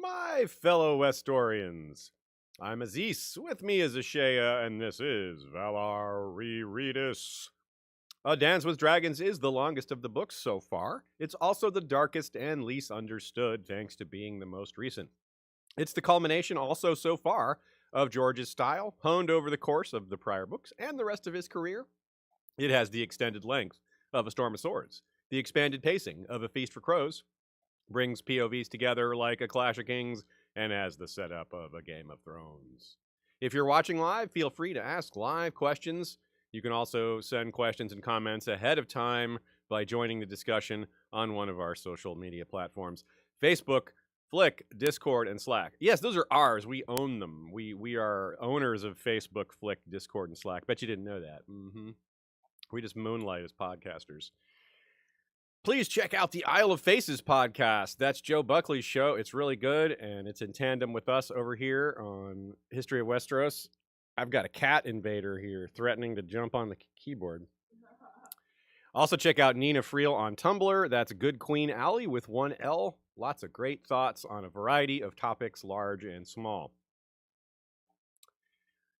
my fellow Westorians. I'm Aziz, with me is Ashea, and this is Valar Rereadis. A Dance with Dragons is the longest of the books so far. It's also the darkest and least understood, thanks to being the most recent. It's the culmination also so far of George's style, honed over the course of the prior books and the rest of his career. It has the extended length of A Storm of Swords, the expanded pacing of A Feast for Crows, brings POVs together like A Clash of Kings, and has the setup of A Game of Thrones. If you're watching live, feel free to ask live questions. You can also send questions and comments ahead of time by joining the discussion on one of our social media platforms. Facebook, Flick, Discord, and Slack. Yes, those are ours. We own them. We are owners of Facebook, Flick, Discord, and Slack. Bet you didn't know that. We just moonlight as podcasters. Please check out the Isle of Faces podcast. That's Joe Buckley's show. It's really good, and it's in tandem with us over here on History of Westeros. I've got a cat invader here threatening to jump on the keyboard. Also check out Nina Friel on Tumblr. That's Good Queen Alley with one L. Lots of great thoughts on a variety of topics, large and small.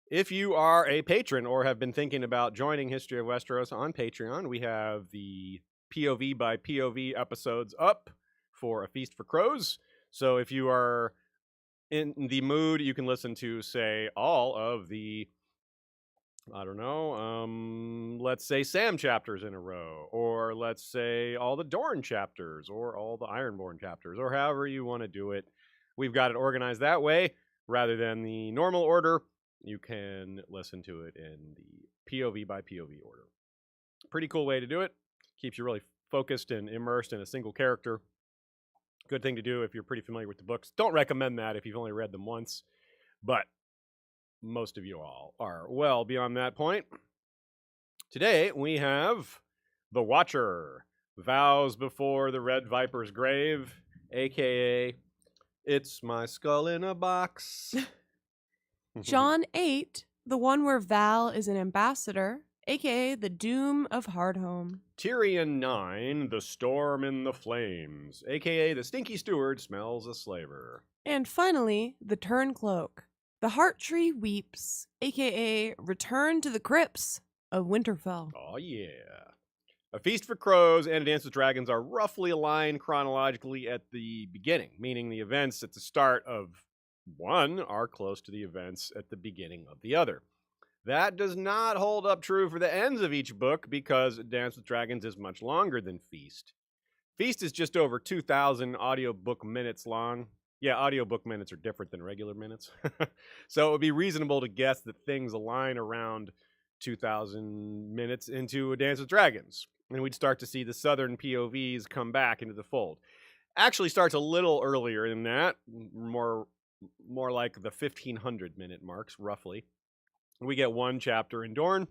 If you are a patron or have been thinking about joining History of Westeros on Patreon, we have the POV by POV episodes up for A Feast for Crows. So if you are in the mood, you can listen to, say, all of the, let's say Sam chapters in a row, or let's say all the Dorne chapters, or all the Ironborn chapters, or however you want to do it. We've got it organized that way rather than the normal order. You can listen to it in the POV by POV order. Pretty cool way to do it. Keeps you really focused and immersed in a single character. Good thing to do if you're pretty familiar with the books. Don't recommend that if you've only read them once, but most of you all are well beyond that point. Today we have The Watcher, Vows Before the Red Viper's Grave, a.k.a. It's My Skull in a Box. John 8, the one where Val is an ambassador, a.k.a. the Doom of Hardhome. Tyrion 9, The Storm in the Flames, a.k.a. the Stinky Steward Smells a Slaver. And finally, the Turncloak, the Heart Tree Weeps, a.k.a. Return to the Crypts of Winterfell. Oh yeah. A Feast for Crows and A Dance with Dragons are roughly aligned chronologically at the beginning, meaning the events at the start of one are close to the events at the beginning of the other. That does not hold up true for the ends of each book because Dance with Dragons is much longer than Feast. Feast is just over 2,000 audiobook minutes long. Yeah, audiobook minutes are different than regular minutes. So it would be reasonable to guess that things align around 2,000 minutes into A Dance with Dragons. And we'd start to see the southern POVs come back into the fold. Actually starts a little earlier than that, more like the 1,500 minute marks, roughly. We get one chapter in Dorne.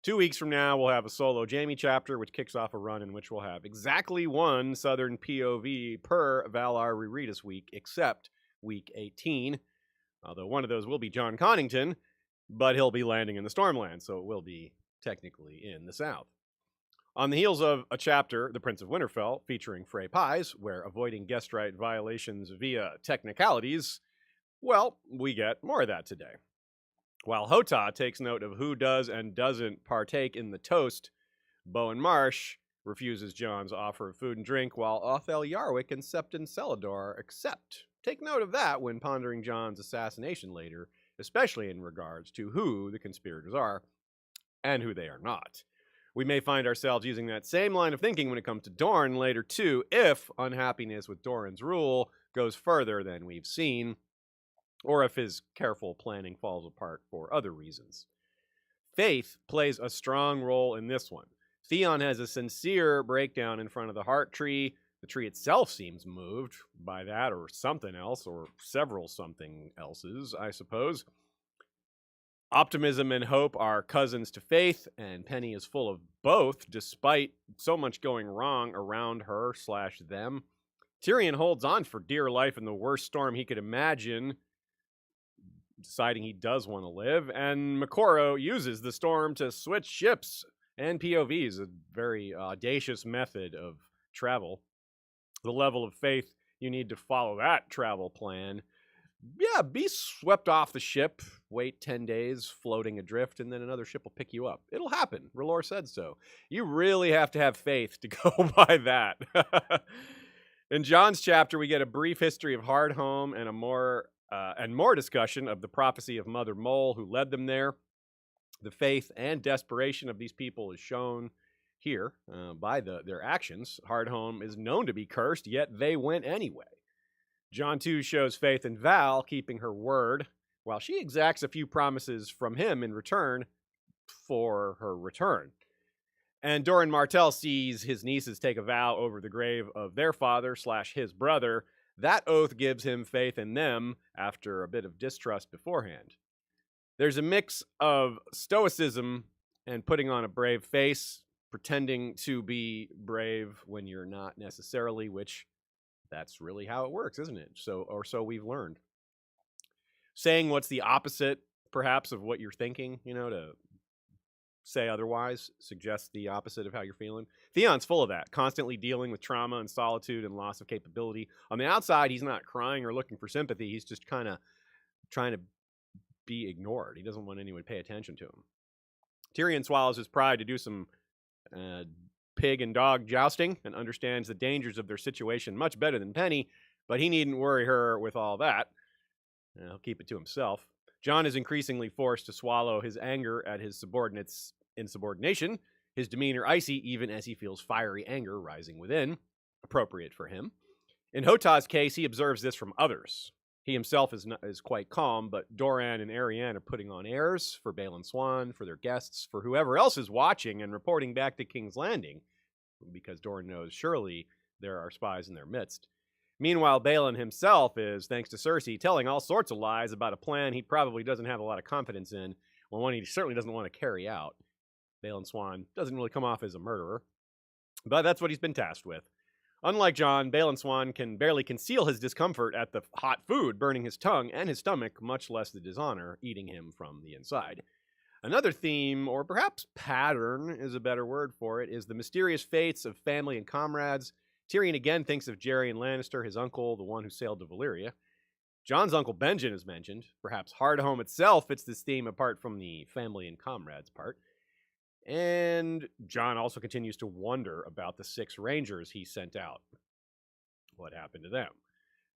2 weeks from now, we'll have a solo Jaime chapter, which kicks off a run in which we'll have exactly one Southern POV per Valar Rereadis week, except week 18. Although one of those will be John Connington, but he'll be landing in the Stormland, so it will be technically in the South. On the heels of a chapter, The Prince of Winterfell, featuring Frey Pies, where avoiding guest right violations via technicalities, well, we get more of that today. While Hotah takes note of who does and doesn't partake in the toast, Bowen Marsh refuses Jon's offer of food and drink, while Othel Yarwick and Septon Selador accept. Take note of that when pondering Jon's assassination later, especially in regards to who the conspirators are and who they are not. We may find ourselves using that same line of thinking when it comes to Dorne later too, if unhappiness with Doran's rule goes further than we've seen, or if his careful planning falls apart for other reasons. Faith plays a strong role in this one. Theon has a sincere breakdown in front of the heart tree. The tree itself seems moved by that or something else, or several something else's, I suppose. Optimism and hope are cousins to faith, and Penny is full of both, despite so much going wrong around her/them. Tyrion holds on for dear life in the worst storm he could imagine, deciding he does want to live, and Makoro uses the storm to switch ships and POVs, a very audacious method of travel. The level of faith you need to follow that travel plan. Yeah, be swept off the ship, wait 10 days floating adrift, and then another ship will pick you up. It'll happen. R'hllor said so. You really have to have faith to go by that. In Jon's chapter, we get a brief history of Hardhome and more discussion of the prophecy of Mother Mole who led them there. The faith and desperation of these people is shown here by their actions. Hardhome is known to be cursed, yet they went anyway. Jon too shows faith in Val, keeping her word, while she exacts a few promises from him in return for her return. And Doran Martell sees his nieces take a vow over the grave of their father / his brother. That oath gives him faith in them after a bit of distrust beforehand. There's a mix of stoicism and putting on a brave face, pretending to be brave when you're not necessarily, which that's really how it works, isn't it? So we've learned. Saying what's the opposite, perhaps, of what you're thinking, to say otherwise suggests the opposite of how you're feeling. Theon's full of that, constantly dealing with trauma and solitude and loss of capability. On the outside, he's not crying or looking for sympathy. He's just kind of trying to be ignored. He doesn't want anyone to pay attention to him. Tyrion swallows his pride to do some pig and dog jousting and understands the dangers of their situation much better than Penny, but he needn't worry her with all that. He'll keep it to himself. Jon is increasingly forced to swallow his anger at his subordinates' insubordination, his demeanor icy even as he feels fiery anger rising within, appropriate for him. In Hota's case, he observes this from others. He himself is quite calm, but Doran and Arianne are putting on airs for Balon Swan, for their guests, for whoever else is watching and reporting back to King's Landing, because Doran knows surely there are spies in their midst. Meanwhile, Balon himself is, thanks to Cersei, telling all sorts of lies about a plan he probably doesn't have a lot of confidence in, or one he certainly doesn't want to carry out. Balon Swan doesn't really come off as a murderer, but that's what he's been tasked with. Unlike Jon, Balon Swan can barely conceal his discomfort at the hot food burning his tongue and his stomach, much less the dishonor eating him from the inside. Another theme, or perhaps pattern is a better word for it, is the mysterious fates of family and comrades. Tyrion again thinks of Jaerion Lannister, his uncle, the one who sailed to Valyria. Jon's uncle Benjen is mentioned. Perhaps Hardhome itself fits this theme apart from the family and comrades part. And Jon also continues to wonder about the 6 rangers he sent out. What happened to them?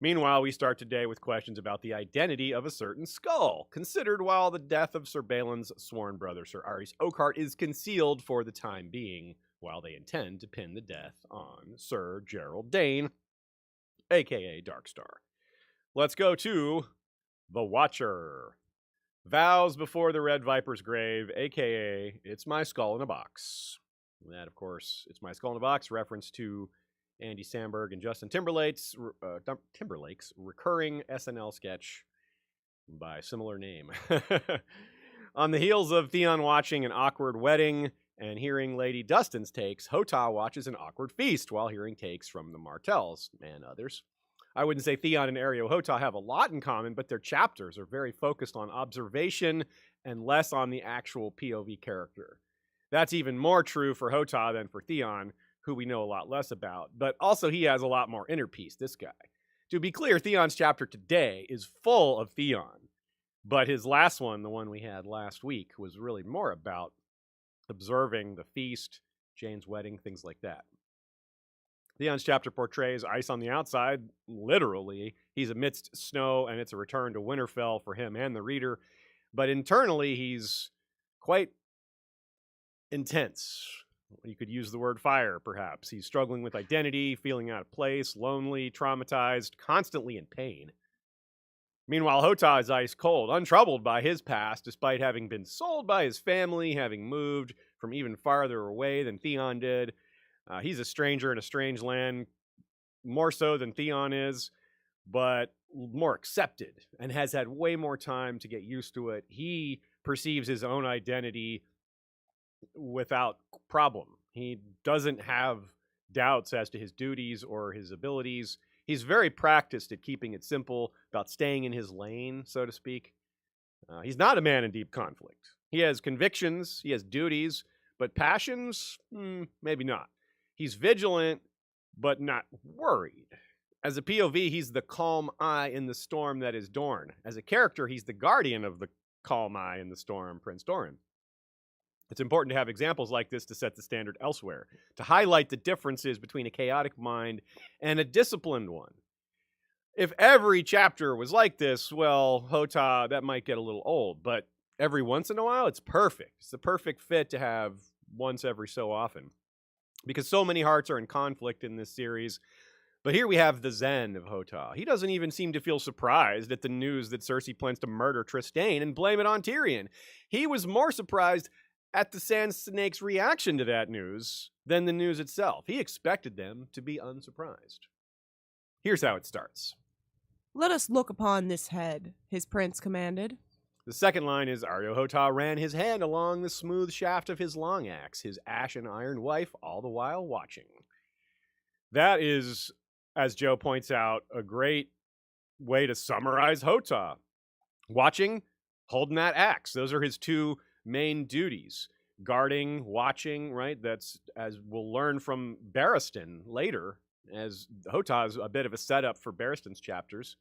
Meanwhile, we start today with questions about the identity of a certain skull, considered while the death of Sir Balon's sworn brother, Sir Aerys Oakheart, is concealed for the time being, while they intend to pin the death on Sir Gerald Dane, a.k.a. Darkstar. Let's go to The Watcher. Vows before the Red Viper's grave, a.k.a. It's My Skull in a Box. That, of course, It's My Skull in a Box, reference to Andy Samberg and Justin Timberlake's recurring SNL sketch by similar name. On the heels of Theon watching an awkward wedding and hearing Lady Dustin's takes, Hota watches an awkward feast while hearing takes from the Martells and others. I wouldn't say Theon and Areo Hota have a lot in common, but their chapters are very focused on observation and less on the actual POV character. That's even more true for Hota than for Theon, who we know a lot less about, but also he has a lot more inner peace, this guy. To be clear, Theon's chapter today is full of Theon, but his last one, the one we had last week, was really more about observing the feast, Jane's wedding, things like that. Theon's chapter portrays ice on the outside, literally. He's amidst snow, and it's a return to Winterfell for him and the reader. But internally, he's quite intense. You could use the word fire, perhaps. He's struggling with identity, feeling out of place, lonely, traumatized, constantly in pain. Meanwhile, Hota is ice cold, untroubled by his past, despite having been sold by his family, having moved from even farther away than Theon did. He's a stranger in a strange land, more so than Theon is, but more accepted and has had way more time to get used to it. He perceives his own identity without problem. He doesn't have doubts as to his duties or his abilities. He's very practiced at keeping it simple, about staying in his lane, so to speak. He's not a man in deep conflict. He has convictions, he has duties, but passions, maybe not. He's vigilant, but not worried. As a POV, he's the calm eye in the storm that is Dorne. As a character, he's the guardian of the calm eye in the storm, Prince Doran. It's important to have examples like this to set the standard elsewhere, to highlight the differences between a chaotic mind and a disciplined one. If every chapter was like this, well, Hota, that might get a little old, but every once in a while, it's perfect. It's the perfect fit to have once every so often, because so many hearts are in conflict in this series. But here we have the Zen of Hota. He doesn't even seem to feel surprised at the news that Cersei plans to murder Trystane and blame it on Tyrion. He was more surprised at the Sand Snake's reaction to that news than the news itself. He expected them to be unsurprised. Here's how it starts. Let us look upon this head, his prince commanded. The second line is, Aryo Hota ran his hand along the smooth shaft of his long axe, his ash and iron wife all the while watching. That is, as Joe points out, a great way to summarize Hota. Watching, holding that axe. Those are his two main duties. Guarding, watching, right? That's, as we'll learn from Barristan later, as Hota is a bit of a setup for Barristan's chapters.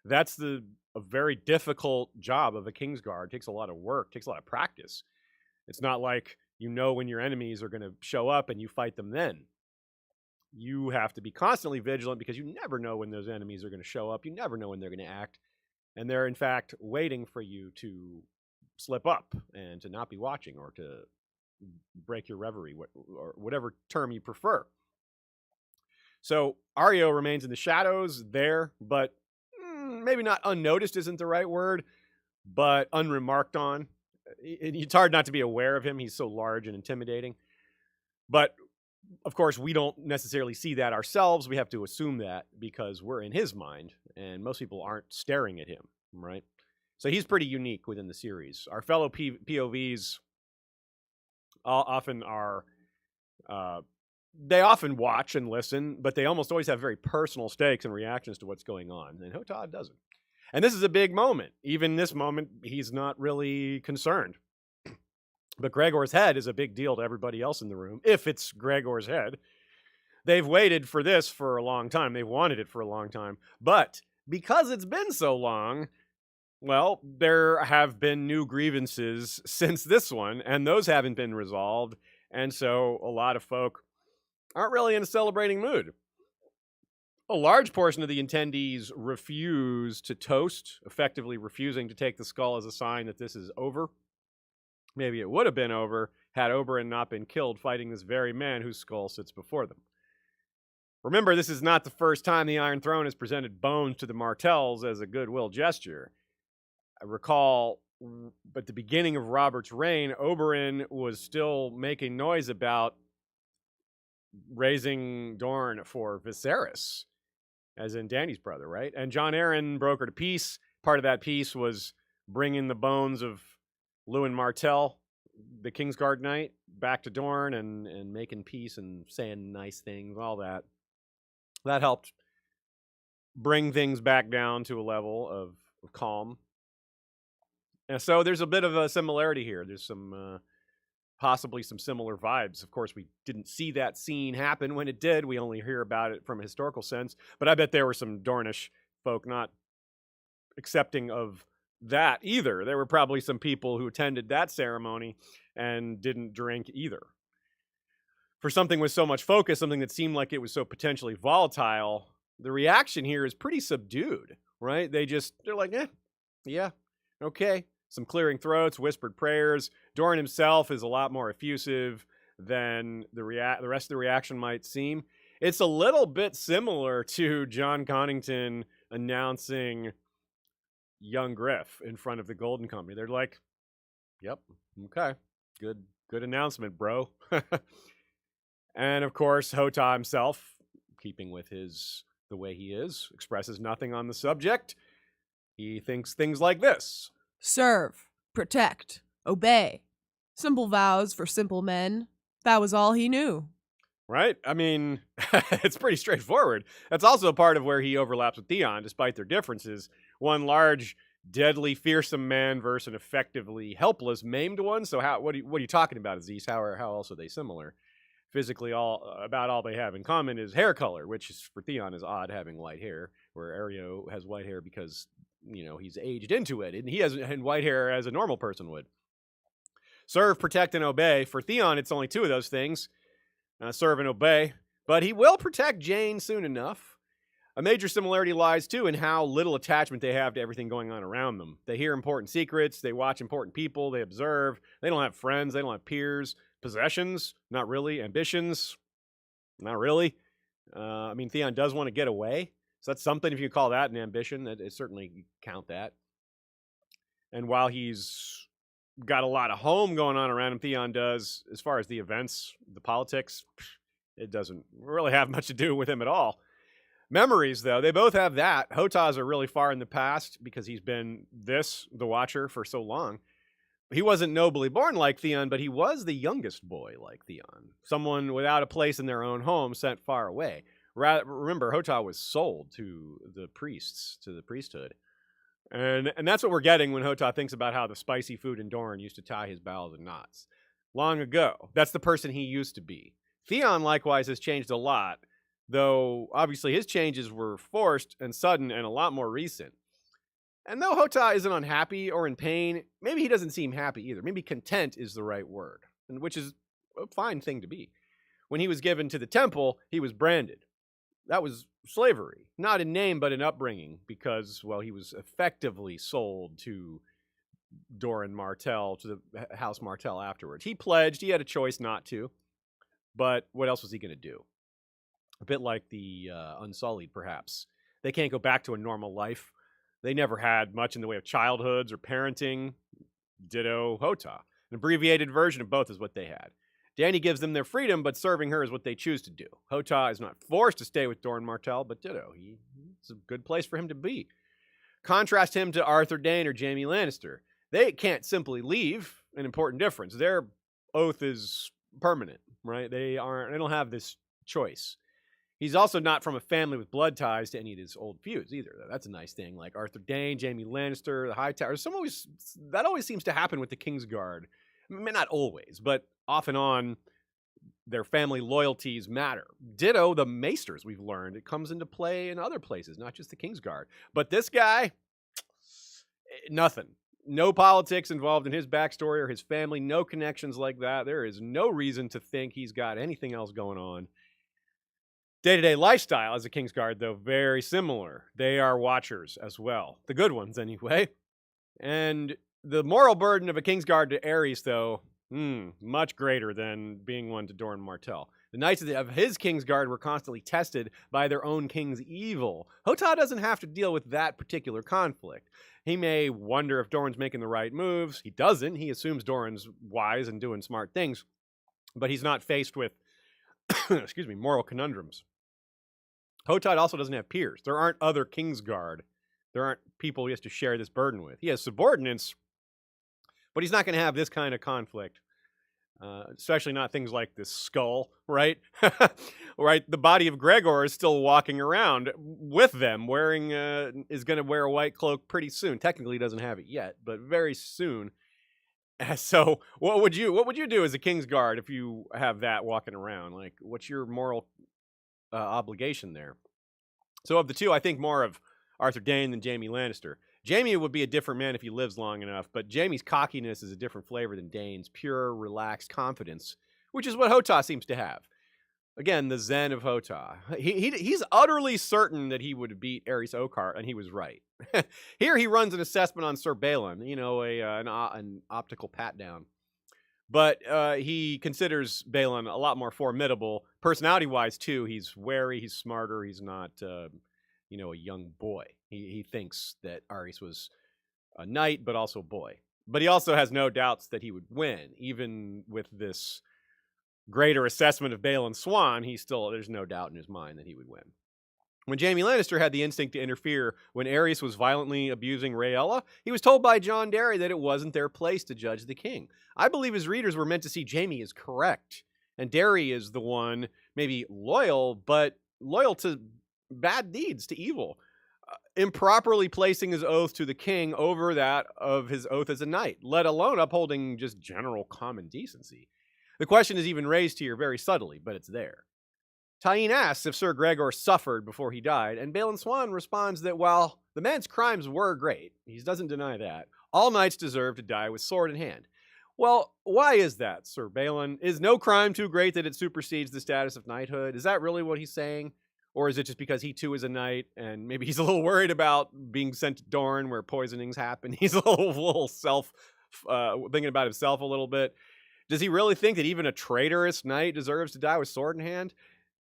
That's a very difficult job of a Kingsguard. It takes a lot of work, takes a lot of practice. It's not like you know when your enemies are going to show up and you fight them then. You have to be constantly vigilant because you never know when those enemies are going to show up. You never know when they're going to act. And they're, in fact, waiting for you to slip up and to not be watching or to break your reverie, or whatever term you prefer. So Aryo remains in the shadows there, but maybe not unnoticed isn't the right word, but unremarked on. It's hard not to be aware of him. He's so large and intimidating. But of course, we don't necessarily see that ourselves. We have to assume that because we're in his mind, and most people aren't staring at him, right? So he's pretty unique within the series. Our fellow POVs often are, they often watch and listen, but they almost always have very personal stakes and reactions to what's going on, and Hota doesn't. And this is a big moment. Even this moment, he's not really concerned. But Gregor's head is a big deal to everybody else in the room, if it's Gregor's head. They've waited for this for a long time. They've wanted it for a long time. But because it's been so long, well, there have been new grievances since this one, and those haven't been resolved. And so a lot of folk aren't really in a celebrating mood. A large portion of the attendees refuse to toast, effectively refusing to take the skull as a sign that this is over. Maybe it would have been over had Oberyn not been killed fighting this very man whose skull sits before them. Remember, this is not the first time the Iron Throne has presented bones to the Martells as a goodwill gesture. I recall at the beginning of Robert's reign, Oberyn was still making noise about raising Dorne for Viserys, as in Dany's brother, right? And Jon Arryn brokered a peace. Part of that peace was bringing the bones of Lewin Martell, the Kingsguard Knight, back to Dorne and making peace and saying nice things, all that. That helped bring things back down to a level of calm. And so there's a bit of a similarity here. There's some possibly some similar vibes. Of course, we didn't see that scene happen when it did. We only hear about it from a historical sense. But I bet there were some Dornish folk not accepting of that either. There were probably some people who attended that ceremony and didn't drink either. For something with so much focus, something that seemed like it was so potentially volatile, the reaction here is pretty subdued, right? They're like, yeah, okay. Some clearing throats, whispered prayers. Doran himself is a lot more effusive than the rest of the reaction might seem. It's a little bit similar to John Connington announcing young Griff in front of the Golden Company. They're like, yep, okay, good announcement, bro. And of course, Hota himself, keeping with the way he is, expresses nothing on the subject. He thinks things like this: Serve, protect, obey. Simple vows for simple men. That was all he knew. Right? I mean, it's pretty straightforward. That's also part of where he overlaps with Theon, despite their differences. One large, deadly, fearsome man versus an effectively helpless, maimed one. So what are you talking about, Aziz? How else are they similar? physically about all they have in common is hair color, which is, for Theon is odd having white hair, where Areo has white hair because, he's aged into it, and he has white hair as a normal person would. Serve, protect, and obey. For Theon, it's only two of those things. Serve and obey. But he will protect Jane soon enough. A major similarity lies, too, in how little attachment they have to everything going on around them. They hear important secrets. They watch important people. They observe. They don't have friends. They don't have peers. Possessions? Not really. Ambitions? Not really. Theon does want to get away. So that's something, if you call that an ambition. It certainly count that. And while he's got a lot of home going on around him, Theon does, as far as the events, the politics, it doesn't really have much to do with him at all. Memories, though, they both have that. Hotah's are really far in the past because he's been the Watcher, for so long. He wasn't nobly born like Theon, but he was the youngest boy like Theon. Someone without a place in their own home, sent far away. Remember, Hotah was sold to the priests, to the priesthood. And that's what we're getting when Hotah thinks about how the spicy food in Dorne used to tie his bowels in knots. Long ago. That's the person he used to be. Theon, likewise, has changed a lot, though obviously his changes were forced and sudden and a lot more recent. And though Hotah isn't unhappy or in pain, maybe he doesn't seem happy either. Maybe content is the right word, which is a fine thing to be. When he was given to the temple, he was branded. That was slavery, not in name, but in upbringing, because, well, he was effectively sold to Doran Martell, to the House Martell afterwards. He pledged, he had a choice not to, but what else was he going to do? A bit like the Unsullied, perhaps. They can't go back to a normal life. They never had much in the way of childhoods or parenting. Ditto Hotah. An abbreviated version of both is what they had. Dany gives them their freedom, but serving her is what they choose to do. Hotah is not forced to stay with Doran Martell, but ditto. It's a good place for him to be. Contrast him to Arthur Dayne or Jaime Lannister. They can't simply leave, an important difference. Their oath is permanent, right? They don't have this choice. He's also not from a family with blood ties to any of his old feuds either. That's a nice thing. Like Arthur Dayne, Jaime Lannister, the Hightower. That always seems to happen with the Kingsguard. I mean, not always, but off and on, their family loyalties matter. Ditto the Maesters, we've learned. It comes into play in other places, not just the Kingsguard. But this guy, nothing. No politics involved in his backstory or his family. No connections like that. There is no reason to think he's got anything else going on. Day-to-day lifestyle as a Kingsguard, though, very similar. They are Watchers as well. The good ones, anyway. And the moral burden of a Kingsguard to Aerys, though, much greater than being one to Doran Martell. The knights of his Kingsguard were constantly tested by their own king's evil. Hotah doesn't have to deal with that particular conflict. He may wonder if Doran's making the right moves. He doesn't. He assumes Doran's wise and doing smart things. But he's not faced with, moral conundrums. Hotah also doesn't have peers. There aren't other Kingsguard. There aren't people he has to share this burden with. He has subordinates, but he's not going to have this kind of conflict, especially not things like this skull, right? Right. The body of Gregor is still walking around with them, is going to wear a white cloak pretty soon. Technically, he doesn't have it yet, but very soon. So, what would you do as a Kingsguard if you have that walking around? Like, what's your moral obligation there? So, of the two, I think more of Arthur Dayne than Jaime Lannister. Jaime would be a different man if he lives long enough, but Jaime's cockiness is a different flavor than Dayne's pure, relaxed confidence, which is what Hotah seems to have. Again, the zen of Hotah. He's utterly certain that he would beat Aerys Oakheart, and he was right. Here he runs an assessment on Sir Balon, an optical pat-down. But he considers Balon a lot more formidable. Personality-wise, too, he's wary, he's smarter, he's not a young boy. He thinks that Aerys was a knight, but also a boy. But he also has no doubts that he would win. Even with this greater assessment of Balon Swan, there's no doubt in his mind that he would win. When Jaime Lannister had the instinct to interfere when Aerys was violently abusing Rhaella, he was told by Jon Darry that it wasn't their place to judge the king. I believe his readers were meant to see Jaime as correct, and Darry is the one, maybe loyal, but loyal to bad deeds, to evil. Improperly placing his oath to the king over that of his oath as a knight, let alone upholding just general common decency. The question is even raised here very subtly, but it's there. Tyene asks if Sir Gregor suffered before he died, and Balon Swan responds that while the man's crimes were great, he doesn't deny that, all knights deserve to die with sword in hand. Well, why is that, Sir Balon? Is no crime too great that it supersedes the status of knighthood? Is that really what he's saying? Or is it just because he too is a knight, and maybe he's a little worried about being sent to Dorne where poisonings happen? He's a little thinking about himself a little bit. Does he really think that even a traitorous knight deserves to die with sword in hand?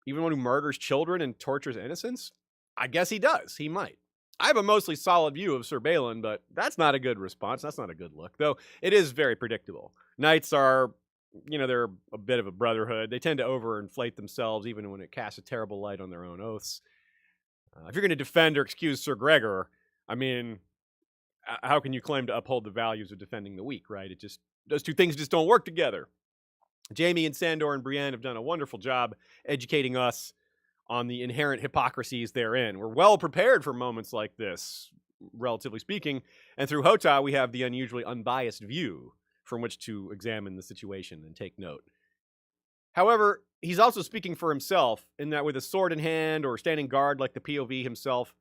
Even one who murders children and tortures innocents? I guess he does. He might. I have a mostly solid view of Sir Balon, but that's not a good response. That's not a good look, though it is very predictable. Knights are, they're a bit of a brotherhood. They tend to overinflate themselves, even when it casts a terrible light on their own oaths. If you're going to defend or excuse Sir Gregor, I mean, how can you claim to uphold the values of defending the weak, right? Those two things just don't work together. Jaime and Sandor and Brienne have done a wonderful job educating us on the inherent hypocrisies therein. We're well prepared for moments like this, relatively speaking, and through Hota we have the unusually unbiased view from which to examine the situation and take note. However, he's also speaking for himself in that with a sword in hand or standing guard like the POV himself,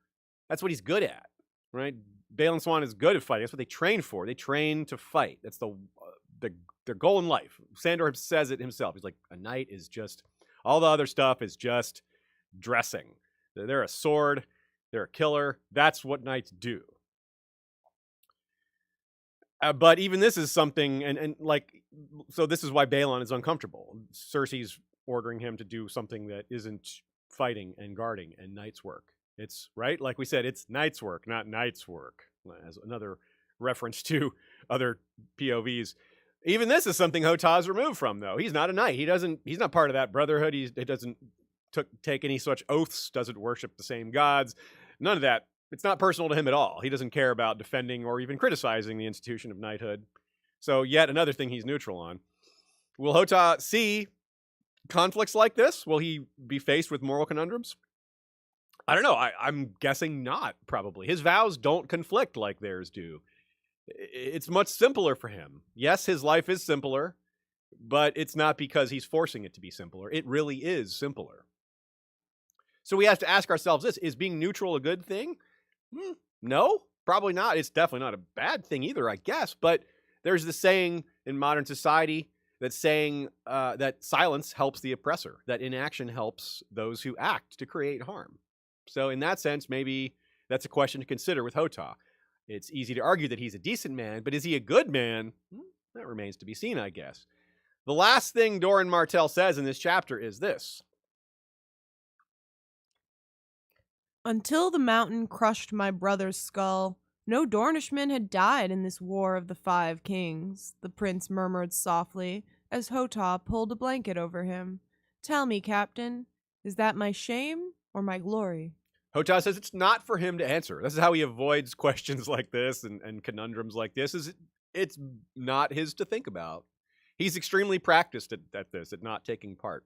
that's what he's good at, right? Balon Swan is good at fighting. That's what they train for. They train to fight. That's their goal in life. Sandor says it himself. He's like, a knight is just, all the other stuff is just dressing. They're a sword. They're a killer. That's what knights do. But even this is something, so this is why Balon is uncomfortable. Cersei's ordering him to do something that isn't fighting and guarding and knight's work. It's, right? Like we said, it's knight's work, not knight's work. As another reference to other POVs. Even this is something Hota's removed from, though. He's not a knight. He's not part of that brotherhood. He doesn't take any such oaths, doesn't worship the same gods. None of that. It's not personal to him at all. He doesn't care about defending or even criticizing the institution of knighthood. So yet another thing he's neutral on. Will Hota see conflicts like this? Will he be faced with moral conundrums? I don't know. I'm guessing not, probably. His vows don't conflict like theirs do. It's much simpler for him. Yes, his life is simpler, but it's not because he's forcing it to be simpler. It really is simpler. So we have to ask ourselves this: is being neutral a good thing? No, probably not. It's definitely not a bad thing either, I guess. But there's the saying in modern society that's saying that silence helps the oppressor, that inaction helps those who act to create harm. So in that sense, maybe that's a question to consider with Hota. It's easy to argue that he's a decent man, but is he a good man? That remains to be seen, I guess. The last thing Doran Martell says in this chapter is this. Until the mountain crushed my brother's skull, no Dornishman had died in this war of the 5 kings, the prince murmured softly as Hota pulled a blanket over him. Tell me, Captain, is that my shame or my glory? Hota says it's not for him to answer. This is how he avoids questions like this and conundrums like this. It's not his to think about. He's extremely practiced at this, at not taking part.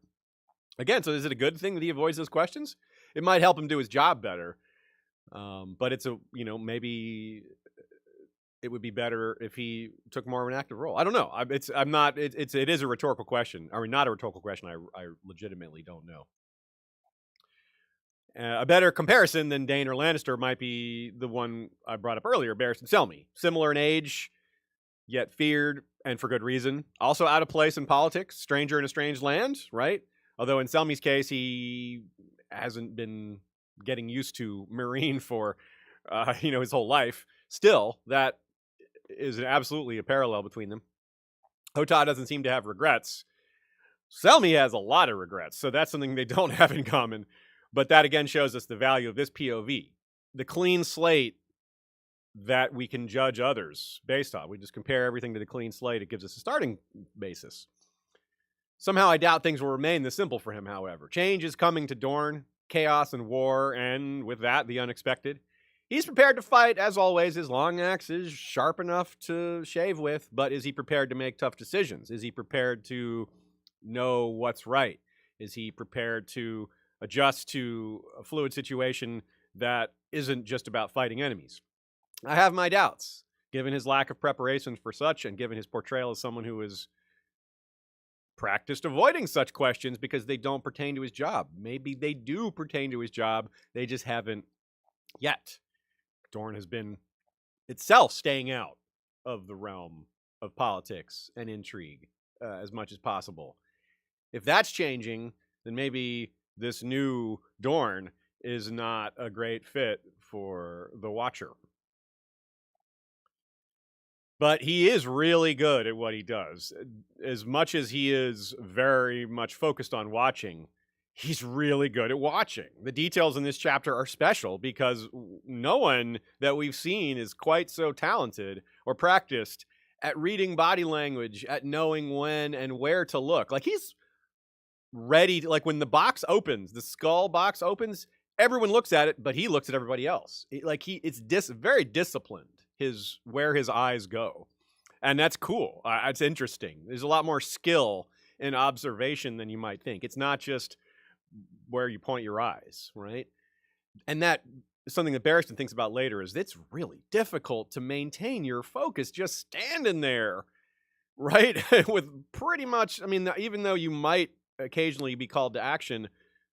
Again, so is it a good thing that he avoids those questions? It might help him do his job better. But it's maybe it would be better if he took more of an active role. I don't know. It is a rhetorical question. I mean, not a rhetorical question. I legitimately don't know. A better comparison than Dane or Lannister might be the one I brought up earlier, Barristan Selmy. Similar in age, yet feared, and for good reason. Also out of place in politics, stranger in a strange land, right? Although in Selmy's case, he hasn't been getting used to Meereen for, his whole life. Still, that is absolutely a parallel between them. Hota doesn't seem to have regrets. Selmy has a lot of regrets, so that's something they don't have in common. But that again shows us the value of this POV. The clean slate that we can judge others based on. We just compare everything to the clean slate. It gives us a starting basis. Somehow I doubt things will remain this simple for him, however. Change is coming to Dorne, chaos and war, and with that, the unexpected. He's prepared to fight, as always. His long axe is sharp enough to shave with, but is he prepared to make tough decisions? Is he prepared to know what's right? Is he prepared to adjust to a fluid situation that isn't just about fighting enemies? I have my doubts, given his lack of preparation for such and given his portrayal as someone who is practiced avoiding such questions because they don't pertain to his job. Maybe they do pertain to his job, they just haven't yet. Dorne has been itself staying out of the realm of politics and intrigue as much as possible. If that's changing, then maybe this new Dorne is not a great fit for the Watcher. But he is really good at what he does. As much as he is very much focused on watching, he's really good at watching. The details in this chapter are special because no one that we've seen is quite so talented or practiced at reading body language, at knowing when and where to look. Like, he's ready to, like, when the box opens, the skull box opens, everyone looks at it, but he looks at everybody else. It's very disciplined, where his eyes go. And that's cool. It's interesting. There's a lot more skill in observation than you might think. It's not just where you point your eyes, right? And that is something that Barristan thinks about later, is it's really difficult to maintain your focus just standing there, right? With pretty much, I mean, even though you might occasionally be called to action,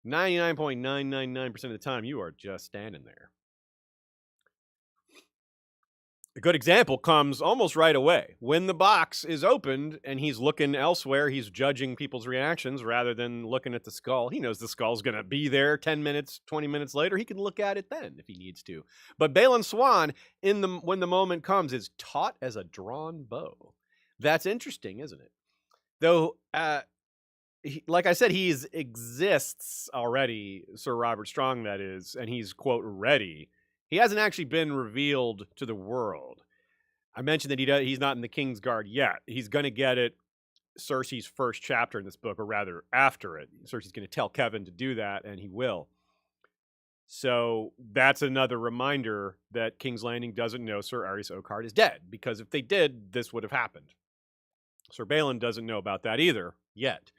99.999% of the time you are just standing there. A good example comes almost right away. When the box is opened and he's looking elsewhere, he's judging people's reactions rather than looking at the skull. He knows the skull's going to be there 10 minutes, 20 minutes later. He can look at it then if he needs to. But Balon Swan, when the moment comes, is taut as a drawn bow. That's interesting, isn't it? Though, like I said, he exists already, Sir Robert Strong, that is, and he's, quote, ready. He hasn't actually been revealed to the world. I mentioned that he's not in the Kingsguard yet. He's going to get it Cersei's first chapter in this book, or rather after it. Cersei's going to tell Kevin to do that, and he will. So that's another reminder that King's Landing doesn't know Sir Aerys Oakheart is dead, because if they did, this would have happened. Sir Balon doesn't know about that either, yet.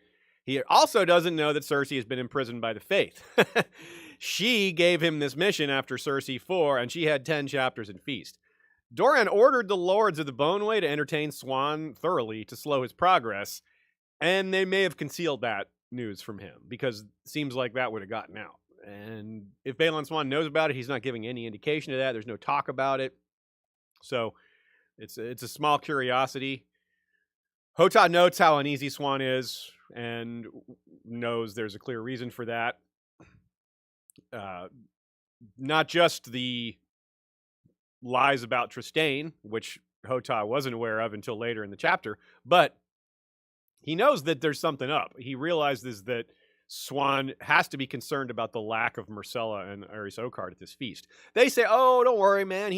He also doesn't know that Cersei has been imprisoned by the Faith. She gave him this mission after Cersei 4, and she had 10 chapters in Feast. Doran ordered the Lords of the Boneway to entertain Swan thoroughly to slow his progress, and they may have concealed that news from him, because it seems like that would have gotten out. And if Balon Swan knows about it, he's not giving any indication of that. There's no talk about it. So it's a small curiosity. Hotah notes how uneasy Swan is and knows there's a clear reason for that. Not just the lies about Trystane, which Hotah wasn't aware of until later in the chapter, but he knows that there's something up. He realizes that Swan has to be concerned about the lack of Myrcella and Aerys Oakheart at this feast. They say, "Oh, don't worry, man.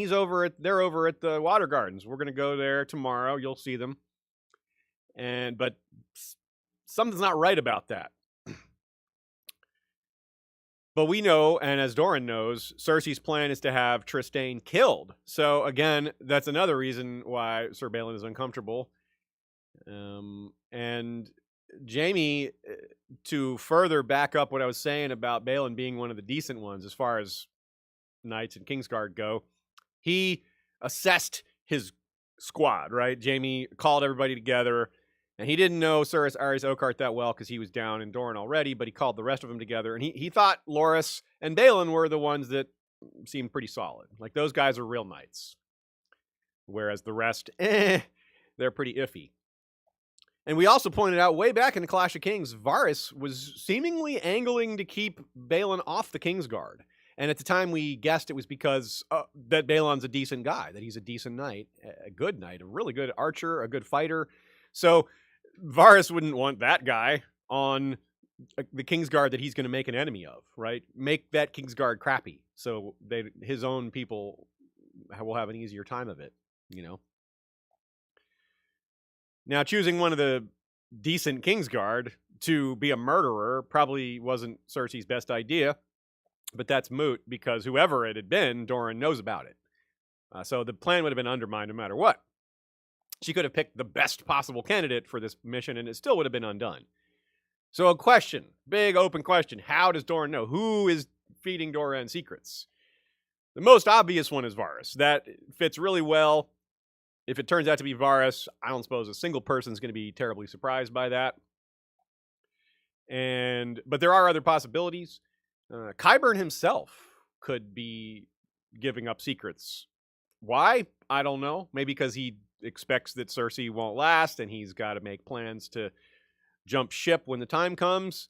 They're over at the Water Gardens. We're going to go there tomorrow. You'll see them." But something's not right about that. But we know, and as Doran knows, Cersei's plan is to have Trystane killed. So again, that's another reason why Sir Balon is uncomfortable. And Jaime, to further back up what I was saying about Balon being one of the decent ones as far as Knights and Kingsguard go, he assessed his squad, right? Jaime called everybody together, and he didn't know Sir Aerys Oakheart that well because he was down in Dorne already, but he called the rest of them together, and he thought Loras and Balon were the ones that seemed pretty solid. Like, those guys are real knights. Whereas the rest, they're pretty iffy. And we also pointed out way back in the Clash of Kings, Varys was seemingly angling to keep Balon off the Kingsguard. And at the time we guessed it was because that Balon's a decent guy, that he's a decent knight, a good knight, a really good archer, a good fighter. So Varys wouldn't want that guy on the Kingsguard that he's going to make an enemy of, right? Make that Kingsguard crappy so his own people will have an easier time of it, you know? Now, choosing one of the decent Kingsguard to be a murderer probably wasn't Cersei's best idea, but that's moot because whoever it had been, Doran knows about it. So the plan would have been undermined no matter what. She could have picked the best possible candidate for this mission, and it still would have been undone. So a question, big open question, how does Doran know? Who is feeding Doran secrets? The most obvious one is Varys. That fits really well. If it turns out to be Varys, I don't suppose a single person is going to be terribly surprised by that. But there are other possibilities. Qyburn himself could be giving up secrets. Why? I don't know. Maybe because he expects that Cersei won't last and he's got to make plans to jump ship when the time comes.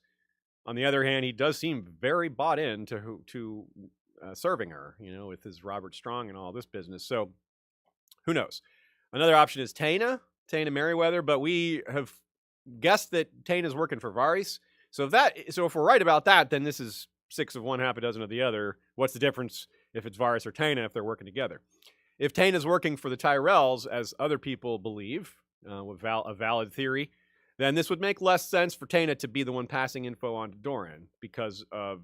On the other hand, he does seem very bought in to serving her, with his Robert Strong and all this business. So who knows? Another option is Taena Merryweather, but we have guessed that Taena's working for Varys. So if we're right about that, then this is 6 of one, half a dozen of the other. What's the difference if it's Varys or Taena if they're working together? If Taena's working for the Tyrells, as other people believe, with a valid theory, then this would make less sense for Taena to be the one passing info on to Doran because of,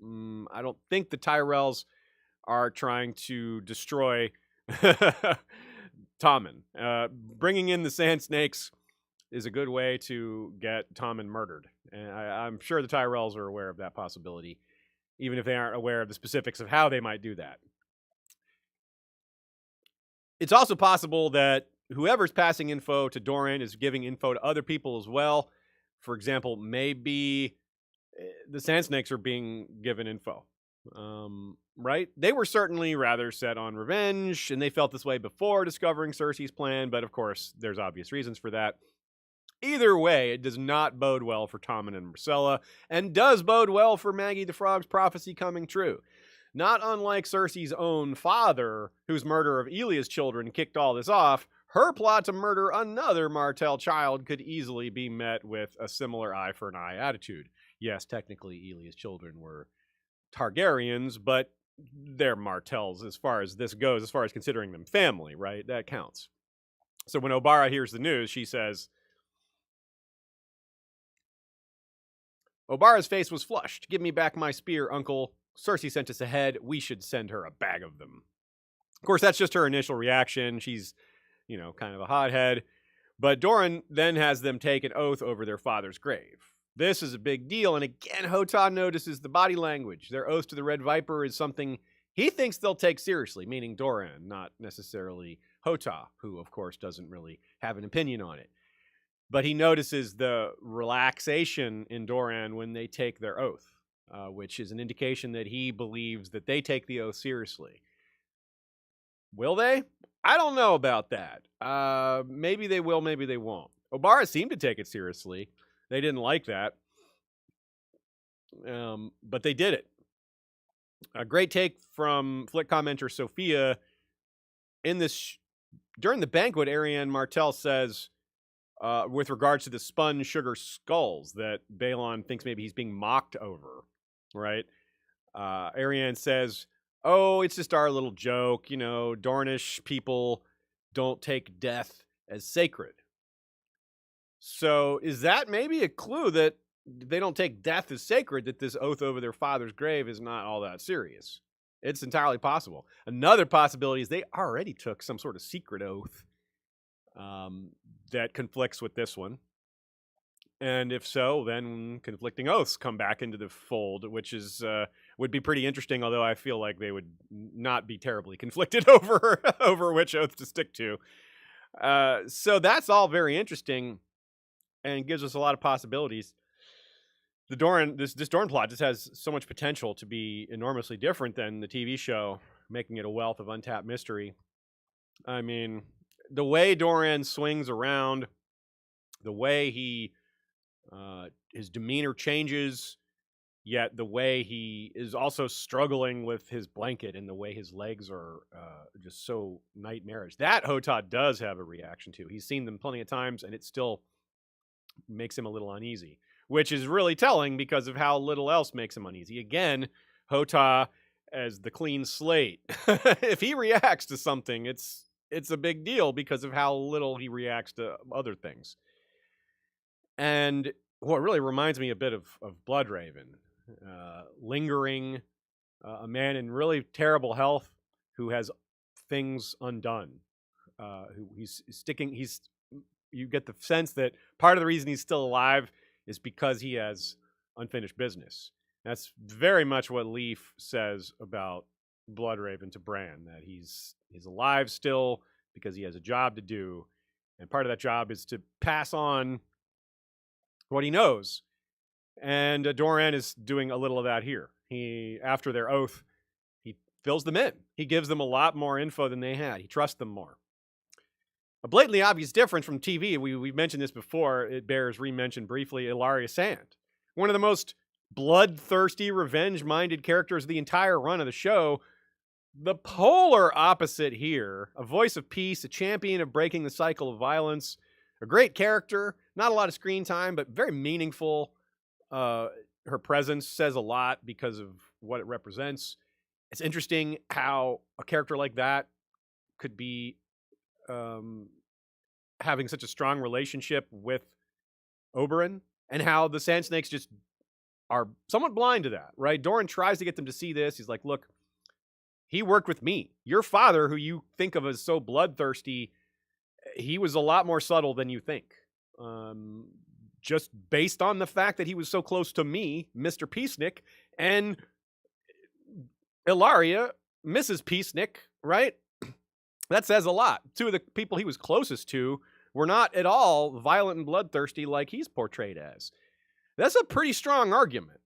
I don't think the Tyrells are trying to destroy Tommen. Bringing in the Sand Snakes is a good way to get Tommen murdered. And I'm sure the Tyrells are aware of that possibility, even if they aren't aware of the specifics of how they might do that. It's also possible that whoever's passing info to Doran is giving info to other people as well. For example, maybe the Sand Snakes are being given info. Right? They were certainly rather set on revenge, and they felt this way before discovering Cersei's plan, but of course, there's obvious reasons for that. Either way, it does not bode well for Tommen and Myrcella, and does bode well for Maggie the Frog's prophecy coming true. Not unlike Cersei's own father, whose murder of Elia's children kicked all this off, her plot to murder another Martell child could easily be met with a similar eye for an eye attitude. Yes, technically Elia's children were Targaryens, but they're Martells as far as this goes, as far as considering them family, right? That counts. So when Obara hears the news, she says, Obara's face was flushed. Give me back my spear, uncle. Cersei sent us ahead. We should send her a bag of them. Of course, that's just her initial reaction. She's, kind of a hothead. But Doran then has them take an oath over their father's grave. This is a big deal, and again, Hotah notices the body language. Their oath to the Red Viper is something he thinks they'll take seriously, meaning Doran, not necessarily Hotah, who, of course, doesn't really have an opinion on it. But he notices the relaxation in Doran when they take their oath, which is an indication that he believes that they take the oath seriously. Will they? I don't know about that. Maybe they will, maybe they won't. Obara seemed to take it seriously. They didn't like that. But they did it. A great take from Flick commenter Sophia. During the banquet, Arianne Martell says, with regards to the spun sugar skulls that Balon thinks maybe he's being mocked over, right? Arianne says, oh, it's just our little joke. Dornish people don't take death as sacred. So is that maybe a clue that they don't take death as sacred, that this oath over their father's grave is not all that serious? It's entirely possible. Another possibility is they already took some sort of secret oath that conflicts with this one. And if so, then conflicting oaths come back into the fold, which is would be pretty interesting, although I feel like they would not be terribly conflicted over which oath to stick to. So that's all very interesting and gives us a lot of possibilities. This Dorne plot just has so much potential to be enormously different than the TV show, making it a wealth of untapped mystery. I mean, the way Doran swings around, the way his demeanor changes, yet the way he is also struggling with his blanket and the way his legs are just so nightmarish. That Hotah does have a reaction to. He's seen them plenty of times, and it still makes him a little uneasy, which is really telling because of how little else makes him uneasy. Again, Hotah as the clean slate. If he reacts to something, it's a big deal because of how little he reacts to other things. And what really reminds me a bit of Bloodraven, lingering, a man in really terrible health who has things undone, who you get the sense that part of the reason he's still alive is because he has unfinished business. That's very much what Leaf says about Bloodraven to Bran, that he's alive still because he has a job to do, and part of that job is to pass on what he knows. And Doran is doing a little of that here. He, after their oath, he fills them in. He gives them a lot more info than they had. He trusts them more. A blatantly obvious difference from TV, we mentioned this before, it bears re-mention briefly, Ilaria Sand. One of the most bloodthirsty, revenge-minded characters of the entire run of the show. The polar opposite here, a voice of peace, a champion of breaking the cycle of violence, a great character, not a lot of screen time, but very meaningful. Her presence says a lot because of what it represents. It's interesting how a character like that could be having such a strong relationship with Oberyn, and how the Sand Snakes just are somewhat blind to that, right? Doran tries to get them to see this. He's like, look, he worked with me. Your father, who you think of as so bloodthirsty, he was a lot more subtle than you think. Just based on the fact that he was so close to me, Mr. Peacenik, and Ilaria, Mrs. Peacenik, right? That says a lot. Two of the people he was closest to were not at all violent and bloodthirsty like he's portrayed as. That's a pretty strong argument.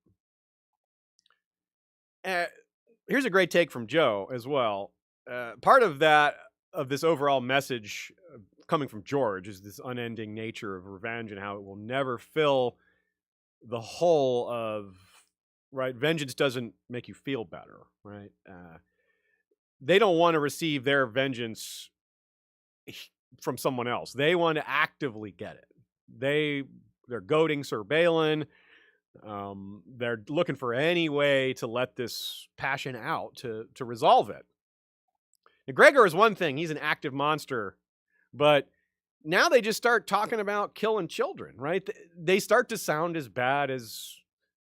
Here's a great take from Joe as well. Part of this overall message coming from George is this unending nature of revenge and how it will never fill the hole of, right? Vengeance doesn't make you feel better, right? They don't want to receive their vengeance from someone else. They want to actively get it. They're goading Sir Balin. They're looking for any way to let this passion out to resolve it. Now, Gregor is one thing. He's an active monster. But now they just start talking about killing children, right? They start to sound as bad as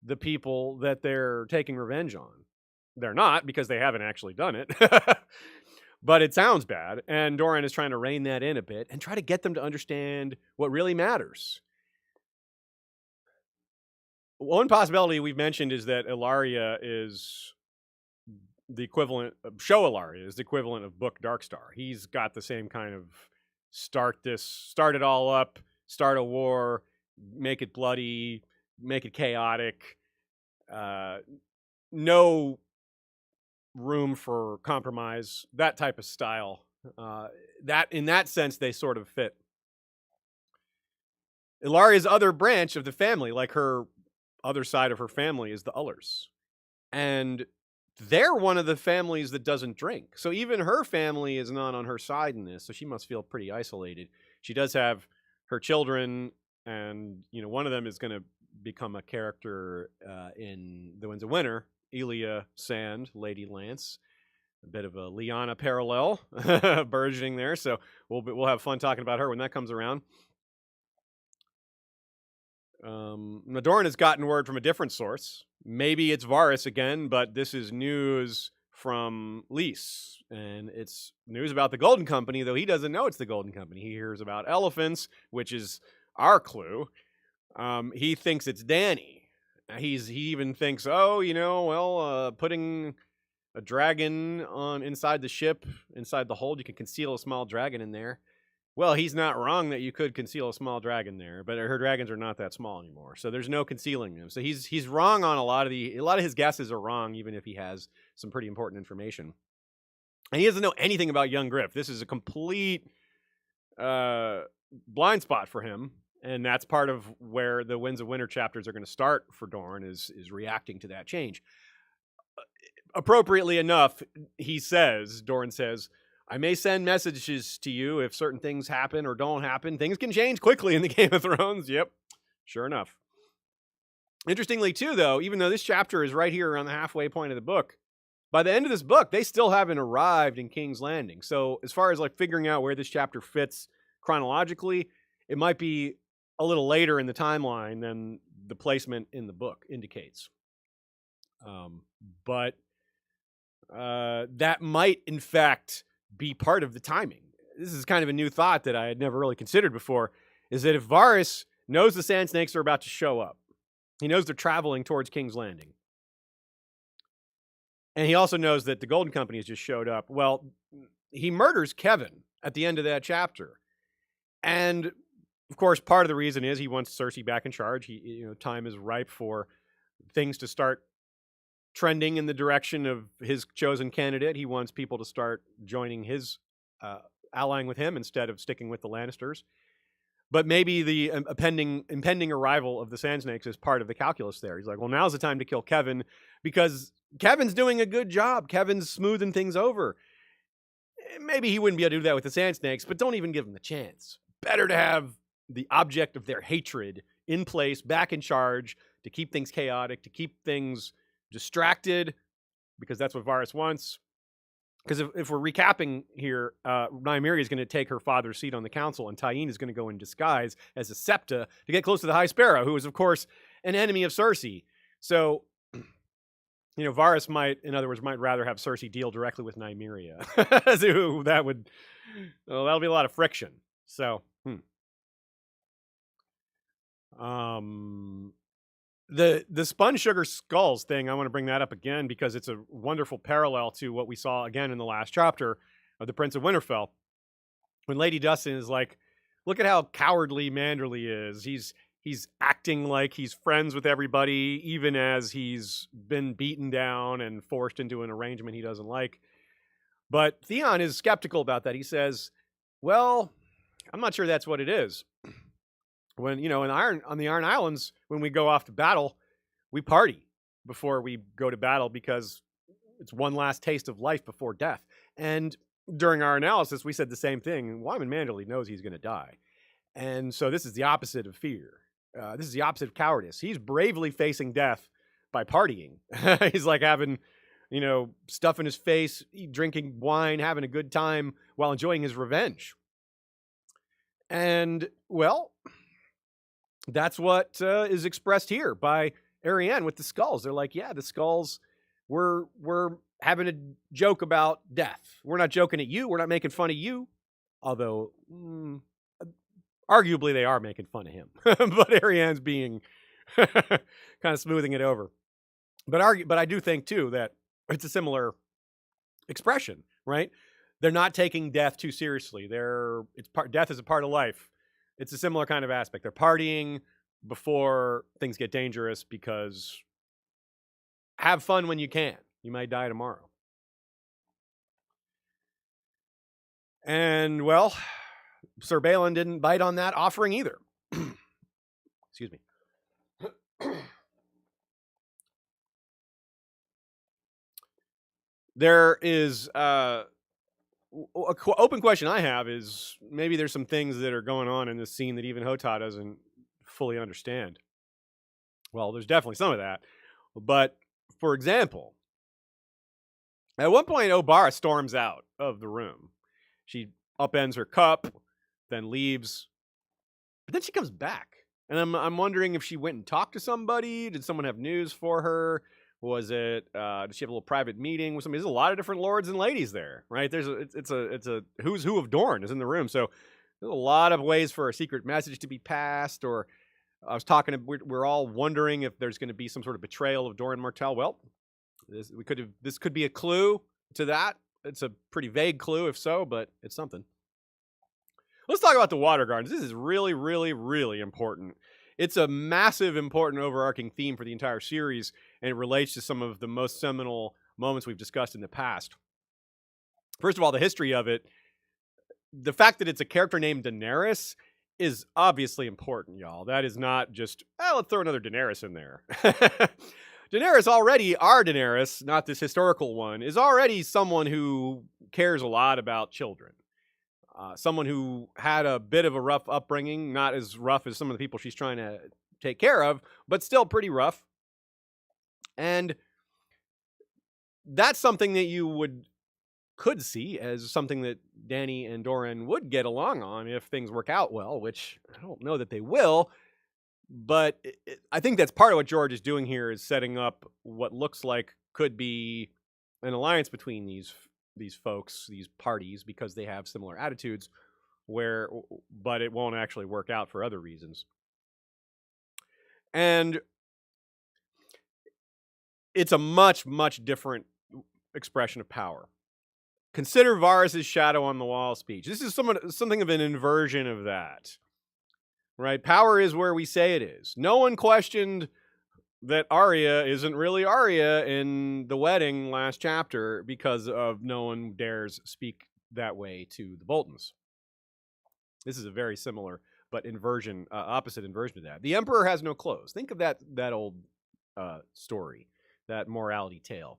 the people that they're taking revenge on. They're not, because they haven't actually done it. But it sounds bad. And Doran is trying to rein that in a bit and try to get them to understand what really matters. One possibility we've mentioned is that Ilaria is the equivalent of Ilaria is the equivalent of Book Darkstar. He's got the same kind of start it all up, start a war, make it bloody, make it chaotic. No room for compromise, that type of style. That in that sense, they sort of fit. Ilaria's other branch of the family, like her other side of her family, is the Ullers. And they're one of the families that doesn't drink. So even her family is not on her side in this. So she must feel pretty isolated. She does have her children, and one of them is going to become a character in The Winds of Winter, Elia Sand, Lady Lance. A bit of a Lyanna parallel burgeoning there. So we'll have fun talking about her when that comes around. Doran has gotten word from a different source. Maybe it's Varys again, but this is news from Lys. And it's news about the Golden Company, though he doesn't know it's the Golden Company. He hears about elephants, which is our clue. He thinks it's Dany. He even thinks, putting a dragon inside the ship, inside the hold, you can conceal a small dragon in there. Well, he's not wrong that you could conceal a small dragon there, but her dragons are not that small anymore, so there's no concealing them. So he's wrong on a lot of his guesses are wrong, even if he has some pretty important information. And he doesn't know anything about young Griff. This is a complete blind spot for him, and that's part of where the Winds of Winter chapters are going to start for Doran is reacting to that change. Appropriately enough, Doran says, I may send messages to you if certain things happen or don't happen. Things can change quickly in the Game of Thrones. Yep, sure enough. Interestingly, too, though, even though this chapter is right here around the halfway point of the book, by the end of this book, they still haven't arrived in King's Landing. So as far as figuring out where this chapter fits chronologically, it might be a little later in the timeline than the placement in the book indicates. But that might, in fact, be part of the timing. This is kind of a new thought that I had never really considered before, is that if Varys knows the Sand Snakes are about to show up, he knows they're traveling towards King's Landing, and he also knows that the Golden Company has just showed up, well, he murders Kevin at the end of that chapter. And Of course, part of the reason is he wants Cersei back in charge. Time is ripe for things to start trending in the direction of his chosen candidate. He wants people to start joining his, allying with him instead of sticking with the Lannisters. But maybe the impending arrival of the Sand Snakes is part of the calculus there. He's like, well, now's the time to kill Kevin because Kevin's doing a good job. Kevin's smoothing things over. Maybe he wouldn't be able to do that with the Sand Snakes, but don't even give him the chance. Better to have the object of their hatred in place, back in charge, to keep things chaotic, to keep things distracted, because that's what Varys wants. Because if we're recapping here, Nymeria is going to take her father's seat on the council, and Tyene is going to go in disguise as a septa to get close to the High Sparrow, who is, of course, an enemy of Cersei. So, Varys might rather have Cersei deal directly with Nymeria. So that'll be a lot of friction. So, The spun sugar skulls thing, I want to bring that up again because it's a wonderful parallel to what we saw again in the last chapter of The Prince of Winterfell. When Lady Dustin is like, look at how cowardly Manderly is. He's acting like he's friends with everybody, even as he's been beaten down and forced into an arrangement he doesn't like. But Theon is skeptical about that. He says, well, I'm not sure that's what it is. When, on the Iron Islands, when we go off to battle, we party before we go to battle because it's one last taste of life before death. And during our analysis, we said the same thing. Wyman Manderly knows he's going to die. And so this is the opposite of fear. This is the opposite of cowardice. He's bravely facing death by partying. He's like having, stuff in his face, drinking wine, having a good time while enjoying his revenge. And, well, that's what is expressed here by Arianne with the skulls. They're like, yeah, the skulls, we're having a joke about death. We're not joking at you. We're not making fun of you. Although, arguably they are making fun of him. But Arianne's being kind of smoothing it over. But I do think, too, that it's a similar expression, right? They're not taking death too seriously. Death is a part of life. It's a similar kind of aspect. They're partying before things get dangerous because have fun when you can. You might die tomorrow. And, well, Sir Balin didn't bite on that offering either. Excuse me. There is open question I have is maybe there's some things that are going on in this scene that even Hotah doesn't fully understand. Well, there's definitely some of that. But, for example, at one point, Obara storms out of the room. She upends her cup, then leaves. But then she comes back. And I'm wondering if she went and talked to somebody. Did someone have news for her? Was it? Did she have a little private meeting with somebody? There's a lot of different lords and ladies there, right? It's a who's who of Dorne is in the room, so there's a lot of ways for a secret message to be passed. Or I was talking. We're all wondering if there's going to be some sort of betrayal of Doran Martell. Well, this could be a clue to that. It's a pretty vague clue, if so, but it's something. Let's talk about the Water Gardens. This is really, really, really important. It's a massive, important, overarching theme for the entire series, and it relates to some of the most seminal moments we've discussed in the past. First of all, the history of it. The fact that it's a character named Daenerys is obviously important, y'all. That is not just, let's throw another Daenerys in there. Daenerys already, our Daenerys, not this historical one, is already someone who cares a lot about children. Someone who had a bit of a rough upbringing, not as rough as some of the people she's trying to take care of, but still pretty rough. And that's something that you could see as something that Dany and Doran would get along on if things work out well, which I don't know that they will. But I think that's part of what George is doing here, is setting up what looks like could be an alliance between these folks, these parties, because they have similar attitudes, but it won't actually work out for other reasons. And it's a much, much different expression of power. Consider Varys' shadow on the wall speech. This is something of an inversion of that. right? Power is where we say it is. No one questioned that Arya isn't really Arya in the wedding last chapter because of no one dares speak that way to the Boltons. This is a very similar but opposite inversion of that. The Emperor has no clothes. Think of that old story, that morality tale.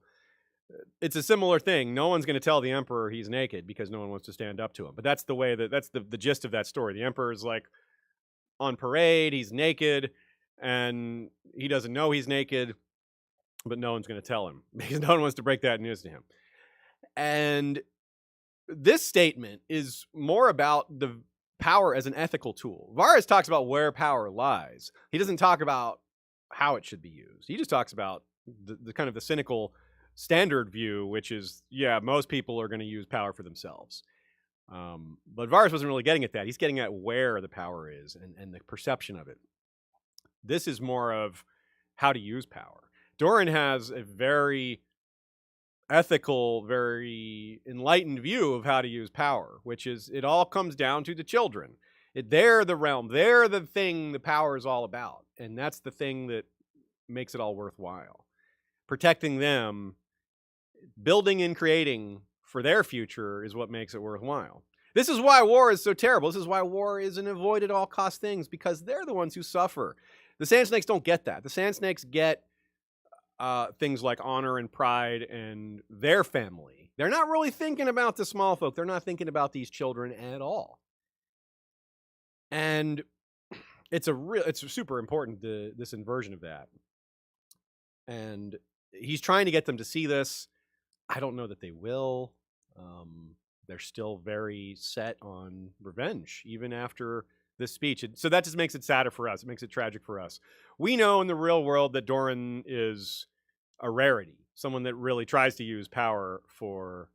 It's a similar thing. No one's going to tell the Emperor he's naked because no one wants to stand up to him. But that's the gist of that story. The Emperor is like on parade, he's naked, and he doesn't know he's naked, but no one's going to tell him because no one wants to break that news to him. And this statement is more about the power as an ethical tool. Varys talks about where power lies. He doesn't talk about how it should be used. He just talks about the kind of the cynical standard view, which is, yeah, most people are going to use power for themselves. But Varys wasn't really getting at that. He's getting at where the power is and the perception of it. This is more of how to use power. Doran has a very ethical, very enlightened view of how to use power, which is it all comes down to the children. They're the realm. They're the thing the power is all about. And that's the thing that makes it all worthwhile. Protecting them, building and creating for their future is what makes it worthwhile. This is why war is so terrible. This is why war is an avoid at all cost things, because they're the ones who suffer. The Sand Snakes don't get that. The Sand Snakes get things like honor and pride and their family. They're not really thinking about the small folk. They're not thinking about these children at all. And it's super important, this inversion of that. And he's trying to get them to see this. I don't know that they will. They're still very set on revenge, even after this speech. So that just makes it sadder for us. It makes it tragic for us. We know in the real world that Doran is a rarity, someone that really tries to use power for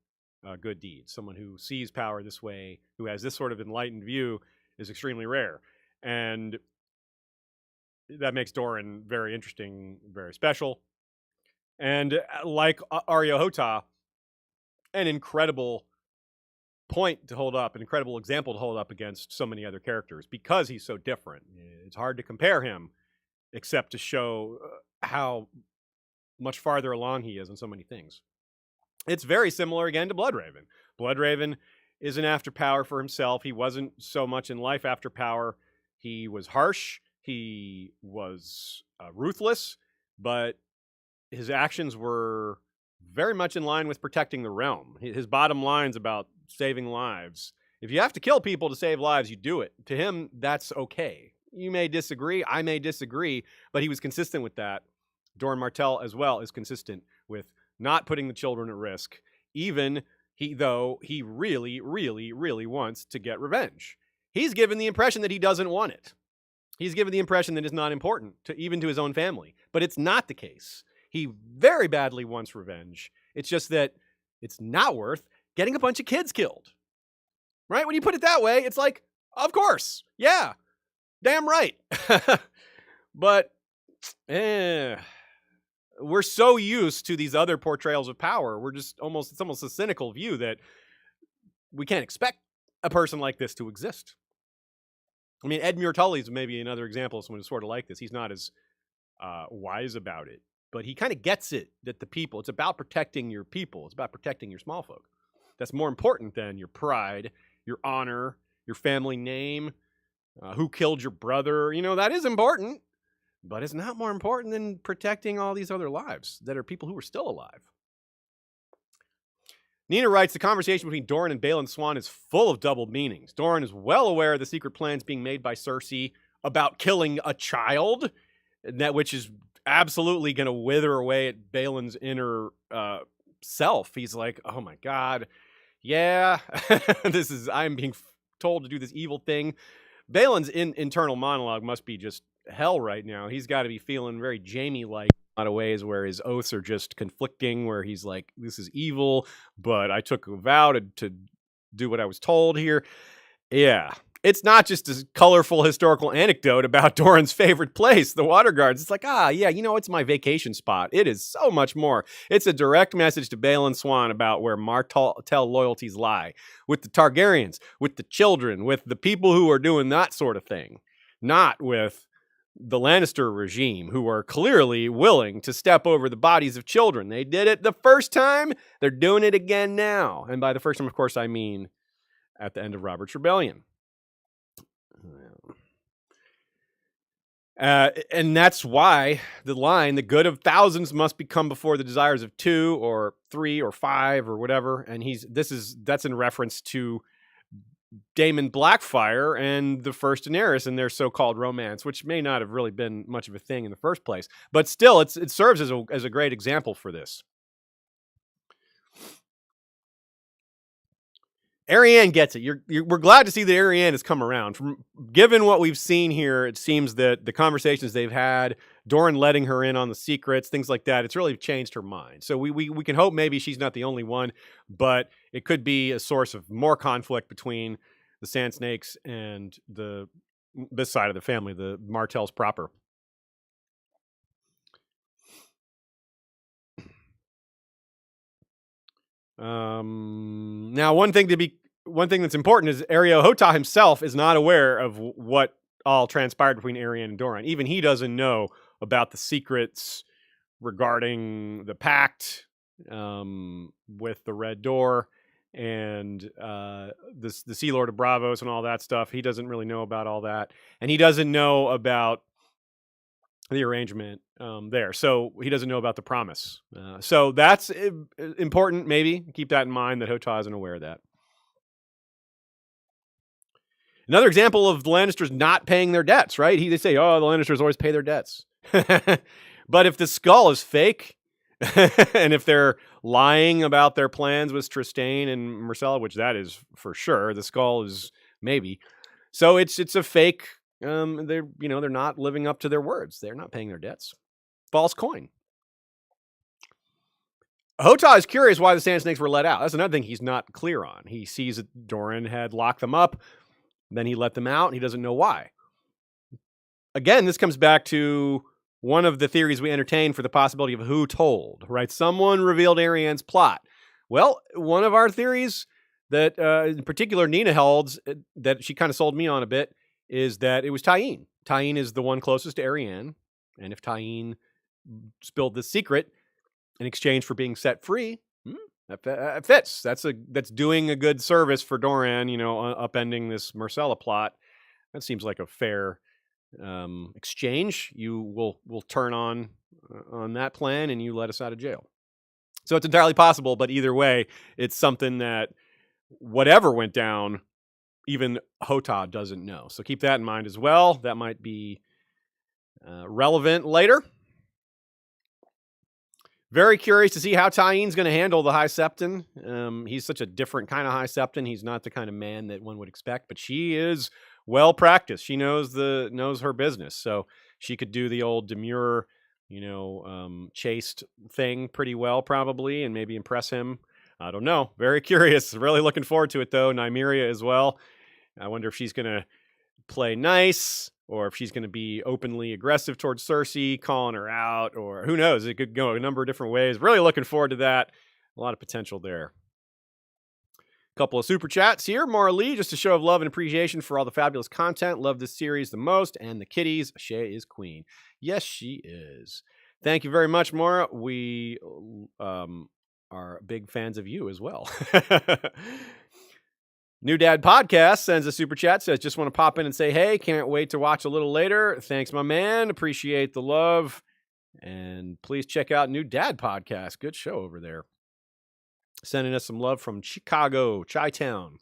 good deeds. Someone who sees power this way, who has this sort of enlightened view, is extremely rare. And that makes Doran very interesting, very special. And like Arya Hota, an incredible point to hold up, an incredible example to hold up against so many other characters because he's so different. It's hard to compare him except to show how much farther along he is in so many things. It's very similar again to Bloodraven. Bloodraven isn't after power for himself. He wasn't so much in life after power. He was harsh. He was ruthless, but his actions were very much in line with protecting the realm. His bottom line's about saving lives. If you have to kill people to save lives, you do it. To him, that's okay. You may disagree. I may disagree, but he was consistent with that. Doran Martell as well is consistent with not putting the children at risk, even though he really, really, really wants to get revenge. He's given the impression that he doesn't want it. He's given the impression that it's not important, even to his own family. But it's not the case. He very badly wants revenge. It's just that it's not worth getting a bunch of kids killed. Right? When you put it that way, it's like, of course. Yeah. Damn right. But we're so used to these other portrayals of power. It's almost a cynical view that we can't expect a person like this to exist. I mean, Edmure Tully's maybe another example of someone who's sort of like this. He's not as wise about it, but he kind of gets it that it's about protecting your people. It's about protecting your small folk. That's more important than your pride, your honor, your family name, who killed your brother. That is important, but it's not more important than protecting all these other lives that are people who are still alive. Nina writes, the conversation between Doran and Balon Swan is full of double meanings. Doran is well aware of the secret plans being made by Cersei about killing a child, which is absolutely going to wither away at Balon's inner self. He's like, oh my God, yeah, I'm being told to do this evil thing. Balon's internal monologue must be just hell right now. He's got to be feeling very Jaime-like in a lot of ways, where his oaths are just conflicting, where he's like, this is evil, but I took a vow to do what I was told here. Yeah. It's not just a colorful historical anecdote about Doran's favorite place, the Water Gardens. It's like, yeah, it's my vacation spot. It is so much more. It's a direct message to Balon Swan about where Martell loyalties lie, with the Targaryens, with the children, with the people who are doing that sort of thing. not with the Lannister regime, who are clearly willing to step over the bodies of children. They did it the first time. They're doing it again now. And by the first time, of course, I mean at the end of Robert's Rebellion. And that's why the line, the good of thousands must become before the desires of 2 or 3 or 5 or whatever. And that's in reference to Daemon Blackfyre and the first Daenerys and their so-called romance, which may not have really been much of a thing in the first place, but still it serves as a great example for this. Arianne gets it. We're glad to see that Arianne has come around. Given what we've seen here, it seems that the conversations they've had, Doran letting her in on the secrets, things like that, it's really changed her mind. So we can hope maybe she's not the only one, but it could be a source of more conflict between the Sand Snakes and this side of the family, the Martells proper. Now, one thing that's important is Areo Hotah himself is not aware of what all transpired between Arianne and Doran. Even he doesn't know about the secrets regarding the pact with the Red Door and the Sea Lord of Bravos and all that stuff. He doesn't really know about all that, and he doesn't know about the arrangement there. So he doesn't know about the promise. So that's important, maybe. Keep that in mind, that Hotah isn't aware of that. Another example of the Lannisters not paying their debts, right? They say, oh, the Lannisters always pay their debts. But if the skull is fake, and if they're lying about their plans with Trystane and Myrcella, which that is for sure, the skull is maybe. So it's a fake. They're not living up to their words. They're not paying their debts. False coin. Hotah is curious why the Sand Snakes were let out. That's another thing he's not clear on. He sees that Doran had locked them up, then he let them out, and he doesn't know why. Again, this comes back to one of the theories we entertained for the possibility of who told, right? Someone revealed Arianne's plot. Well, one of our theories that in particular Nina holds, that she kind of sold me on a bit, is that it was Tyene. Tyene is the one closest to Arianne, and if Tyene spilled the secret in exchange for being set free, that fits. That's doing a good service for Doran, upending this Myrcella plot. That seems like a fair exchange. You will turn on that plan, and you let us out of jail. So it's entirely possible, but either way, it's something that whatever went down, even Hotah doesn't know. So keep that in mind as well. That might be relevant later. Very curious to see how Tyene's going to handle the High Septon. He's such a different kind of High Septon. He's not the kind of man that one would expect, but she is well practiced. She knows her business, so she could do the old demure, chaste thing pretty well, probably, and maybe impress him. I don't know. Very curious. Really looking forward to it, though. Nymeria as well. I wonder if she's going to play nice, or if she's going to be openly aggressive towards Cersei, calling her out, or who knows? It could go a number of different ways. Really looking forward to that. A lot of potential there. A couple of super chats here. Maura Lee, just a show of love and appreciation for all the fabulous content. Love this series the most. And the kitties, Shay is queen. Yes, she is. Thank you very much, Maura. We are big fans of you as well. New Dad Podcast sends a super chat, says, just want to pop in and say, hey, can't wait to watch a little later. Thanks, my man. Appreciate the love. And please check out New Dad Podcast. Good show over there. Sending us some love from Chicago, Chi-Town.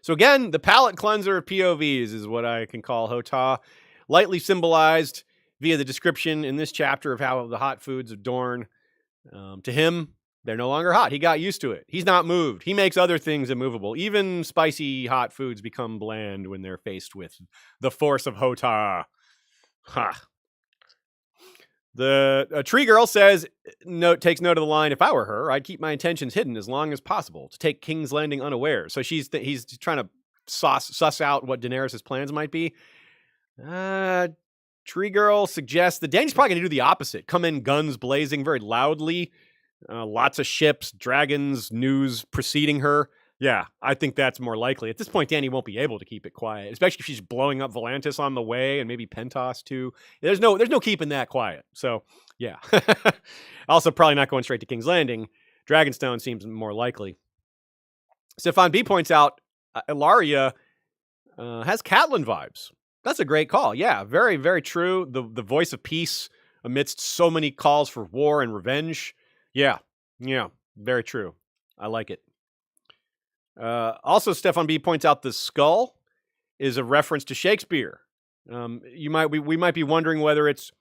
So again, the palate cleanser of POVs is what I can call Hotah. Lightly symbolized via the description in this chapter of how the hot foods of Dorne, to him, they're no longer hot. He got used to it. He's not moved. He makes other things immovable. Even spicy hot foods become bland when they're faced with the force of Hotah. Ha. The tree girl says, takes note of the line, if I were her, I'd keep my intentions hidden as long as possible to take King's Landing unaware. So he's trying to suss out what Daenerys' plans might be. Tree girl suggests that Dany's probably going to do the opposite. Come in guns blazing very loudly. Lots of ships, dragons, news preceding her. Yeah, I think that's more likely. At this point, Dany won't be able to keep it quiet, especially if she's blowing up Volantis on the way and maybe Pentos too. There's no keeping that quiet. So, yeah. Also, probably not going straight to King's Landing. Dragonstone seems more likely. Stefan B points out Ilaria has Catelyn vibes. That's a great call. Yeah, very, very true. The voice of peace amidst so many calls for war and revenge. Yeah, very true. I like it. Also, Stefan B points out the skull is a reference to Shakespeare. We might be wondering whether it's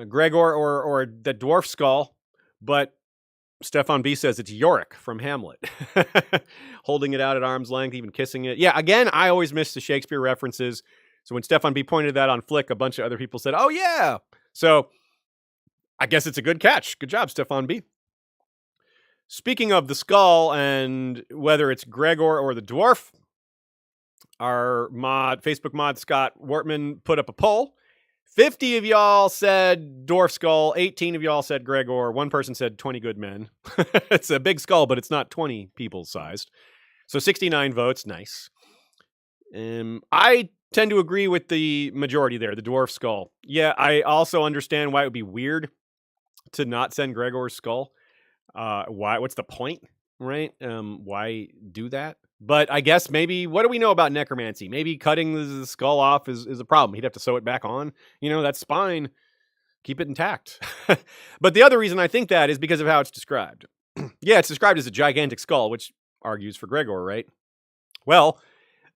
Gregor or the dwarf skull, but Stefan B says it's Yorick from Hamlet, holding it out at arm's length, even kissing it. Yeah, again, I always miss the Shakespeare references. So when Stefan B pointed that on Flick, a bunch of other people said, "Oh yeah." So I guess it's a good catch. Good job, Stefan B. Speaking of the skull and whether it's Gregor or the dwarf, our Facebook mod Scott Wortman put up a poll. 50 of y'all said dwarf skull, 18 of y'all said Gregor, one person said 20 good men. It's a big skull, but it's not 20 people sized. So 69 votes, nice. I tend to agree with the majority there, the dwarf skull. Yeah, I also understand why it would be weird to not send Gregor's skull. Why? What's the point, right? Why do that? But I guess maybe, what do we know about necromancy? Maybe cutting the skull off is a problem. He'd have to sew it back on. That spine, keep it intact. But the other reason I think that is because of how it's described. Yeah, it's described as a gigantic skull, which argues for Gregor, right? Well,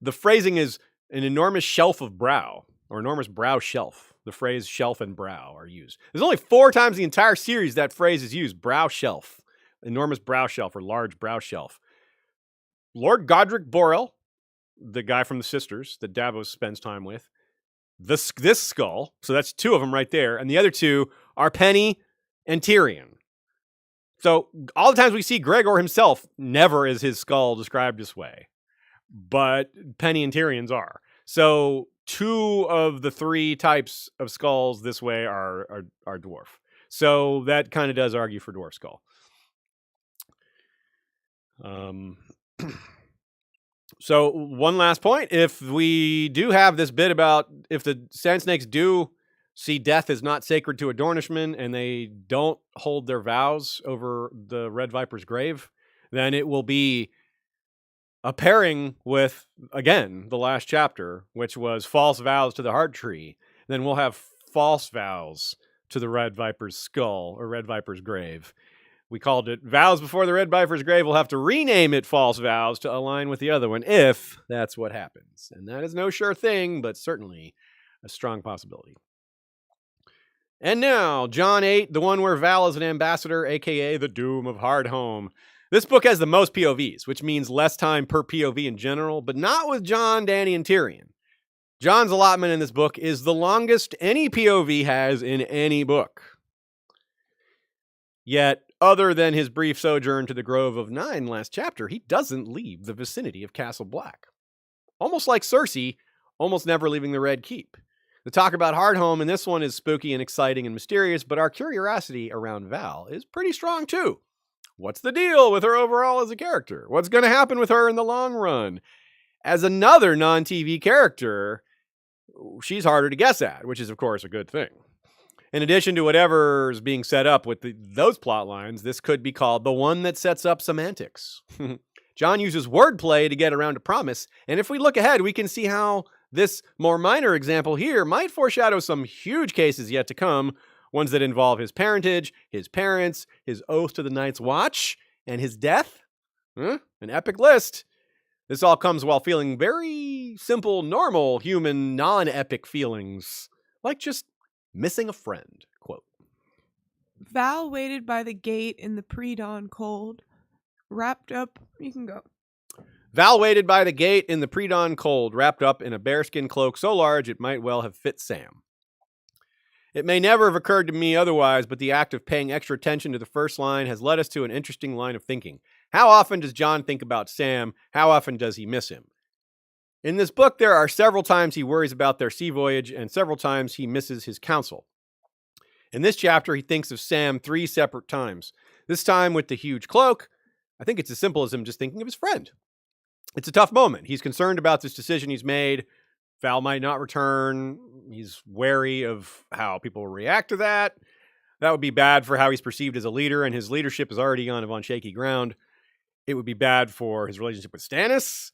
the phrasing is an enormous shelf of brow, or enormous brow shelf. The phrase shelf and brow are used. There's only 4 times in the entire series that phrase is used, brow shelf. Enormous brow shelf or large brow shelf. Lord Godric Borrell, the guy from the Sisters that Davos spends time with, this skull, so that's 2 of them right there, and the other 2 are Penny and Tyrion. So all the times we see Gregor himself, never is his skull described this way, but Penny and Tyrion's are. So 2 of the 3 types of skulls this way are dwarf. So that kind of does argue for dwarf skull. So one last point, if we do have this bit about if the Sand Snakes do see death as not sacred to a Dornishman and they don't hold their vows over the Red Viper's grave, then it will be a pairing with, again, the last chapter, which was false vows to the heart tree. Then we'll have false vows to the Red Viper's skull or Red Viper's grave. We called it Vows Before the Red Viper's Grave. We'll have to rename it False Vows to align with the other one if that's what happens. And that is no sure thing, but certainly a strong possibility. And now, John 8, the one where Val is an ambassador, a.k.a. the Doom of Hardhome. This book has the most POVs, which means less time per POV in general, but not with Jon, Dany, and Tyrion. Jon's allotment in this book is the longest any POV has in any book. Yet, other than his brief sojourn to the Grove of Nine last chapter, he doesn't leave the vicinity of Castle Black. Almost like Cersei, almost never leaving the Red Keep. The talk about Hardhome in this one is spooky and exciting and mysterious, but our curiosity around Val is pretty strong too. What's the deal with her overall as a character? What's going to happen with her in the long run? As another non-TV character, she's harder to guess at, which is, of course, a good thing. In addition to whatever's being set up with those plot lines, this could be called the one that sets up semantics. Jon uses wordplay to get around a promise, and if we look ahead, we can see how this more minor example here might foreshadow some huge cases yet to come, ones that involve his parentage, his parents, his oath to the Night's Watch, and his death. An epic list. This all comes while feeling very simple, normal, human, non-epic feelings, like just missing a friend, quote. Val waited by the gate in the pre-dawn cold, wrapped up, you can go. Val waited by the gate in the pre-dawn cold, wrapped up in a bearskin cloak so large it might well have fit Sam. It may never have occurred to me otherwise, but the act of paying extra attention to the first line has led us to an interesting line of thinking. How often does Jon think about Sam? How often does he miss him? In this book, there are several times he worries about their sea voyage, and several times he misses his counsel. In this chapter, he thinks of Sam 3 separate times. This time with the huge cloak, I think it's as simple as him just thinking of his friend. It's a tough moment. He's concerned about this decision he's made. Val might not return. He's wary of how people will react to that. That would be bad for how he's perceived as a leader, and his leadership is already on shaky ground. It would be bad for his relationship with Stannis,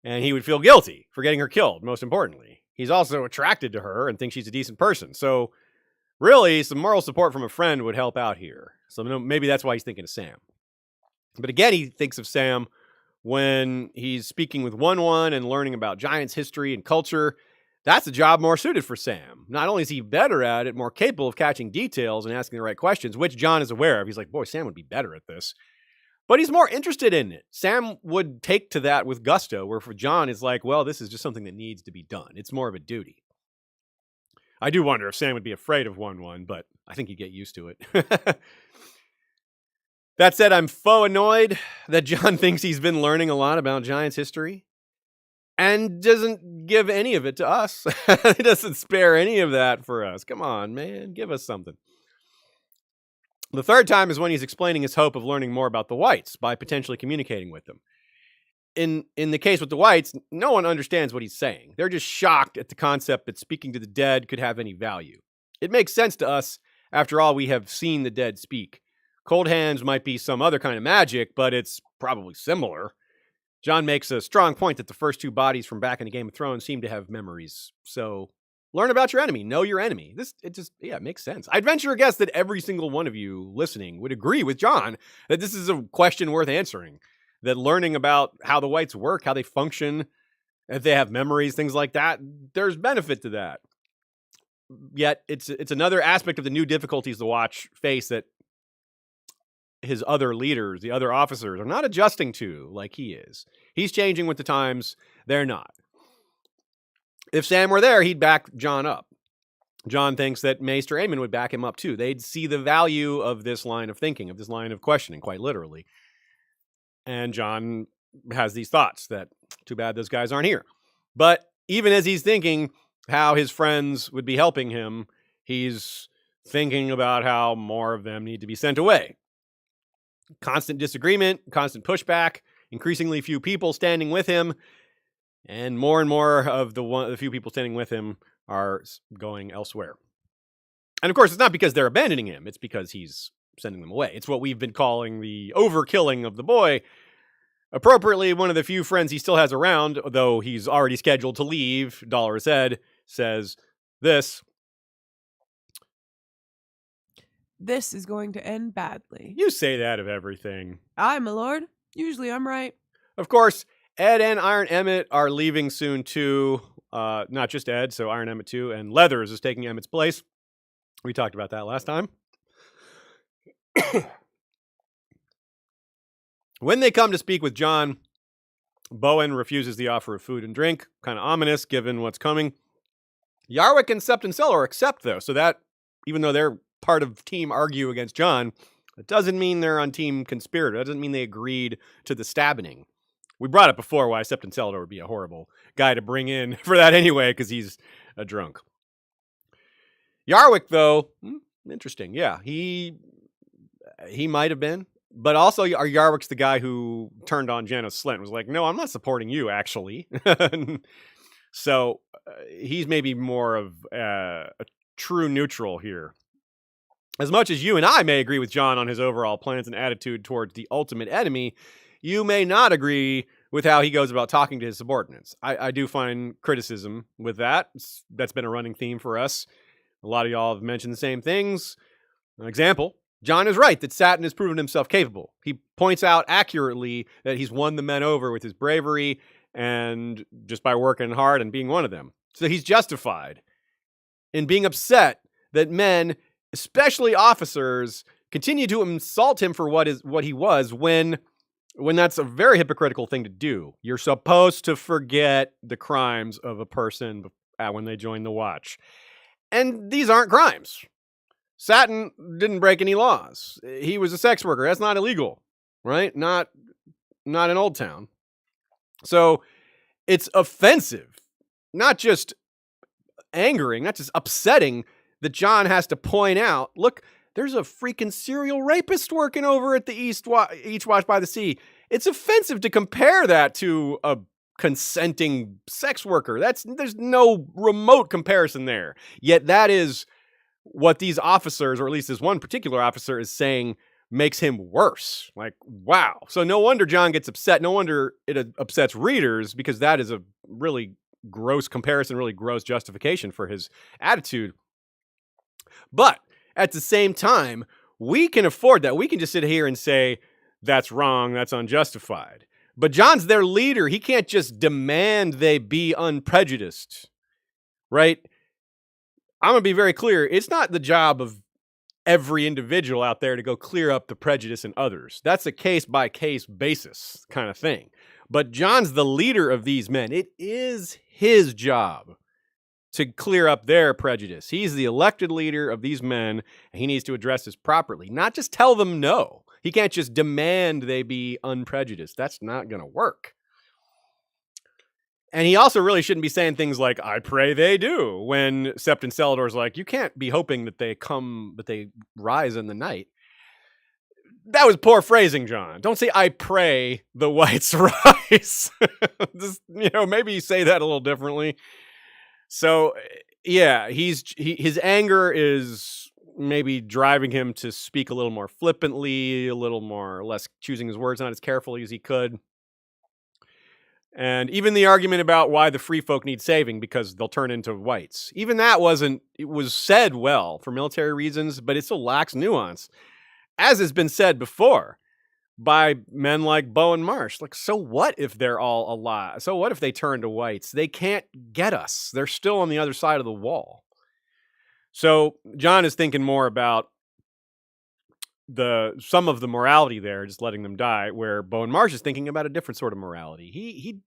and he would feel guilty for getting her killed, most importantly. He's also attracted to her and thinks she's a decent person. So really, some moral support from a friend would help out here. So maybe that's why he's thinking of Sam. But again, he thinks of Sam when he's speaking with 1-1 and learning about Giants' history and culture. That's a job more suited for Sam. Not only is he better at it, more capable of catching details and asking the right questions, which Jon is aware of. He's like, boy, Sam would be better at this. But he's more interested in it. Sam would take to that with gusto, where for Jon, it's like, well, this is just something that needs to be done. It's more of a duty. I do wonder if Sam would be afraid of 1-1, but I think he'd get used to it. That said, I'm faux annoyed that Jon thinks he's been learning a lot about Giants' history and doesn't give any of it to us. He doesn't spare any of that for us. Come on, man, give us something. The third time is when he's explaining his hope of learning more about the Whites by potentially communicating with them. In the case with the Whites, no one understands what he's saying. They're just shocked at the concept that speaking to the dead could have any value. It makes sense to us. After all, we have seen the dead speak. Cold hands might be some other kind of magic, but it's probably similar. Jon makes a strong point that the first two bodies from back in the Game of Thrones seem to have memories. So learn about your enemy. Know your enemy. It makes sense. I'd venture a guess that every single one of you listening would agree with Jon that this is a question worth answering. That learning about how the Whites work, how they function, if they have memories, things like that, there's benefit to that. Yet it's another aspect of the new difficulties the Watch face that his other leaders, the other officers, are not adjusting to like he is. He's changing with the times. They're not. If Sam were there, he'd back Jon up. Jon thinks that Maester Aemon would back him up too. They'd see the value of this line of thinking, of this line of questioning, quite literally. And Jon has these thoughts that, too bad those guys aren't here. But even as he's thinking how his friends would be helping him, he's thinking about how more of them need to be sent away. Constant disagreement, constant pushback, increasingly few people standing with him, and more of the few people standing with him are going elsewhere. And of course, it's not because they're abandoning him, it's because he's sending them away. It's what we've been calling the overkilling of the boy. Appropriately, one of the few friends he still has around, though he's already scheduled to leave, Dolorous Ed, says this. This is going to end badly. You say that of everything. Aye, my lord. Usually I'm right. Of course, Ed and Iron Emmett are leaving soon too. Not just Ed, so Iron Emmett too. And Leathers is taking Emmett's place. We talked about that last time. When they come to speak with Jon, Bowen refuses the offer of food and drink. Kind of ominous given what's coming. Yarwick and Septon Cellar accept though, so that even though they're part of team argue against Jon, it doesn't mean they're on team conspirator. That doesn't mean they agreed to the stabbing. We brought up before why Septon Cellar would be a horrible guy to bring in for that anyway, because he's a drunk. Yarwick, though, interesting. Yeah, he might have been. But also, Yarwick's the guy who turned on Janos Slynt and was like, no, I'm not supporting you, actually. So he's maybe more of a true neutral here. As much as you and I may agree with Jon on his overall plans and attitude towards the ultimate enemy, you may not agree with how he goes about talking to his subordinates. I do find criticism with that. That's been a running theme for us. A lot of y'all have mentioned the same things. An example, Jon is right that Satin has proven himself capable. He points out accurately that he's won the men over with his bravery and just by working hard and being one of them. So he's justified in being upset that men, especially officers, continue to insult him for what he was when that's a very hypocritical thing to do. You're supposed to forget the crimes of a person when they join the Watch. And these aren't crimes. Satin didn't break any laws. He was a sex worker. That's not illegal, right? Not in Old Town. So it's offensive, not just angering, not just upsetting, that Jon has to point out, look, There's a freaking serial rapist working over at the East Watch by the Sea. It's offensive to compare that to a consenting sex worker. There's no remote comparison there. Yet that is what these officers, or at least this one particular officer, is saying makes him worse. Like, wow. So no wonder Jon gets upset. No wonder it upsets readers, because that is a really gross comparison, really gross justification for his attitude. But at the same time, we can afford that. We can just sit here and say, that's wrong, that's unjustified. But Jon's their leader. He can't just demand they be unprejudiced, right? I'm going to be very clear. It's not the job of every individual out there to go clear up the prejudice in others. That's a case-by-case basis kind of thing. But Jon's the leader of these men. It is his job to clear up their prejudice. He's the elected leader of these men, and he needs to address this properly, not just tell them no. He can't just demand they be unprejudiced. That's not going to work. And he also really shouldn't be saying things like, I pray they do, when Septon Celador's like, you can't be hoping that they rise in the night. That was poor phrasing, Jon. Don't say, I pray the whites rise. Just, maybe say that a little differently. So, yeah, his anger is maybe driving him to speak a little more flippantly, a little more less choosing his words not as carefully as he could. And even the argument about why the free folk need saving because they'll turn into whites. Even that it was said well for military reasons, but it still lacks nuance. As has been said before by men like Bowen Marsh. Like, so what if they're all alive? So what if they turn to whites? They can't get us. They're still on the other side of the wall. So Jon is thinking more about some of the morality there, just letting them die, where Bowen Marsh is thinking about a different sort of morality. He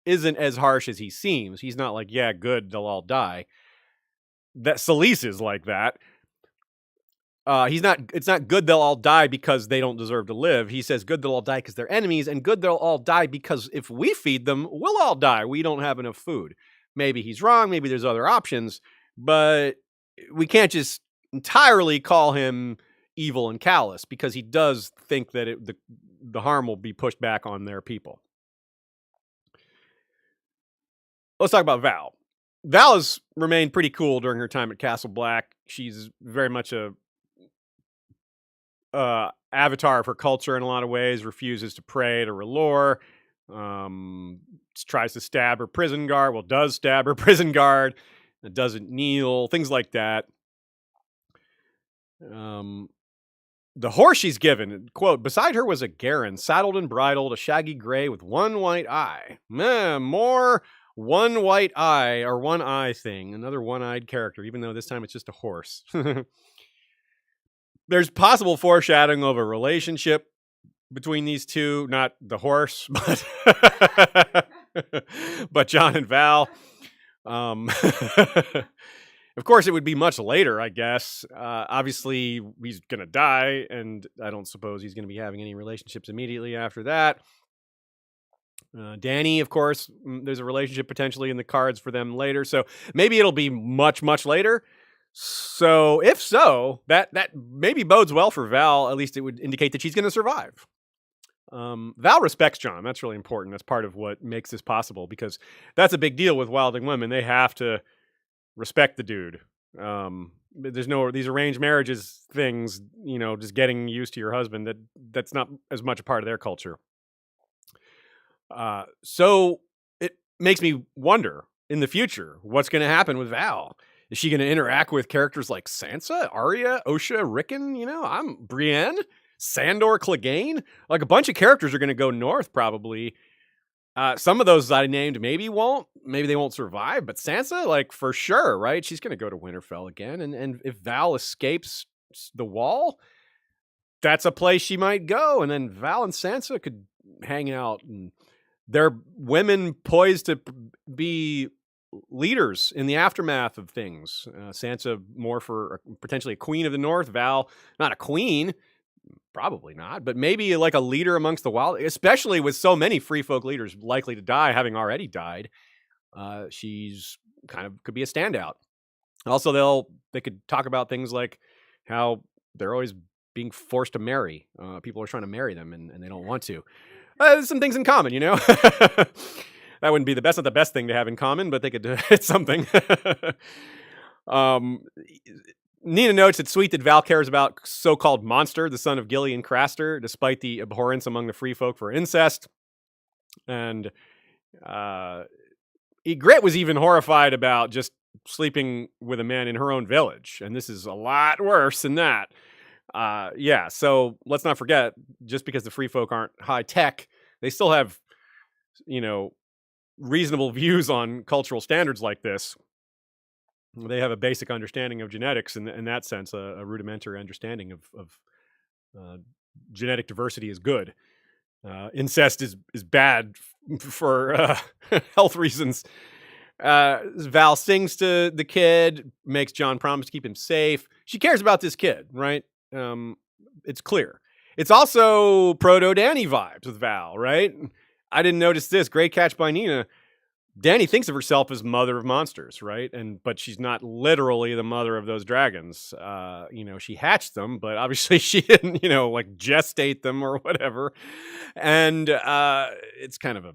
isn't as harsh as he seems. He's not like, yeah, good, they'll all die. That Selyse is like that. It's not good they'll all die because they don't deserve to live. He says good they'll all die because they're enemies, and good they'll all die because if we feed them, we'll all die. We don't have enough food. Maybe he's wrong. Maybe there's other options, but we can't just entirely call him evil and callous, because he does think that the harm will be pushed back on their people. Let's talk about Val. Val has remained pretty cool during her time at Castle Black. She's very much a avatar of her culture in a lot of ways, refuses to pray to R'hllor, tries to stab her prison guard, does stab her prison guard, doesn't kneel, things like that. The horse she's given, quote, beside her was a Garen, saddled and bridled, a shaggy gray with one white eye. More one white eye or one eye thing, another one-eyed character, even though this time it's just a horse. There's possible foreshadowing of a relationship between these two, not the horse, but Jon and Val. Of course, it would be much later, I guess. Obviously, he's going to die, and I don't suppose he's going to be having any relationships immediately after that. Dany, of course, there's a relationship potentially in the cards for them later, so maybe it'll be much, much later. So, if so, that maybe bodes well for Val. At least it would indicate that she's going to survive. Val respects Jon. That's really important. That's part of what makes this possible, because that's a big deal with wilding women. They have to respect the dude. There's no these arranged marriages things, just getting used to your husband. That's not as much a part of their culture. So it makes me wonder in the future what's going to happen with Val. Is she going to interact with characters like Sansa, Arya, Osha, Rickon? I'm Brienne, Sandor, Clegane. Like a bunch of characters are going to go north probably. Some of those I named maybe they won't survive, but Sansa, like for sure, right? She's going to go to Winterfell again. And if Val escapes the wall, that's a place she might go. And then Val and Sansa could hang out, and they're women poised to be leaders in the aftermath of things. Sansa more for potentially a queen of the North. Val, not a queen. Probably not, but maybe like a leader amongst the wild, especially with so many free folk leaders likely to die, having already died. She's kind of could be a standout. Also, they could talk about things like how they're always being forced to marry. People are trying to marry them, and they don't want to. Some things in common, you know? That wouldn't be the best, not the best thing to have in common, but they could it's something. Nina notes it's sweet that Val cares about so-called Monster, the son of Gilly and Craster, despite the abhorrence among the free folk for incest. And Ygritte was even horrified about just sleeping with a man in her own village. And this is a lot worse than that. Yeah, so let's not forget, just because the free folk aren't high tech, they still have, you know, reasonable views on cultural standards like this. They have a basic understanding of genetics in that sense, a rudimentary understanding of genetic diversity is good. Incest is bad for health reasons. Val sings to the kid, makes Jon promise to keep him safe. She cares about this kid, right? It's clear. It's also proto-Dany vibes with Val, right? I didn't notice this. Great catch by Nina. Dany thinks of herself as mother of monsters, right? But she's not literally the mother of those dragons. You know, she hatched them, but obviously she didn't, you know, like gestate them or whatever. And it's kind of a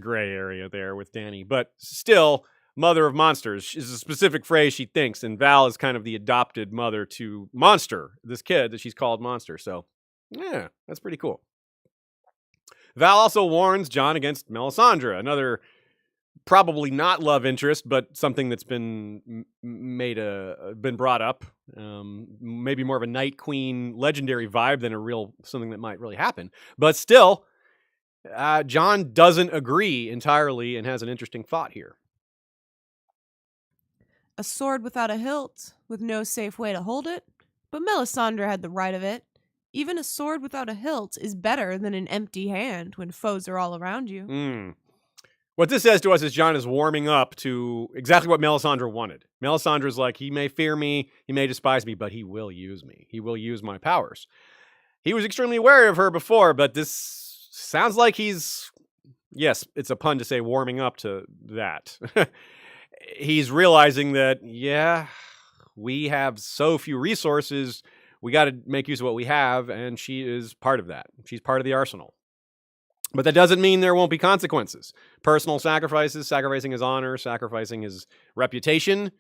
gray area there with Dany, but still, mother of monsters is a specific phrase she thinks, and Val is kind of the adopted mother to Monster, this kid that she's called Monster. So, yeah, that's pretty cool. Val also warns Jon against Melisandre, another probably not love interest, but something that's been been brought up. Maybe more of a Night Queen legendary vibe than a real something that might really happen. But still, Jon doesn't agree entirely and has an interesting thought here. A sword without a hilt, with no safe way to hold it, but Melisandre had the right of it. Even a sword without a hilt is better than an empty hand when foes are all around you. What this says to us is Jon is warming up to exactly what Melisandre wanted. Melisandre's like, he may fear me, he may despise me, but he will use me. He will use my powers. He was extremely wary of her before, but this sounds like he's, yes, it's a pun to say warming up to that. He's realizing that, yeah, we have so few resources, we got to make use of what we have, and she is part of that. She's part of the arsenal. But that doesn't mean there won't be consequences. Personal sacrifices, sacrificing his honor, sacrificing his reputation.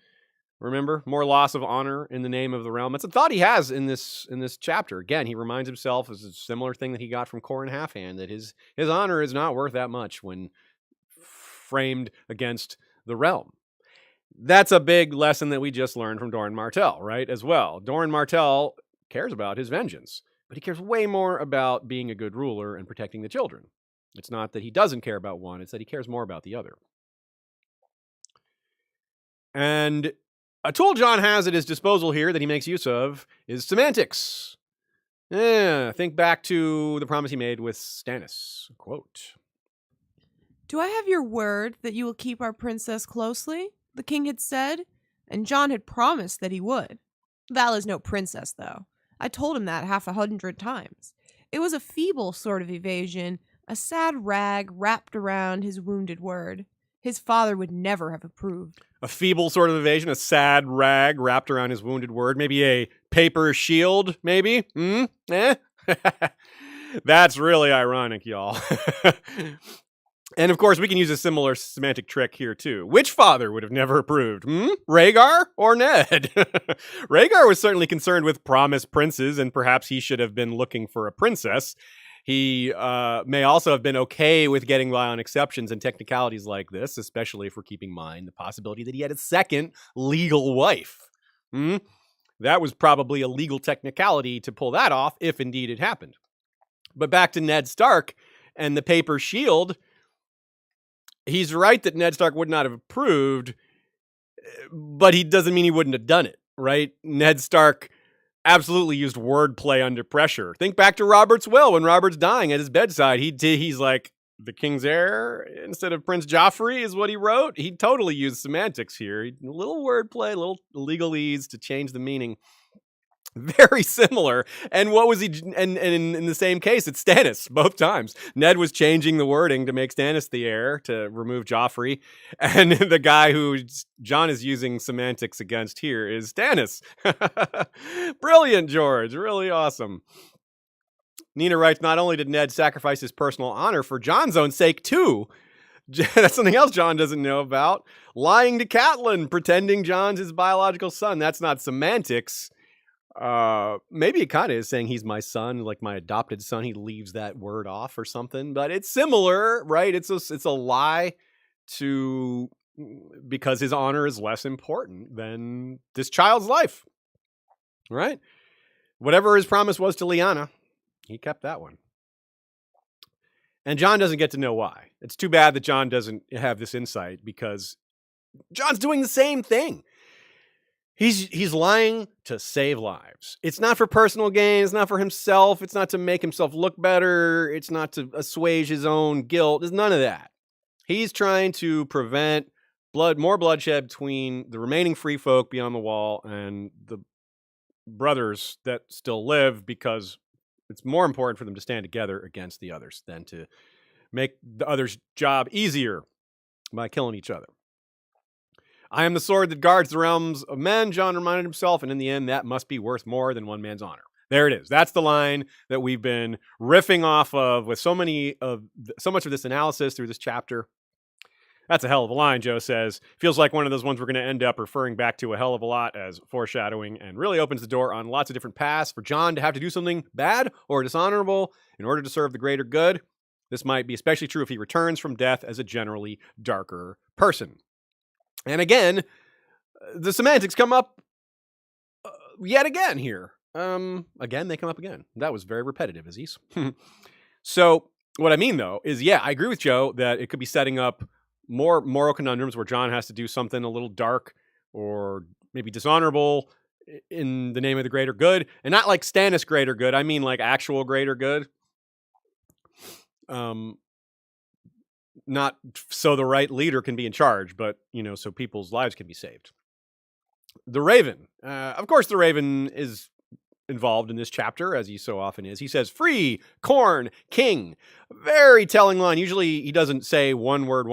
Remember, more loss of honor in the name of the realm. It's a thought he has in this chapter. Again, he reminds himself of a similar thing that he got from Qhorin Halfhand, that his honor is not worth that much when framed against the realm. That's a big lesson that we just learned from Doran Martell, right, as well. Doran Martell cares about his vengeance, but he cares way more about being a good ruler and protecting the children. It's not that he doesn't care about one, it's that he cares more about the other. And a tool Jon has at his disposal here that he makes use of is semantics. Think back to the promise he made with Stannis. Quote, "Do I have your word that you will keep our princess closely?" the king had said, and Jon had promised that he would. Val is no princess, though. I told him that 100 times. It was a feeble sort of evasion, a sad rag wrapped around his wounded word. His father would never have approved. A feeble sort of evasion, a sad rag wrapped around his wounded word, maybe a paper shield, maybe? That's really ironic, y'all. And of course, we can use a similar semantic trick here too. Which father would have never approved? Rhaegar or Ned? Rhaegar was certainly concerned with promised princes, and perhaps he should have been looking for a princess. He may also have been okay with getting by on exceptions and technicalities like this, especially if we're keeping in mind the possibility that he had a second legal wife. That was probably a legal technicality to pull that off, if indeed it happened. But back to Ned Stark and the paper shield. He's right that Ned Stark would not have approved, but he doesn't mean he wouldn't have done it, right? Ned Stark absolutely used wordplay under pressure. Think back to Robert's will when Robert's dying at his bedside. He's like, the king's heir instead of Prince Joffrey is what he wrote. He totally used semantics here. A little wordplay, a little legalese to change the meaning. Very similar. And what was he? And in the same case, it's Stannis both times. Ned was changing the wording to make Stannis the heir to remove Joffrey, and the guy who Jon is using semantics against here is Stannis. Brilliant. Brilliant, George. Really awesome. Nina writes, not only did Ned sacrifice his personal honor for Jon's own sake, too. That's something else Jon doesn't know about. Lying to Catelyn, pretending Jon's his biological son. That's not semantics. Maybe it kind of is saying he's my son, like my adopted son. He leaves that word off or something, but it's similar, right? It's a lie to, because his honor is less important than this child's life, right? Whatever his promise was to Lyanna, he kept that one. And Jon doesn't get to know why. It's too bad that Jon doesn't have this insight, because Jon's doing the same thing. He's lying to save lives. It's not for personal gain. It's not for himself. It's not to make himself look better. It's not to assuage his own guilt. There's none of that. He's trying to prevent more bloodshed between the remaining free folk beyond the wall and the brothers that still live, because it's more important for them to stand together against the others than to make the others' job easier by killing each other. I am the sword that guards the realms of men, Jon reminded himself, and in the end, that must be worth more than one man's honor. There it is. That's the line that we've been riffing off of with so much of this analysis through this chapter. That's a hell of a line, Joe says. Feels like one of those ones we're going to end up referring back to a hell of a lot as foreshadowing, and really opens the door on lots of different paths for Jon to have to do something bad or dishonorable in order to serve the greater good. This might be especially true if he returns from death as a generally darker person. And again, the semantics come up yet again here. Again, they come up again. That was very repetitive, Aziz. So what I mean, though, is, yeah, I agree with Joe that it could be setting up more moral conundrums where Jon has to do something a little dark or maybe dishonorable in the name of the greater good. And not like Stannis greater good. I mean like actual greater good. Not so the right leader can be in charge, but, so people's lives can be saved. The Raven. Of course, the Raven is involved in this chapter, as he so often is. He says, free, corn, king. Very telling line. Usually he doesn't say one word.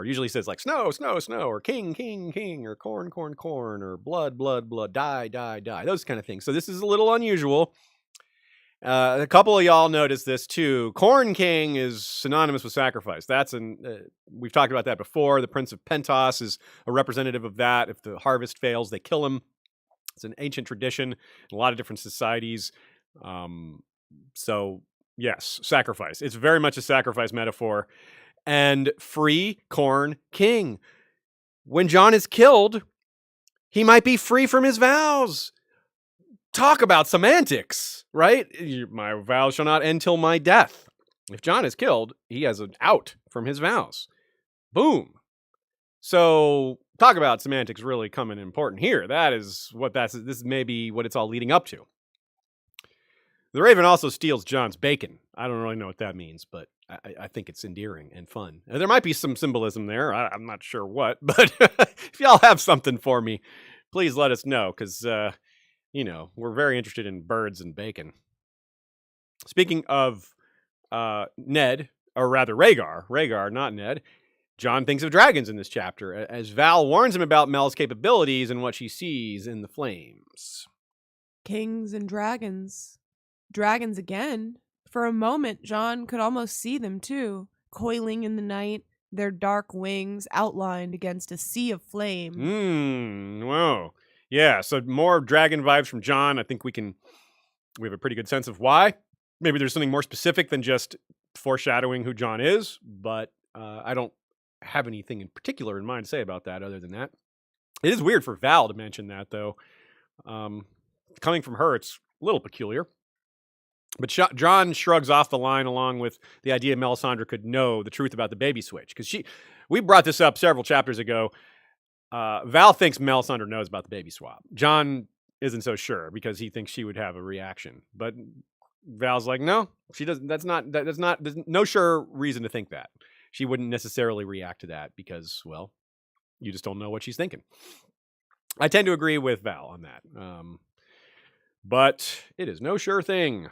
Usually he says like snow, snow, snow, or king, king, king, or corn, corn, corn, or blood, blood, blood, die, die, die. Those kind of things. So this is a little unusual. A couple of y'all noticed this too. Corn King is synonymous with sacrifice. We've talked about that before. The Prince of Pentos is a representative of that. If the harvest fails, they kill him. It's an ancient tradition in a lot of different societies. So yes, sacrifice. It's very much a sacrifice metaphor. And free Corn King. When Jon is killed, he might be free from his vows. Talk about semantics, right? My vows shall not end till my death. If Jon is killed, he has an out from his vows. Boom. So talk about semantics really coming important here. This may be what it's all leading up to. The Raven also steals Jon's bacon. I don't really know what that means, but I think it's endearing and fun. There might be some symbolism there. I'm not sure what, but if y'all have something for me, please let us know, because we're very interested in birds and bacon. Speaking of Ned, or rather Rhaegar, not Ned, Jon thinks of dragons in this chapter, as Val warns him about Mel's capabilities and what she sees in the flames. Kings and dragons. Dragons again. For a moment, Jon could almost see them too, coiling in the night, their dark wings outlined against a sea of flame. Whoa. Yeah, so more dragon vibes from Jon. I think we have a pretty good sense of why. Maybe there's something more specific than just foreshadowing who Jon is, but I don't have anything in particular in mind to say about that other than that. It is weird for Val to mention that, though. Coming from her, it's a little peculiar. But Jon shrugs off the line along with the idea Melisandre could know the truth about the baby switch. Because we brought this up several chapters ago. Val thinks Melisandre knows about the baby swap. Jon isn't so sure because he thinks she would have a reaction. But Val's like, no, she doesn't. There's no sure reason to think that. She wouldn't necessarily react to that because, well, you just don't know what she's thinking. I tend to agree with Val on that. But it is no sure thing.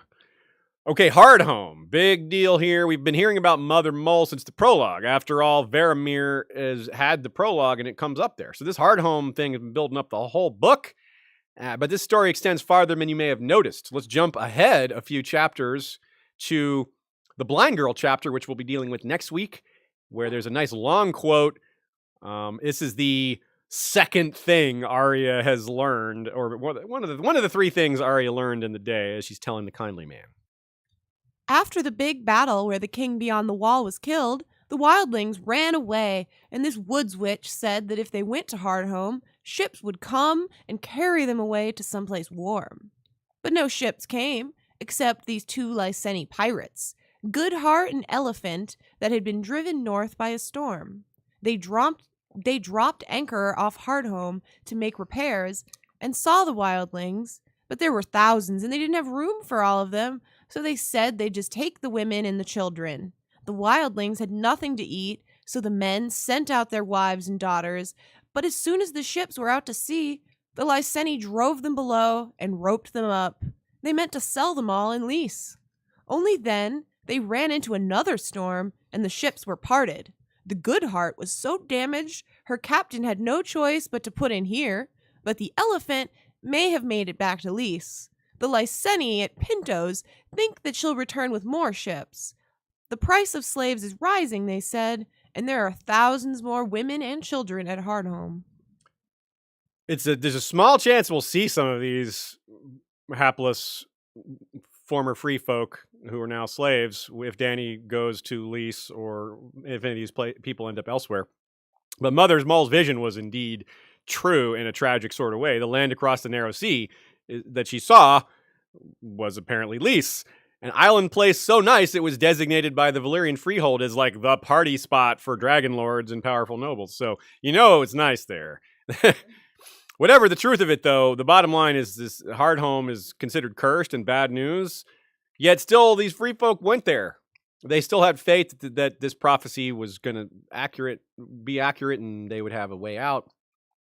Okay, Hardhome. Big deal here. We've been hearing about Mother Mole since the prologue. After all, Varamir has had the prologue and it comes up there. So this Hardhome thing has been building up the whole book. But this story extends farther than you may have noticed. Let's jump ahead a few chapters to the Blind Girl chapter, which we'll be dealing with next week, where there's a nice long quote. This is the second thing Arya has learned, or one of the three things Arya learned in the day as she's telling the kindly man. After the big battle where the king beyond the wall was killed, the wildlings ran away, and this woods witch said that if they went to Hardhome, ships would come and carry them away to someplace warm. But no ships came, except these two Lyseni pirates, Goodheart and Elephant, that had been driven north by a storm. They dropped anchor off Hardhome to make repairs and saw the wildlings, but there were thousands and they didn't have room for all of them, so they said they'd just take the women and the children. The wildlings had nothing to eat, so the men sent out their wives and daughters, but as soon as the ships were out to sea, the Lyseni drove them below and roped them up. They meant to sell them all in lease. Only then they ran into another storm and the ships were parted. The Goodheart was so damaged her captain had no choice but to put in here, but the Elephant may have made it back to lease. The Lyseni at Pintos think that she'll return with more ships. The price of slaves is rising, they said, and there are thousands more women and children at Hardhome. There's a small chance we'll see some of these hapless former free folk who are now slaves if Dany goes to lease or if any of these people end up elsewhere. But Mother Mull's vision was indeed true in a tragic sort of way. The land across the narrow sea that she saw was apparently lease. An island place so nice it was designated by the Valyrian freehold as like the party spot for dragon lords and powerful nobles. So it's nice there. Whatever the truth of it, though, the bottom line is this Hardhome is considered cursed and bad news. Yet still, these free folk went there. They still had faith that this prophecy was going to be accurate and they would have a way out.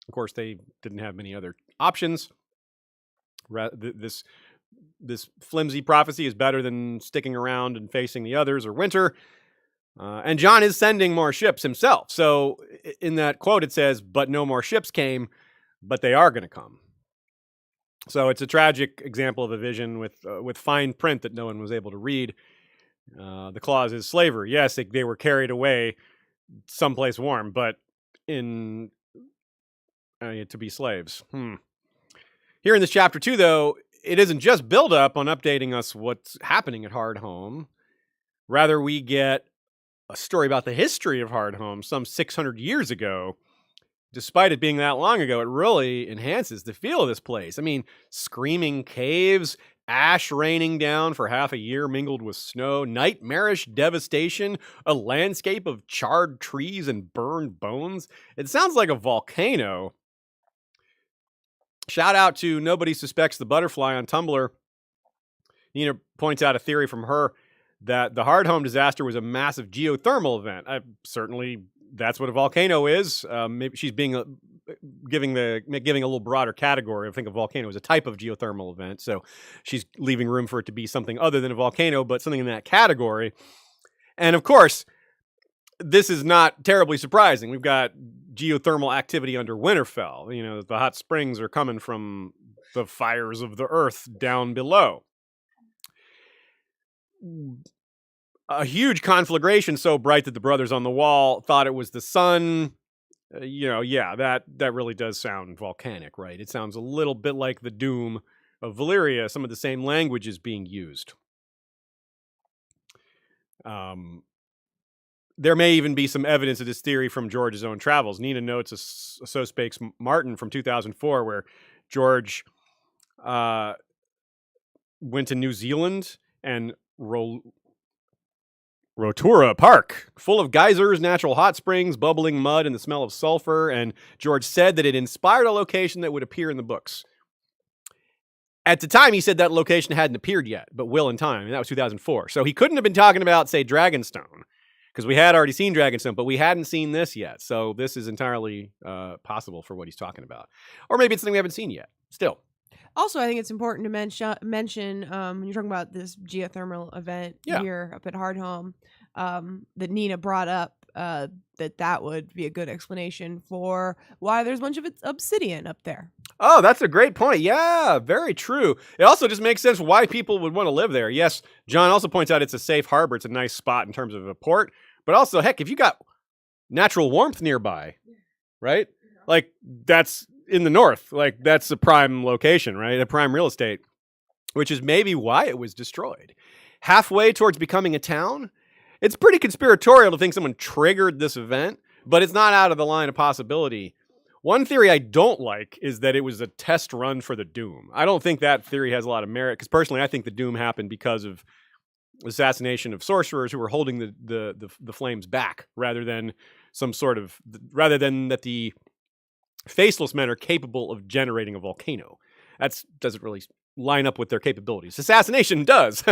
Of course, they didn't have many other options. This flimsy prophecy is better than sticking around and facing the others or winter. And Jon is sending more ships himself. So in that quote, it says, but no more ships came, but they are going to come. So it's a tragic example of a vision with fine print that no one was able to read. The clause is slavery. Yes, they were carried away someplace warm, but to be slaves. Here in this chapter 2, though, it isn't just build up on updating us what's happening at Hardhome. Rather, we get a story about the history of Hardhome some 600 years ago. Despite it being that long ago, it really enhances the feel of this place. I mean, screaming caves, ash raining down for half a year mingled with snow, nightmarish devastation, a landscape of charred trees and burned bones. It sounds like a volcano. Shout out to Nobody Suspects the Butterfly on Tumblr. Nina points out a theory from her that the Hardhome disaster was a massive geothermal event. Certainly, that's what a volcano is. Maybe she's giving a little broader category. I think a volcano is a type of geothermal event, so she's leaving room for it to be something other than a volcano, but something in that category. And of course, this is not terribly surprising. We've got geothermal activity under Winterfell. The hot springs are coming from the fires of the earth down below. A huge conflagration so bright that the brothers on the wall thought it was the sun. That really does sound volcanic, right? It sounds a little bit like the doom of Valyria, some of the same language is being used. There may even be some evidence of this theory from George's own travels. Nina notes a So Spakes Martin from 2004 where George went to New Zealand and Rotorua Park, full of geysers, natural hot springs, bubbling mud, and the smell of sulfur. And George said that it inspired a location that would appear in the books. At the time, he said that location hadn't appeared yet, but will in time. And that was 2004. So he couldn't have been talking about, say, Dragonstone, because we had already seen Dragonstone, but we hadn't seen this yet. So this is entirely possible for what he's talking about. Or maybe it's something we haven't seen yet. Still. Also, I think it's important to mention when you're talking about this geothermal event here up at Hardhome that Nina brought up. that would be a good explanation for why there's a bunch of obsidian up there. Oh, that's a great point. Yeah, very true. It also just makes sense why people would want to live there. Yes, John also points out it's a safe harbor. It's a nice spot in terms of a port. But also, heck, if you got natural warmth nearby, right? Like, that's in the north. Like, that's a prime location, right? A prime real estate, which is maybe why it was destroyed. Halfway towards becoming a town, it's pretty conspiratorial to think someone triggered this event, but it's not out of the line of possibility. One theory I don't like is that it was a test run for the Doom. I don't think that theory has a lot of merit, because personally I think the Doom happened because of assassination of sorcerers who were holding the flames back, rather than that the faceless men are capable of generating a volcano. That doesn't really line up with their capabilities. Assassination does.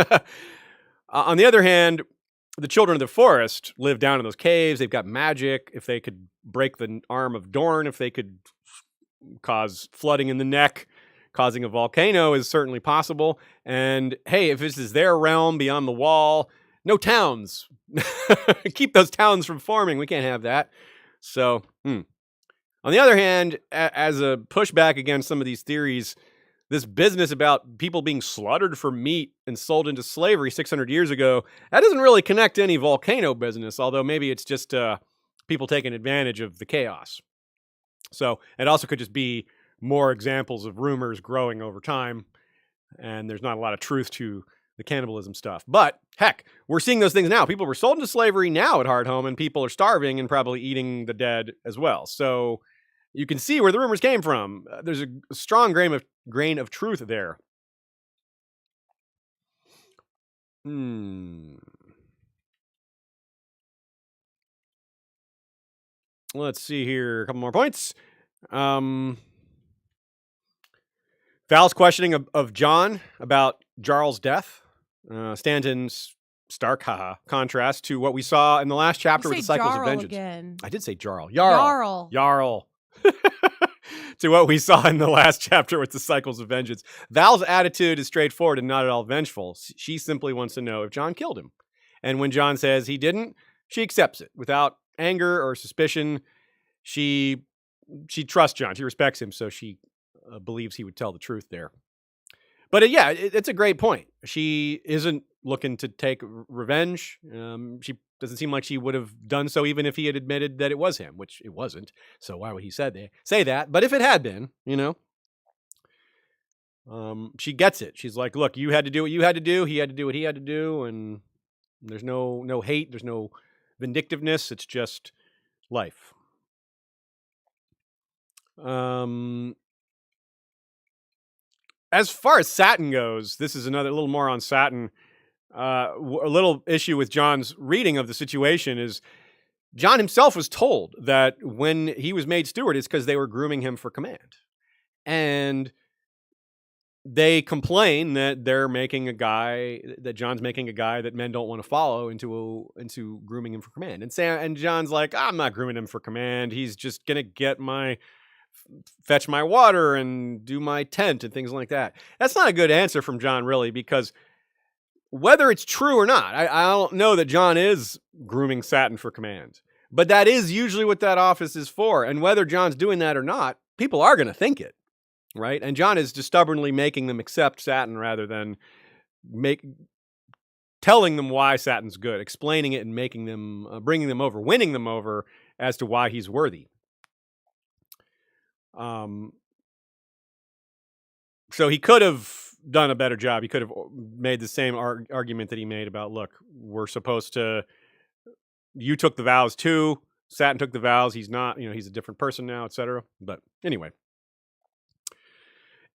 On the other hand, the children of the forest live down in those caves. They've got magic. If they could break the arm of Dorne, if they could cause flooding in the neck, causing a volcano is certainly possible. And hey, if this is their realm beyond the wall, no towns. Keep those towns from forming. We can't have that. So, on the other hand, as a pushback against some of these theories, this business about people being slaughtered for meat and sold into slavery 600 years ago, that doesn't really connect to any volcano business, although maybe it's just people taking advantage of the chaos. So it also could just be more examples of rumors growing over time, and there's not a lot of truth to the cannibalism stuff. But heck, we're seeing those things now. People were sold into slavery now at Hardhome, and people are starving and probably eating the dead as well. So you can see where the rumors came from. There's a strong grain of truth there. Let's see here. A couple more points. Val's questioning of Jon about Jarl's death stands in stark contrast to what we saw in the last chapter with the Cycles of Vengeance. Again. I did say Jarl. Jarl. To what we saw in the last chapter with the Cycles of Vengeance. Val's attitude is straightforward and not at all vengeful. She simply wants to know if Jon killed him. And when Jon says he didn't, she accepts it without anger or suspicion. She trusts Jon. She respects him, so she believes he would tell the truth there. But it's a great point. She isn't looking to take revenge. She doesn't seem like she would have done so even if he had admitted that it was him, which it wasn't. So why would he say that? But if it had been, she gets it. She's like, look, you had to do what you had to do. He had to do what he had to do. And there's no hate. There's no vindictiveness. It's just life. As far as Satin goes, this is another little more on Satin. A little issue with Jon's reading of the situation is Jon himself was told that when he was made steward, it's because they were grooming him for command. And they complain that Jon's making a guy that men don't want to follow into grooming him for command. And Jon's like, I'm not grooming him for command. He's just going to fetch my water and do my tent and things like that. That's not a good answer from Jon, really, because whether it's true or not, I don't know that Jon is grooming Satin for command. But that is usually what that office is for. And whether Jon's doing that or not, people are going to think it, right? And Jon is just stubbornly making them accept Satin rather than telling them why Satin's good, explaining it and making them, bringing them over, winning them over as to why he's worthy. So he could have done a better job. He could have made the same argument that he made about, look, you took the vows too. Satin took the vows. He's not, he's a different person now, etc. But anyway.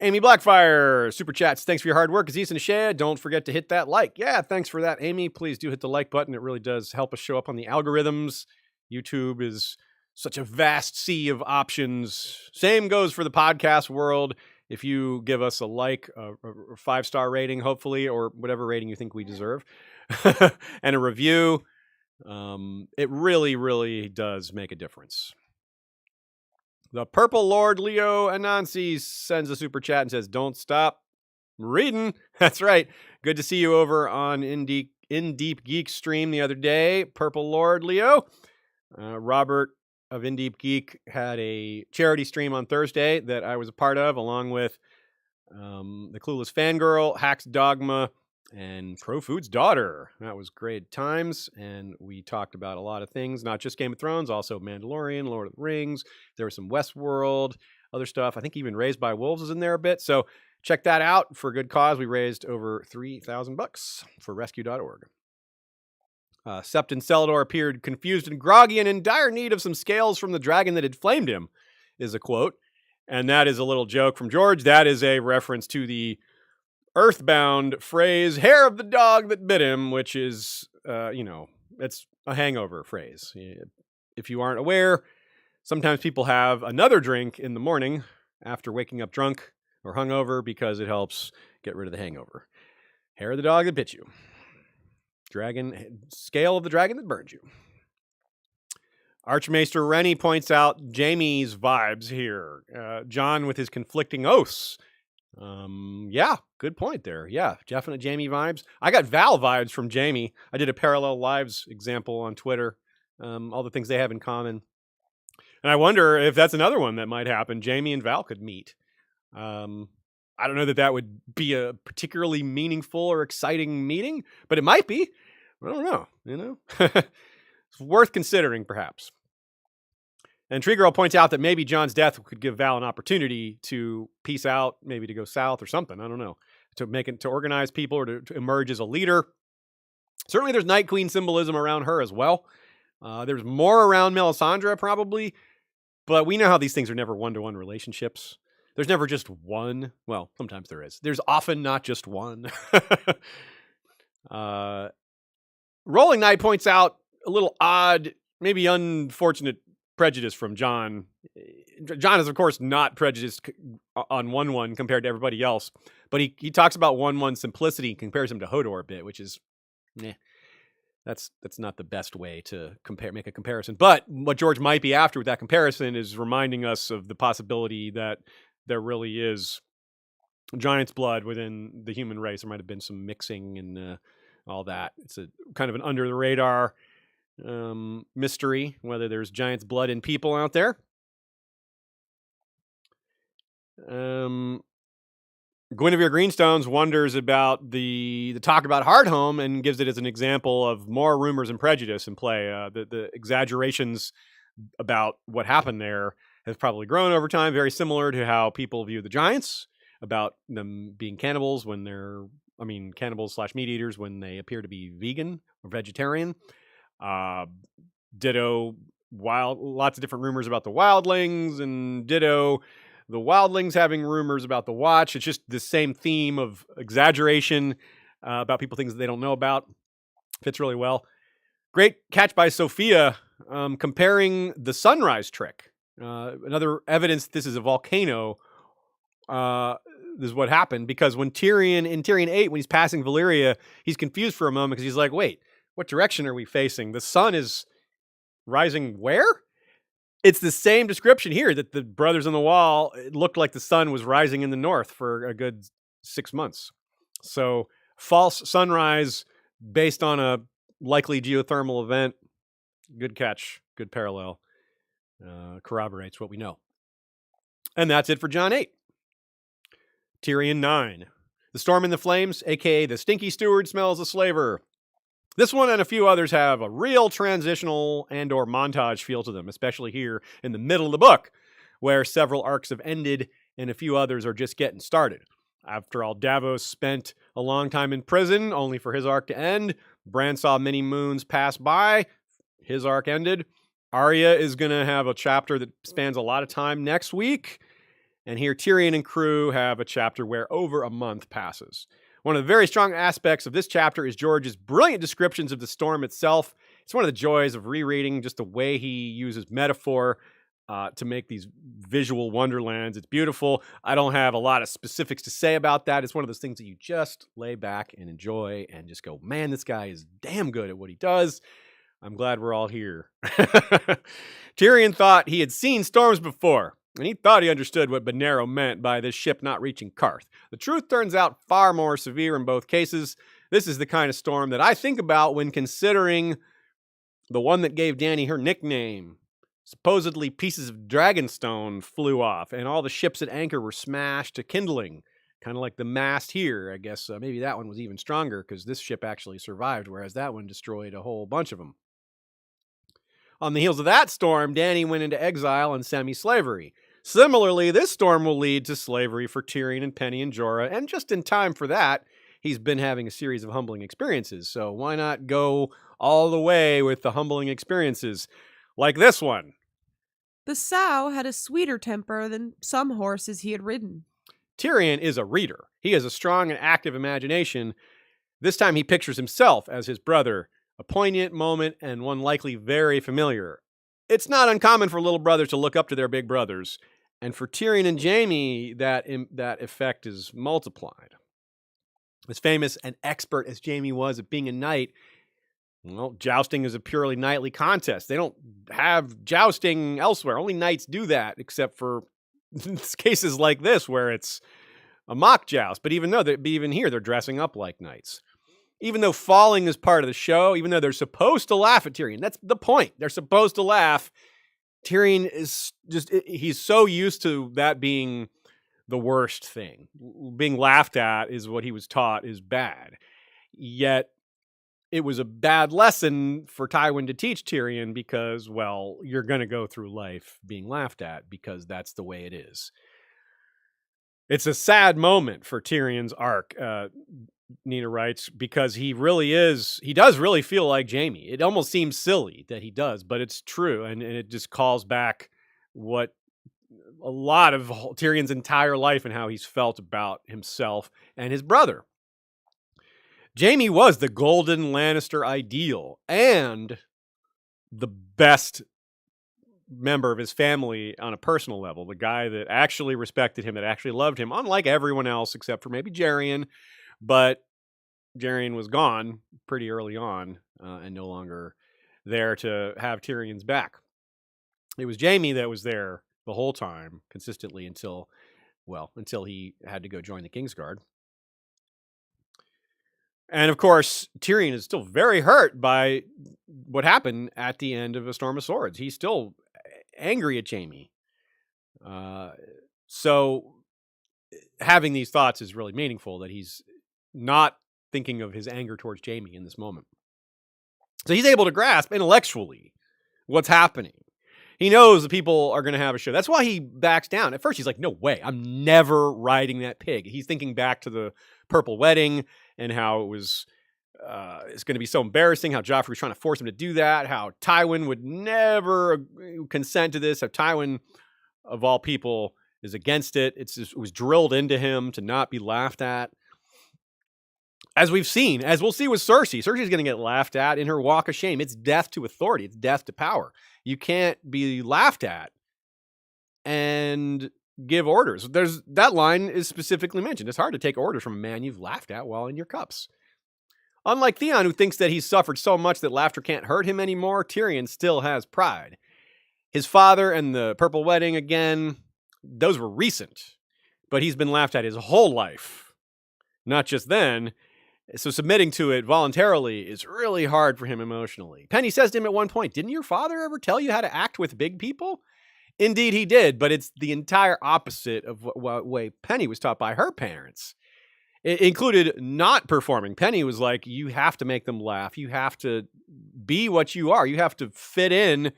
Amy Blackfire, super chats. Thanks for your hard work. Aziz and Shea, don't forget to hit that like. Yeah, thanks for that, Amy. Please do hit the like button. It really does help us show up on the algorithms. YouTube is such a vast sea of options. Same goes for the podcast world. If you give us a like, a 5-star rating, hopefully, or whatever rating you think we deserve, and a review, it really, really does make a difference. The Purple Lord Leo Anansi sends a super chat and says, don't stop reading. That's right. Good to see you over on In Deep Geek stream the other day, Purple Lord Leo. Robert of In Deep Geek had a charity stream on Thursday that I was a part of, along with the Clueless Fangirl, Hacks Dogma, and Pro Food's daughter. That was great times, and we talked about a lot of things, not just Game of Thrones, also Mandalorian, Lord of the Rings. There was some Westworld, other stuff. I think even Raised by Wolves is in there a bit. So check that out for a good cause. We raised over $3,000 for rescue.org. Sept and Celador appeared confused and groggy and in dire need of some scales from the dragon that had flamed him, is a quote. And that is a little joke from George. That is a reference to the Earthbound phrase, hair of the dog that bit him, which is, it's a hangover phrase. If you aren't aware, sometimes people have another drink in the morning after waking up drunk or hungover because it helps get rid of the hangover. Hair of the dog that bit you. Scale of the dragon that burned you. Archmaester Rennie points out Jaime's vibes here. Jon with his conflicting oaths. Yeah, good point there. Yeah, definite Jaime vibes. I got Val vibes from Jaime. I did a parallel lives example on Twitter. All the things they have in common. And I wonder if that's another one that might happen. Jaime and Val could meet. I don't know that would be a particularly meaningful or exciting meeting, but it might be. I don't know, It's worth considering, perhaps. And Tree Girl points out that maybe Jon's death could give Val an opportunity to peace out, maybe to go south or something. I don't know. To organize people or to emerge as a leader. Certainly there's Night Queen symbolism around her as well. There's more around Melisandre, probably. But we know how these things are never one-to-one relationships. There's never just one. Well, sometimes there is. There's often not just one. Rolling Knight points out a little odd, maybe unfortunate prejudice from Jon. Jon is, of course, not prejudiced on 1-1 compared to everybody else. But he talks about 1-1 simplicity and compares him to Hodor a bit, which is, that's not the best way to make a comparison. But what George might be after with that comparison is reminding us of the possibility that there really is giant's blood within the human race. There might have been some mixing and all that. It's a kind of an under the radar mystery whether there's giant's blood in people out there. Guinevere Greenstones wonders about the talk about Hardhome and gives it as an example of more rumors and prejudice in play. The exaggerations about what happened there has probably grown over time, very similar to how people view the giants, about them being cannibals cannibals/meat eaters when they appear to be vegan or vegetarian. Ditto, lots of different rumors about the wildlings, and ditto, the wildlings having rumors about the Watch. It's just the same theme of exaggeration about things that they don't know about. Fits really well. Great catch by Sophia, comparing the sunrise trick. Another evidence that this is a volcano. This is what happened, because when Tyrion, in Tyrion 8, when he's passing Valyria, he's confused for a moment because he's like, wait, what direction are we facing? The sun is rising where? It's the same description here, that the brothers on the wall, it looked like the sun was rising in the north for a good 6 months. So false sunrise based on a likely geothermal event. Good catch. Good parallel. Corroborates what we know. And that's it for Jon 8. Tyrion 9. The Storm in the Flames, a.k.a. the Stinky Steward, smells a slaver. This one and a few others have a real transitional and or montage feel to them, especially here in the middle of the book, where several arcs have ended and a few others are just getting started. After all, Davos spent a long time in prison, only for his arc to end. Bran saw many moons pass by. His arc ended. Arya is going to have a chapter that spans a lot of time next week. And here Tyrion and crew have a chapter where over a month passes. One of the very strong aspects of this chapter is George's brilliant descriptions of the storm itself. It's one of the joys of rereading, just the way he uses metaphor to make these visual wonderlands. It's beautiful. I don't have a lot of specifics to say about that. It's one of those things that you just lay back and enjoy and just go, man, this guy is damn good at what he does. I'm glad we're all here. Tyrion thought he had seen storms before, and he thought he understood what Benero meant by this ship not reaching Karth. The truth turns out far more severe in both cases. This is the kind of storm that I think about when considering the one that gave Dany her nickname. Supposedly, pieces of dragonstone flew off, and all the ships at anchor were smashed to kindling, kind of like the mast here. I guess maybe that one was even stronger because this ship actually survived, whereas that one destroyed a whole bunch of them. On the heels of that storm, Dany went into exile and semi-slavery. Similarly, this storm will lead to slavery for Tyrion and Penny and Jorah, and just in time for that, he's been having a series of humbling experiences, so why not go all the way with the humbling experiences, like this one? The sow had a sweeter temper than some horses he had ridden. Tyrion is a reader. He has a strong and active imagination. This time he pictures himself as his brother, a poignant moment and one likely very familiar. It's not uncommon for little brothers to look up to their big brothers, and for Tyrion and Jaime, that effect is multiplied. As famous and expert as Jaime was at being a knight, well, jousting is a purely knightly contest. They don't have jousting elsewhere. Only knights do that, except for cases like this where it's a mock joust. But even here, they're dressing up like knights. Even though falling is part of the show, even though they're supposed to laugh at Tyrion, that's the point. They're supposed to laugh. Tyrion is he's so used to that being the worst thing. Being laughed at is what he was taught is bad. Yet, it was a bad lesson for Tywin to teach Tyrion because, well, you're going to go through life being laughed at because that's the way it is. It's a sad moment for Tyrion's arc, Nina writes, because he does really feel like Jaime. It almost seems silly that he does, but it's true. And it just calls back what a lot of Tyrion's entire life and how he's felt about himself and his brother. Jaime was the golden Lannister ideal and the best member of his family on a personal level, the guy that actually respected him, that actually loved him, unlike everyone else except for maybe Jaerion. But Jaerion was gone pretty early on and no longer there to have Tyrion's back. It was Jaime that was there the whole time, consistently, until he had to go join the Kingsguard. And of course, Tyrion is still very hurt by what happened at the end of A Storm of Swords. He's still angry at Jaime. So having these thoughts is really meaningful, that he's not thinking of his anger towards Jaime in this moment. So he's able to grasp intellectually what's happening. He knows that people are going to have a show. That's why he backs down. At first, he's like, no way, I'm never riding that pig. He's thinking back to the Purple Wedding and how it was it's going to be so embarrassing, how Joffrey was trying to force him to do that, how Tywin would never consent to this, how Tywin, of all people, is against it. It was drilled into him to not be laughed at. As we'll see with Cersei. Cersei's going to get laughed at in her walk of shame. It's death to authority. It's death to power. You can't be laughed at and give orders. That line is specifically mentioned. It's hard to take orders from a man you've laughed at while in your cups. Unlike Theon, who thinks that he's suffered so much that laughter can't hurt him anymore, Tyrion still has pride. His father and the Purple Wedding, again, those were recent, but he's been laughed at his whole life. Not just then. So submitting to it voluntarily is really hard for him emotionally. Penny says to him at one point, didn't your father ever tell you how to act with big people? Indeed, he did, but it's the entire opposite of what way Penny was taught by her parents. It included not performing. Penny was like, you have to make them laugh. You have to be what you are. You have to fit in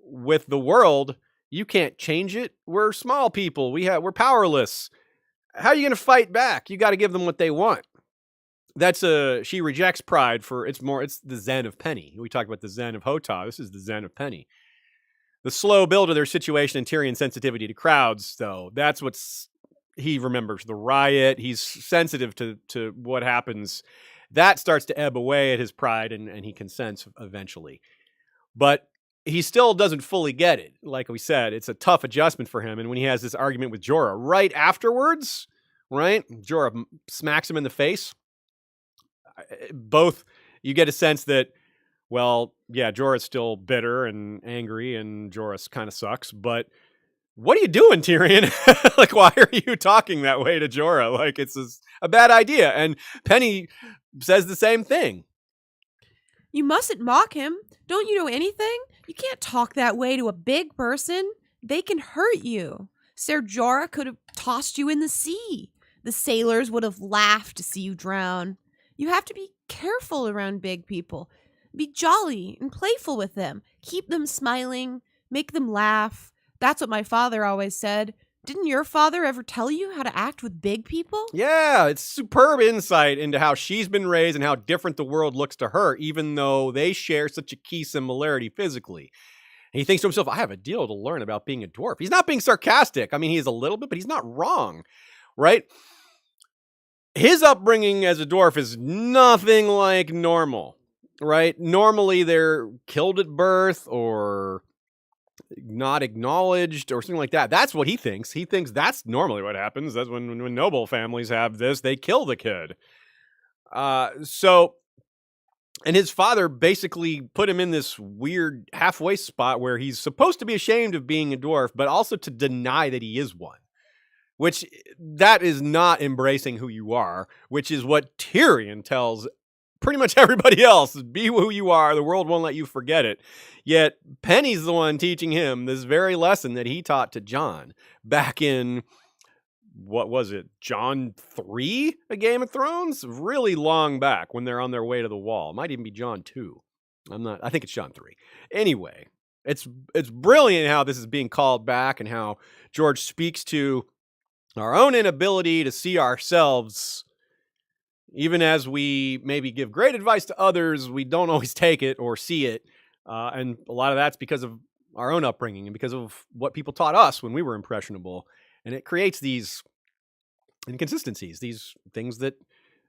with the world. You can't change it. We're small people. We're powerless. How are you going to fight back? You got to give them what they want. She rejects pride it's the zen of Penny. We talked about the zen of Hotah. This is the zen of Penny. The slow build of their situation and Tyrion's sensitivity to crowds, though, that's he remembers. The riot, he's sensitive to what happens. That starts to ebb away at his pride, and he consents eventually. But he still doesn't fully get it. Like we said, it's a tough adjustment for him. And when he has this argument with Jorah right afterwards, right? Jorah smacks him in the face. Both, you get a sense that, well, yeah, Jorah's still bitter and angry, and Jorah kind of sucks, but what are you doing, Tyrion? Like, why are you talking that way to Jorah? Like, it's a bad idea. And Penny says the same thing. You mustn't mock him. Don't you know anything? You can't talk that way to a big person. They can hurt you. Ser Jorah could have tossed you in the sea. The sailors would have laughed to see you drown. You have to be careful around big people. Be jolly and playful with them. Keep them smiling. Make them laugh. That's what my father always said. Didn't your father ever tell you how to act with big people? Yeah, it's superb insight into how she's been raised and how different the world looks to her, even though they share such a key similarity physically. And he thinks to himself, I have a deal to learn about being a dwarf. He's not being sarcastic. I mean, he is a little bit, but he's not wrong, right? His upbringing as a dwarf is nothing like normal, right? Normally, they're killed at birth or not acknowledged or something like that. That's what he thinks. He thinks that's normally what happens. That's when noble families have this, they kill the kid. And his father basically put him in this weird halfway spot where he's supposed to be ashamed of being a dwarf, but also to deny that he is one. Which, that is not embracing who you are, which is what Tyrion tells pretty much everybody else. Be who you are. The world won't let you forget it. Yet, Penny's the one teaching him this very lesson that he taught to Jon back in, what was it, Jon 3, A Game of Thrones? Really long back when they're on their way to the wall. It might even be Jon 2. I think it's Jon 3. Anyway, it's brilliant how this is being called back and how George speaks to our own inability to see ourselves. Even as we maybe give great advice to others, we don't always take it or see it. And a lot of that's because of our own upbringing and because of what people taught us when we were impressionable. And it creates these inconsistencies, these things that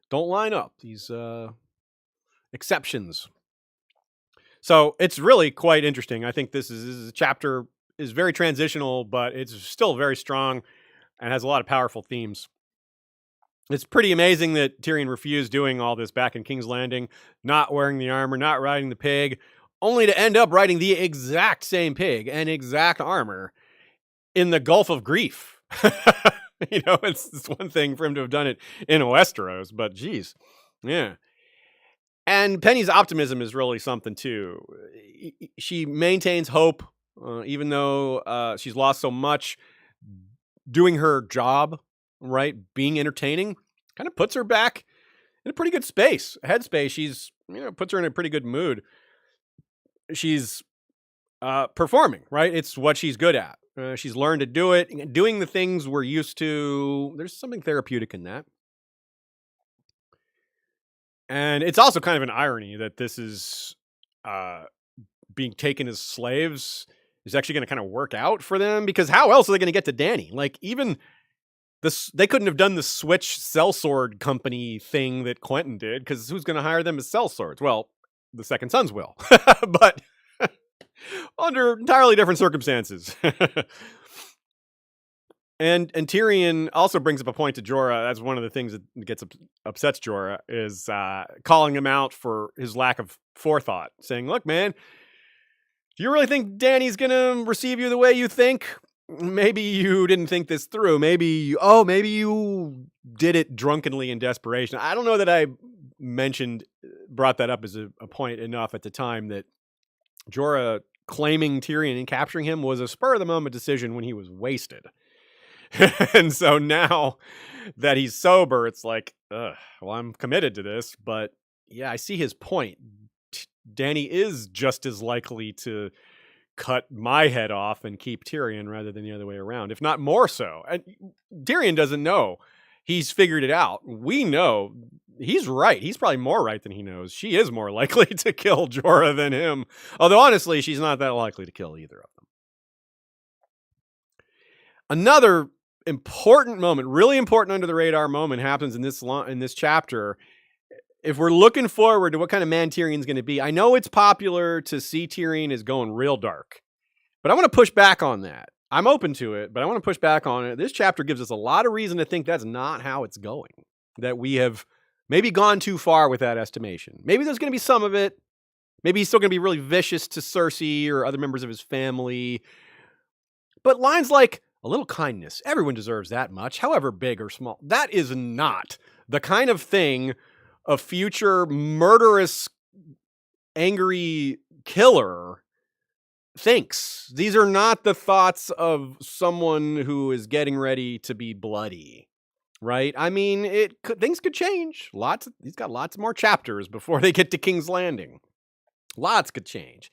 don't line up, these exceptions. So it's really quite interesting. I think this chapter is very transitional, but it's still very strong and has a lot of powerful themes. It's pretty amazing that Tyrion refused doing all this back in King's Landing, not wearing the armor, not riding the pig, only to end up riding the exact same pig and exact armor in the Gulf of Grief. It's one thing for him to have done it in Westeros, but geez, yeah. And Penny's optimism is really something too. She maintains hope, even though she's lost so much. Doing her job, right, being entertaining, kind of puts her back in a pretty good headspace. She's, puts her in a pretty good mood. She's performing, right? It's what she's good at. She's learned to do it, doing the things we're used to. There's something therapeutic in that. And it's also kind of an irony that this is being taken as slaves is actually going to kind of work out for them, because how else are they going to get to Dany? Like, even this, they couldn't have done the Switch sellsword company thing that Quentin did, because who's going to hire them as sellswords? Well, the Second Sons will, but under entirely different circumstances. And Tyrion also brings up a point to Jorah. That's one of the things that upsets Jorah, is calling him out for his lack of forethought, saying, look, man, do you really think Dany's going to receive you the way you think? Maybe you didn't think this through. Maybe you did it drunkenly in desperation. I don't know that I brought that up as a point enough at the time, that Jorah claiming Tyrion and capturing him was a spur-of-the-moment decision when he was wasted. And so now that he's sober, it's like, well, I'm committed to this. But yeah, I see his point. Dany is just as likely to cut my head off and keep Tyrion rather than the other way around, if not more so. And Tyrion doesn't know. He's figured it out. We know he's right. He's probably more right than he knows. She is more likely to kill Jorah than him. Although, honestly, she's not that likely to kill either of them. Another important moment, really important under the radar moment, happens in this chapter. If we're looking forward to what kind of man Tyrion's going to be, I know it's popular to see Tyrion as going real dark, but I want to push back on that. I'm open to it, but I want to push back on it. This chapter gives us a lot of reason to think that's not how it's going, that we have maybe gone too far with that estimation. Maybe there's going to be some of it. Maybe he's still going to be really vicious to Cersei or other members of his family. But lines like, a little kindness, everyone deserves that much, however big or small, that is not the kind of thing a future murderous angry killer thinks. These are not the thoughts of someone who is getting ready to be bloody, right? I mean, things could change. He's got lots more chapters before they get to King's Landing. Lots could change,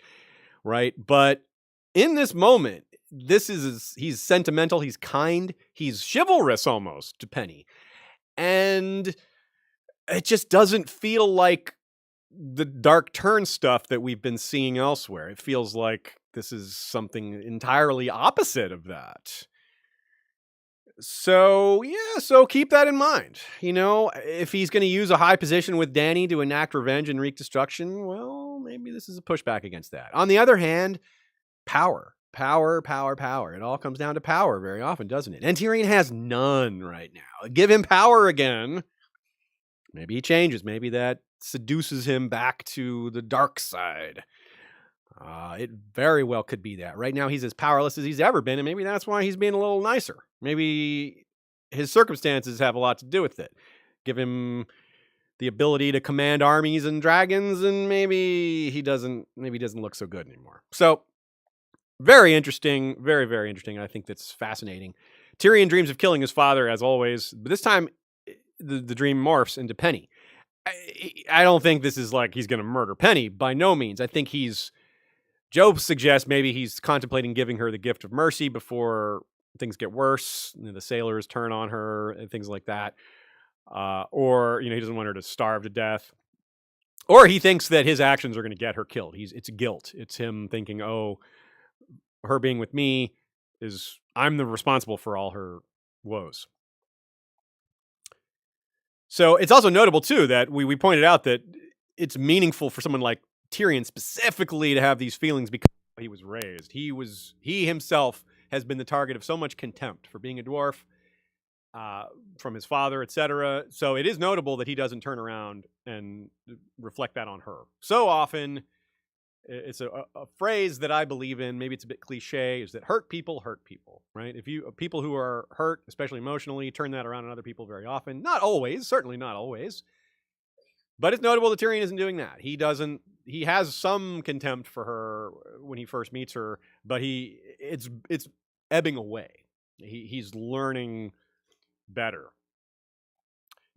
right? But in this moment, he's sentimental, he's kind, he's chivalrous almost to Penny. And it just doesn't feel like the dark turn stuff that we've been seeing elsewhere. It feels like this is something entirely opposite of that. So keep that in mind. If he's going to use a high position with Dany to enact revenge and wreak destruction, well, maybe this is a pushback against that. On the other hand, power. It all comes down to power very often, doesn't it? And Tyrion has none right now. Give him power again. Maybe he changes. Maybe that seduces him back to the dark side. It very well could be that. Right now, he's as powerless as he's ever been, and maybe that's why he's being a little nicer. Maybe his circumstances have a lot to do with it. Give him the ability to command armies and dragons, and maybe he doesn't look so good anymore. So, very interesting. Very, very interesting. I think that's fascinating. Tyrion dreams of killing his father, as always, but this time the dream morphs into Penny. I don't think this is like he's going to murder Penny. By no means. I think Joe suggests maybe he's contemplating giving her the gift of mercy before things get worse. The sailors turn on her and things like that. Or, he doesn't want her to starve to death. Or he thinks that his actions are going to get her killed. It's guilt. It's him thinking, oh, her being with me I'm the responsible for all her woes. So it's also notable, too, that we pointed out that it's meaningful for someone like Tyrion specifically to have these feelings because he was raised. He himself has been the target of so much contempt for being a dwarf from his father, etc. So it is notable that he doesn't turn around and reflect that on her. So often, it's a phrase that I believe in, maybe it's a bit cliche, is that hurt people, right? If people who are hurt, especially emotionally, turn that around on other people very often. Not always, certainly not always. But it's notable that Tyrion isn't doing that. He has some contempt for her when he first meets her, but it's ebbing away. He's learning better.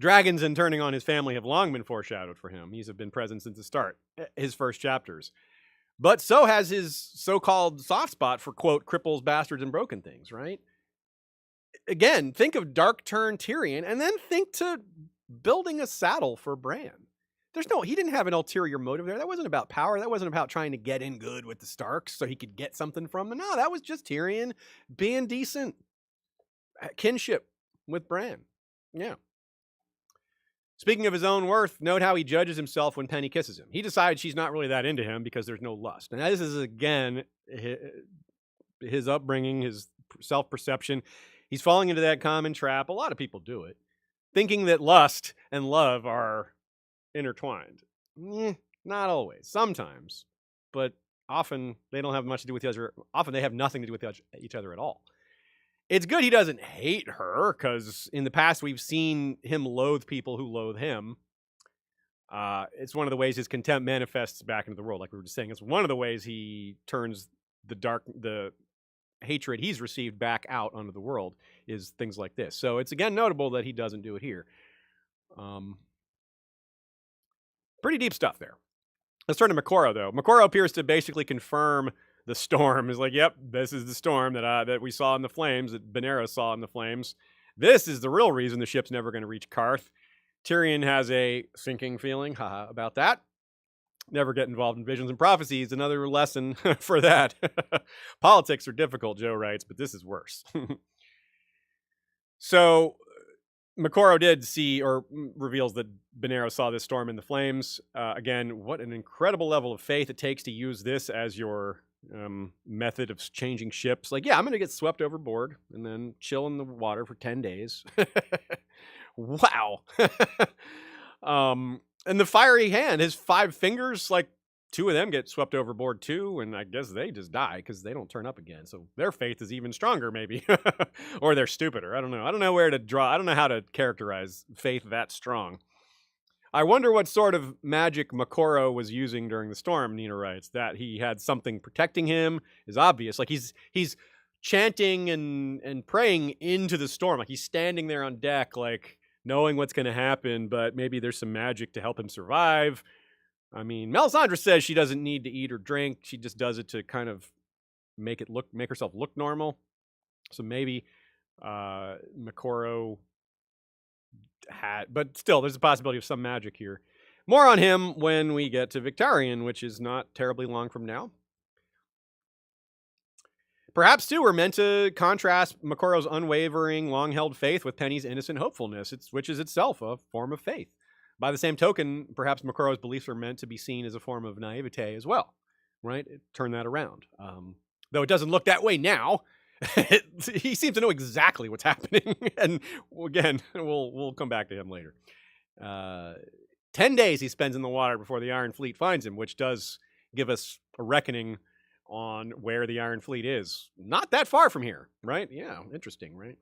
Dragons and turning on his family have long been foreshadowed for him. These have been present since the start, his first chapters. But so has his so-called soft spot for, quote, cripples, bastards, and broken things, right? Again, think of dark turn Tyrion, and then think to building a saddle for Bran. He didn't have an ulterior motive there. That wasn't about power. That wasn't about trying to get in good with the Starks so he could get something from them. No, that was just Tyrion being decent. Kinship with Bran. Yeah. Speaking of his own worth, note how he judges himself when Penny kisses him. He decides she's not really that into him because there's no lust. And this is, again, his upbringing, his self-perception. He's falling into that common trap. A lot of people do it. Thinking that lust and love are intertwined. Not always. Sometimes. But often they don't have much to do with each other. Often they have nothing to do with each other at all. It's good he doesn't hate her, because in the past we've seen him loathe people who loathe him. It's one of the ways his contempt manifests back into the world, like we were just saying. It's one of the ways he turns the hatred he's received back out onto the world, is things like this. So it's, again, notable that he doesn't do it here. Pretty deep stuff there. Let's turn to Moqorro, though. Moqorro appears to basically confirm the storm. Is like, yep, this is the storm that we saw in the flames, that Benaros saw in the flames. This is the real reason the ship's never going to reach Karth. Tyrion has a sinking feeling, about that. Never get involved in visions and prophecies. Another lesson for that. Politics are difficult, Joe writes, but this is worse. So Moqorro did see, or reveals that Benaros saw this storm in the flames. Again, what an incredible level of faith it takes to use this as your method of changing ships. Like, yeah, I'm going to get swept overboard and then chill in the water for 10 days. Wow. And the fiery hand, his 5 fingers, like 2 of them get swept overboard too, and I guess they just die because they don't turn up again. So their faith is even stronger, maybe. Or they're stupider. I don't know. I don't know where to draw. I don't know how to characterize faith that strong. I wonder what sort of magic Makoro was using during the storm, Nina writes. That he had something protecting him is obvious. Like he's chanting and praying into the storm. Like he's standing there on deck, like knowing what's going to happen, but maybe there's some magic to help him survive. I mean, Melisandre says she doesn't need to eat or drink. She just does it to kind of make herself look normal. So maybe Makoro had, but still, there's a possibility of some magic here. More on him when we get to Victarion, which is not terribly long from now. Perhaps, too, we're meant to contrast Makoro's unwavering, long-held faith with Penny's innocent hopefulness, which is itself a form of faith. By the same token, perhaps Makoro's beliefs are meant to be seen as a form of naivete as well, right? Turn that around. Though it doesn't look that way now. He seems to know exactly what's happening. And again, we'll come back to him later. 10 days he spends in the water before the Iron Fleet finds him, which does give us a reckoning on where the Iron Fleet is. Not that far from here, right? Yeah, interesting, right?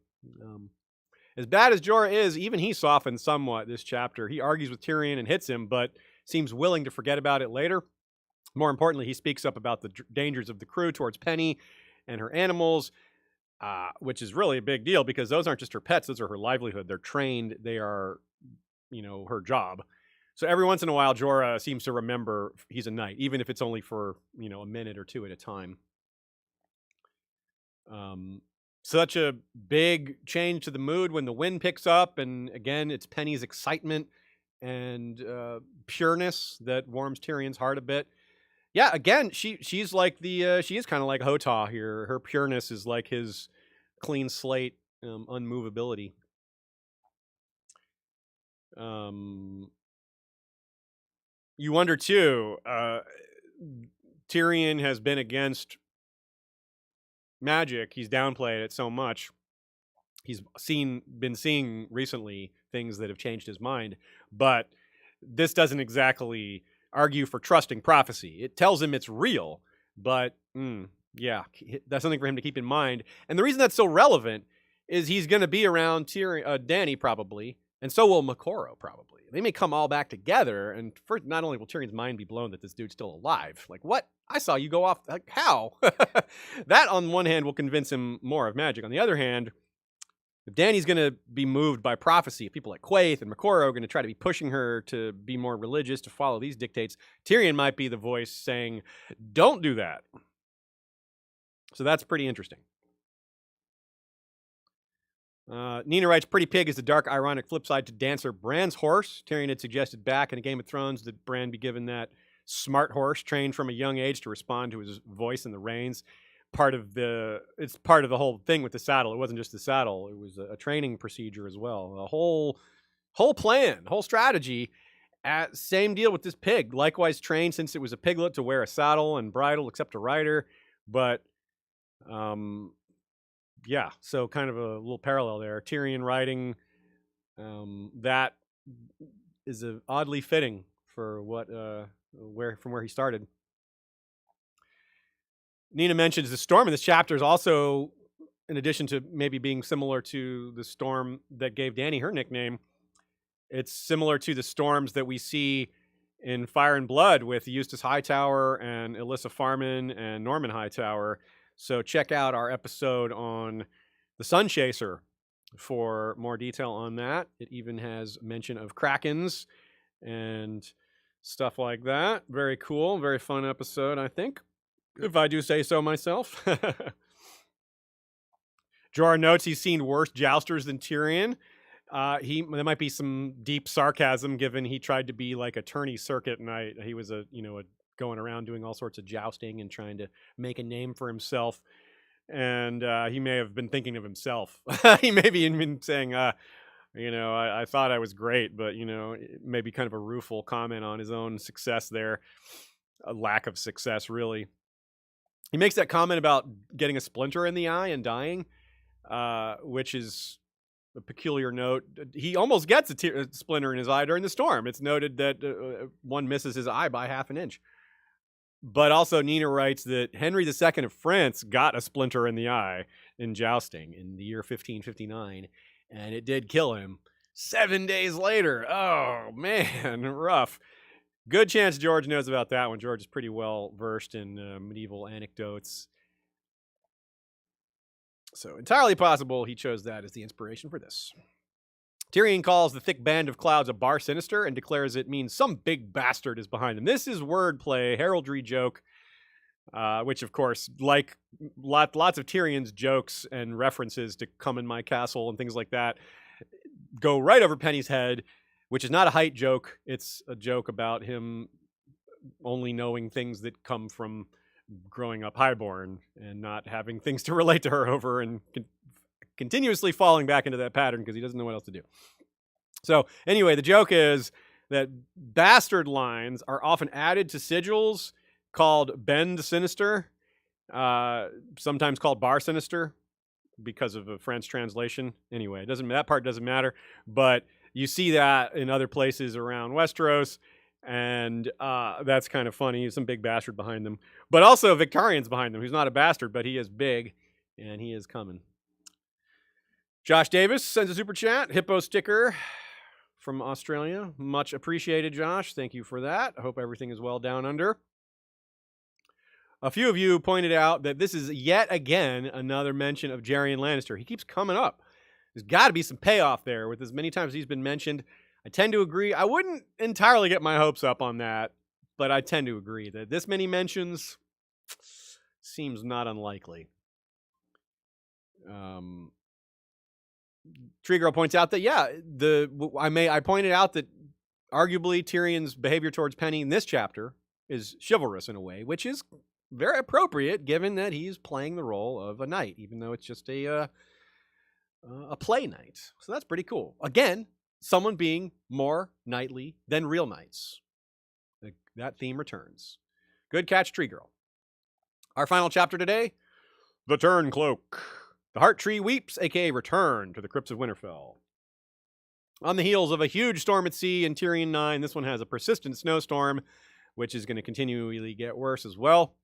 As bad as Jorah is, even he softens somewhat this chapter. He argues with Tyrion and hits him, but seems willing to forget about it later. More importantly, he speaks up about the dangers of the crew towards Penny and her animals, which is really a big deal because those aren't just her pets. Those are her livelihood. They're trained. They are, her job. So every once in a while, Jorah seems to remember he's a knight, even if it's only for, a minute or two at a time. Such a big change to the mood when the wind picks up. And again, it's Penny's excitement and pureness that warms Tyrion's heart a bit. Yeah, again, she's like she is kind of like Hotah here. Her pureness is like his clean slate, unmovability. You wonder too, Tyrion has been against magic. He's downplayed it so much. He's been seeing recently things that have changed his mind, but this doesn't exactly argue for trusting prophecy. It tells him it's real, but yeah, that's something for him to keep in mind. And the reason that's so relevant is he's going to be around Dany probably, and so will Makoro probably. They may come all back together, and first, not only will Tyrion's mind be blown that this dude's still alive, like, what? I saw you go off. Like, how? That, on one hand, will convince him more of magic. On the other hand, if Dany's going to be moved by prophecy, if people like Quaithe and Makoro are going to try to be pushing her to be more religious, to follow these dictates, Tyrion might be the voice saying, don't do that. So that's pretty interesting. Nina writes, Pretty Pig is the dark, ironic flip side to Dancer Bran's horse. Tyrion had suggested back in A Game of Thrones that Bran be given that smart horse trained from a young age to respond to his voice in the reins. It's part of the whole thing with the saddle. It wasn't just the saddle. It was a training procedure as well. A whole plan, whole strategy. Same deal with this pig. Likewise trained since it was a piglet to wear a saddle and bridle except a rider. But, yeah, so kind of a little parallel there. Tyrion riding, that is oddly fitting for from where he started. Nina mentions the storm in this chapter is also, in addition to maybe being similar to the storm that gave Dany her nickname, it's similar to the storms that we see in Fire and Blood with Eustace Hightower and Alyssa Farman and Norman Hightower. So check out our episode on the Sun Chaser for more detail on that. It even has mention of krakens and stuff like that. Very cool, very fun episode, I think, if I do say so myself. Jorah notes he's seen worse jousters than Tyrion. There might be some deep sarcasm given he tried to be like a tourney circuit knight. He was going around doing all sorts of jousting and trying to make a name for himself. And he may have been thinking of himself. He may be even saying, I thought I was great, but, maybe kind of a rueful comment on his own success there. A lack of success, really. He makes that comment about getting a splinter in the eye and dying, which is a peculiar note. He almost gets a splinter in his eye during the storm. It's noted that one misses his eye by half an inch. But also Nina writes that Henry II of France got a splinter in the eye in jousting in the year 1559, and it did kill him. 7 days later. Oh, man, rough. Good chance George knows about that one. George is pretty well versed in medieval anecdotes. So entirely possible he chose that as the inspiration for this. Tyrion calls the thick band of clouds a bar sinister and declares it means some big bastard is behind them. This is wordplay, heraldry joke, which, of course, like lots of Tyrion's jokes and references to come in my castle and things like that, go right over Penny's head, which is not a height joke. It's a joke about him only knowing things that come from growing up highborn and not having things to relate to her over and continuously falling back into that pattern because he doesn't know what else to do. So anyway, the joke is that bastard lines are often added to sigils called bend sinister, sometimes called bar sinister because of a French translation. Anyway, that part doesn't matter, but you see that in other places around Westeros, and that's kind of funny. Some big bastard behind them, but also Victorian's behind them. He's not a bastard, but he is big, and he is coming. Josh Davis sends a super chat, hippo sticker from Australia. Much appreciated, Josh. Thank you for that. I hope everything is well down under. A few of you pointed out that this is yet again another mention of Jaime Lannister. He keeps coming up. There's got to be some payoff there with as many times he's been mentioned. I tend to agree. I wouldn't entirely get my hopes up on that, but I tend to agree that this many mentions seems not unlikely. Tree Girl points out that, yeah, I pointed out that arguably Tyrion's behavior towards Penny in this chapter is chivalrous in a way, which is very appropriate given that he's playing the role of a knight, even though it's just a play knight. So that's pretty cool. Again, someone being more knightly than real knights. That theme returns. Good catch, Tree Girl. Our final chapter today, The Turncloak. The Heart Tree weeps, aka Return to the Crypts of Winterfell. On the heels of a huge storm at sea in Tyrion 9, this one has a persistent snowstorm, which is going to continually get worse as well.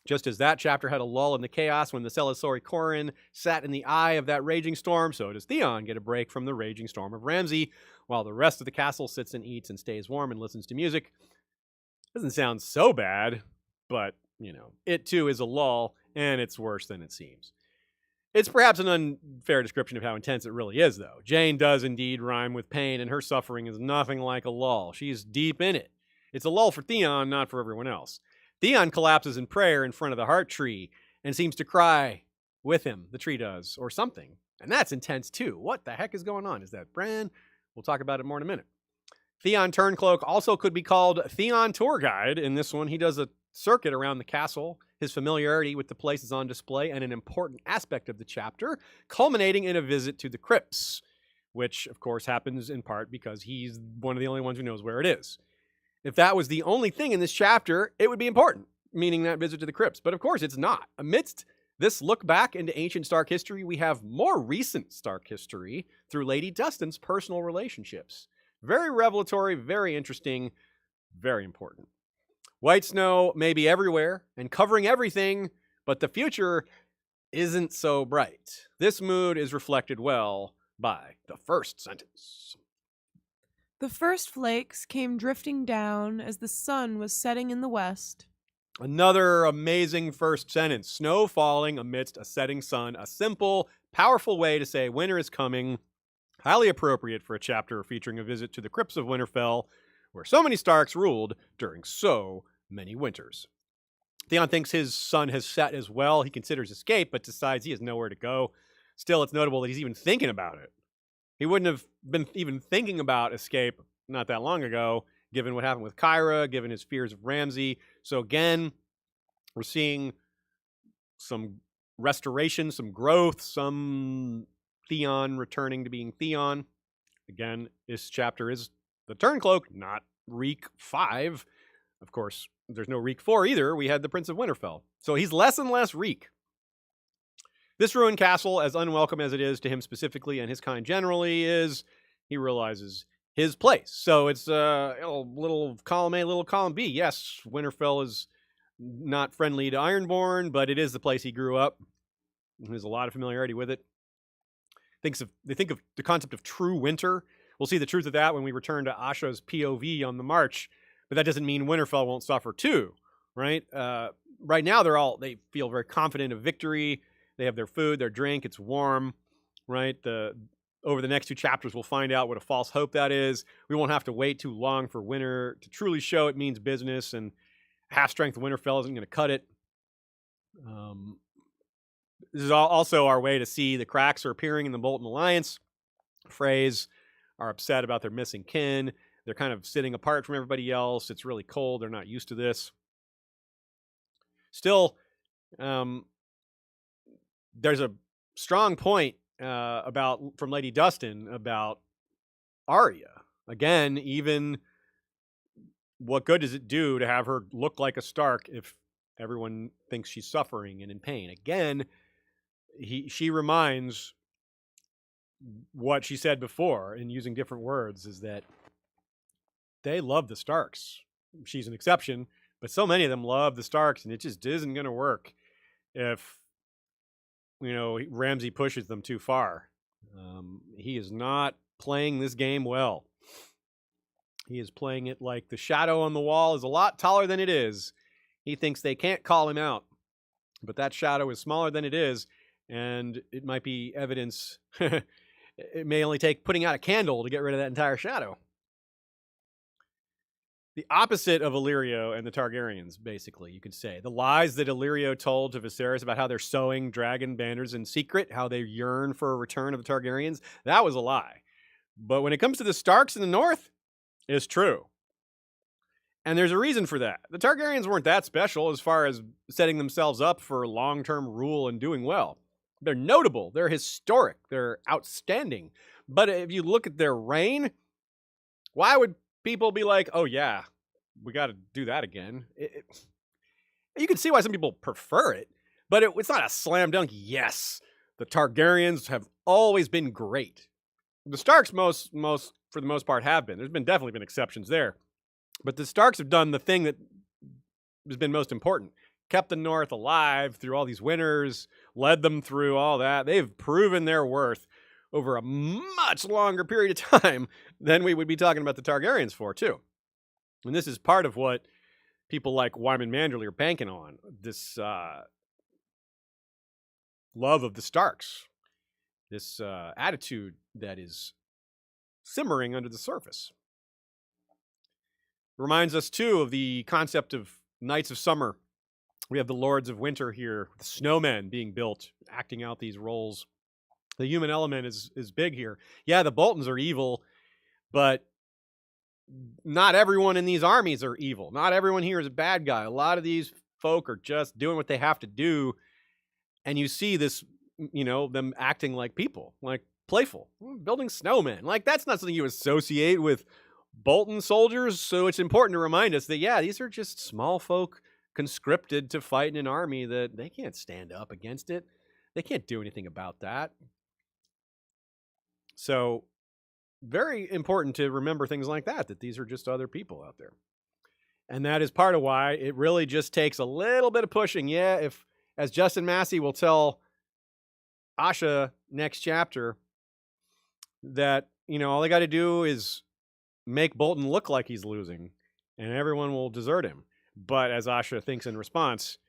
Just as that chapter had a lull in the chaos when the Celisori Corrin sat in the eye of that raging storm, so does Theon get a break from the raging storm of Ramsay, while the rest of the castle sits and eats and stays warm and listens to music. Doesn't sound so bad, but, it too is a lull, and it's worse than it seems. It's perhaps an unfair description of how intense it really is, though. Jane does indeed rhyme with pain, and her suffering is nothing like a lull. She's deep in it. It's a lull for Theon, not for everyone else. Theon collapses in prayer in front of the heart tree and seems to cry with him. The tree does, or something. And that's intense, too. What the heck is going on? Is that Bran? We'll talk about it more in a minute. Theon Turncloak also could be called Theon Tour Guide. In this one, he does a circuit around the castle. His familiarity with the place is on display, and an important aspect of the chapter, culminating in a visit to the crypts, which, of course, happens in part because he's one of the only ones who knows where it is. If that was the only thing in this chapter, it would be important, meaning that visit to the crypts. But of course, it's not. Amidst this look back into ancient Stark history, we have more recent Stark history through Lady Dustin's personal relationships. Very revelatory, very interesting, very important. White snow may be everywhere and covering everything, but the future isn't so bright. This mood is reflected well by the first sentence. The first flakes came drifting down as the sun was setting in the west. Another amazing first sentence. Snow falling amidst a setting sun. A simple, powerful way to say winter is coming. Highly appropriate for a chapter featuring a visit to the Crypts of Winterfell, where so many Starks ruled during so many winters. Theon thinks his sun has set as well. He considers escape, but decides he has nowhere to go. Still, it's notable that he's even thinking about it. He wouldn't have been even thinking about escape not that long ago, given what happened with Kyra, given his fears of Ramsay. So again, we're seeing some restoration, some growth, some Theon returning to being Theon. Again, this chapter is the Turncloak, not Reek 5. Of course, there's no Reek 4 either. We had the Prince of Winterfell. So he's less and less Reek. This ruined castle, as unwelcome as it is to him specifically and his kind generally, he realizes his place. So it's a little column A, little column B. Yes, Winterfell is not friendly to Ironborn, but it is the place he grew up. There's a lot of familiarity with it. They think of the concept of true winter, We'll see the truth of that when we return to Asha's POV on the march, but that doesn't mean Winterfell won't suffer too, right? Right now, they feel very confident of victory. They have their food, their drink. It's warm, right? Over the next 2 chapters, we'll find out what a false hope that is. We won't have to wait too long for winter to truly show it means business, and half-strength Winterfell isn't going to cut it. This is also our way to see the cracks are appearing in the Bolton Alliance. Freys are upset about their missing kin. They're kind of sitting apart from everybody else. It's really cold. They're not used to this. Still, there's a strong point from Lady Dustin about Arya. Again, even what good does it do to have her look like a Stark if everyone thinks she's suffering and in pain? Again, she reminds what she said before, in using different words, is that they love the Starks. She's an exception, but so many of them love the Starks, and it just isn't going to work if, Ramsay pushes them too far. He is not playing this game well. He is playing it like the shadow on the wall is a lot taller than it is. He thinks they can't call him out, but that shadow is smaller than it is, and it might be evidence. It may only take putting out a candle to get rid of that entire shadow. The opposite of Illyrio and the Targaryens, basically, you could say. The lies that Illyrio told to Viserys about how they're sewing dragon banners in secret, how they yearn for a return of the Targaryens, that was a lie. But when it comes to the Starks in the north, it's true. And there's a reason for that. The Targaryens weren't that special as far as setting themselves up for long-term rule and doing well. They're notable. They're historic. They're outstanding. But if you look at their reign, why would people be like, oh yeah, we got to do that again? You can see why some people prefer it, but it's not a slam dunk. Yes, the Targaryens have always been great. The Starks, for the most part, have been. There's definitely been exceptions there, but the Starks have done the thing that has been most important. Kept the North alive through all these winters, led them through all that. They've proven their worth over a much longer period of time than we would be talking about the Targaryens for, too. And this is part of what people like Wyman Manderly are banking on, this love of the Starks, this attitude that is simmering under the surface. Reminds us, too, of the concept of Knights of Summer. We have the Lords of Winter here, the snowmen being built, acting out these roles. The human element is big here. Yeah, the Boltons are evil, but not everyone in these armies are evil. Not everyone here is a bad guy. A lot of these folk are just doing what they have to do. And you see this, them acting like people, like playful, building snowmen. Like, that's not something you associate with Bolton soldiers. So it's important to remind us that, yeah, these are just small folk conscripted to fight in an army that they can't stand up against it. They can't do anything about that. So very important to remember things like that these are just other people out there. And that is part of why it really just takes a little bit of pushing. Yeah, if, as Justin Massey will tell Asha next chapter, that, all they got to do is make Bolton look like he's losing and everyone will desert him. But as Asha thinks in response,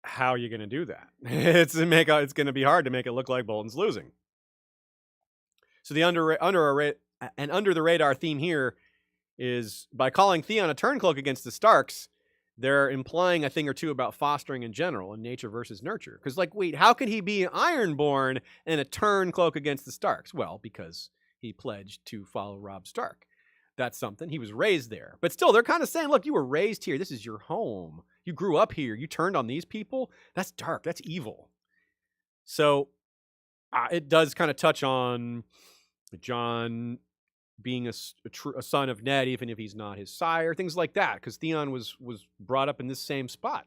how are you going to do that? It's going to be hard to make it look like Bolton's losing. So the under the radar theme here is, by calling Theon a Turncloak against the Starks, they're implying a thing or two about fostering in general and nature versus nurture. Because, wait, how could he be Ironborn and a Turncloak against the Starks? Well, because he pledged to follow Robb Stark. That's something. He was raised there. But still, they're kind of saying, look, you were raised here. This is your home. You grew up here. You turned on these people. That's dark. That's evil. So it does kind of touch on Jon being a son of Ned, even if he's not his sire, things like that, because Theon was brought up in this same spot.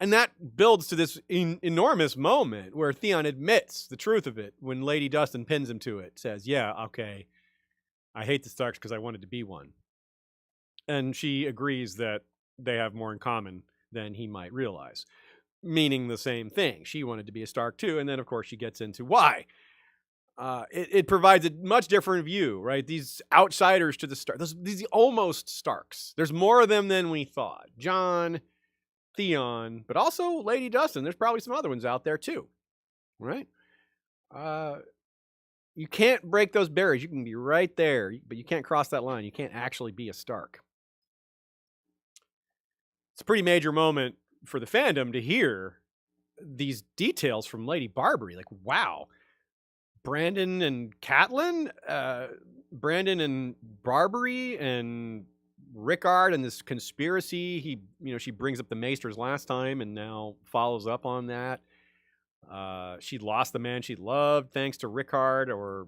And that builds to this enormous moment where Theon admits the truth of it when Lady Dustin pins him to it, says, yeah, okay, I hate the Starks because I wanted to be one. And she agrees that they have more in common than he might realize, meaning the same thing. She wanted to be a Stark too, and then, of course, she gets into why. it provides a much different view, right? These outsiders to the Stark, these almost Starks. There's more of them than we thought. Jon, Theon, but also Lady Dustin. There's probably some other ones out there too, right? You can't break those barriers. You can be right there, but you can't cross that line. You can't actually be a Stark. It's a pretty major moment for the fandom to hear these details from Lady Barbary. Like, wow. Brandon and Catelyn, Brandon and Barbary and Rickard and this conspiracy. She brings up the Maesters last time and now follows up on that. She lost the man she loved thanks to Rickard, or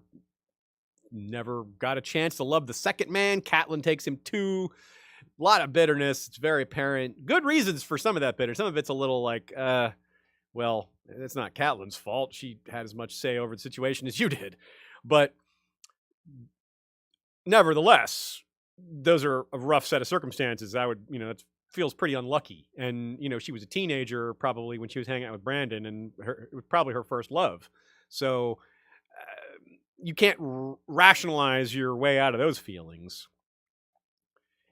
never got a chance to love the second man. Catelyn takes him too. A lot of bitterness. It's very apparent. Good reasons for some of that bitterness. Some of it's a little like, well, it's not Catelyn's fault. She had as much say over the situation as you did. But nevertheless, those are a rough set of circumstances. It feels pretty unlucky. And, she was a teenager probably when she was hanging out with Brandon, and it was probably her first love. So you can't rationalize your way out of those feelings.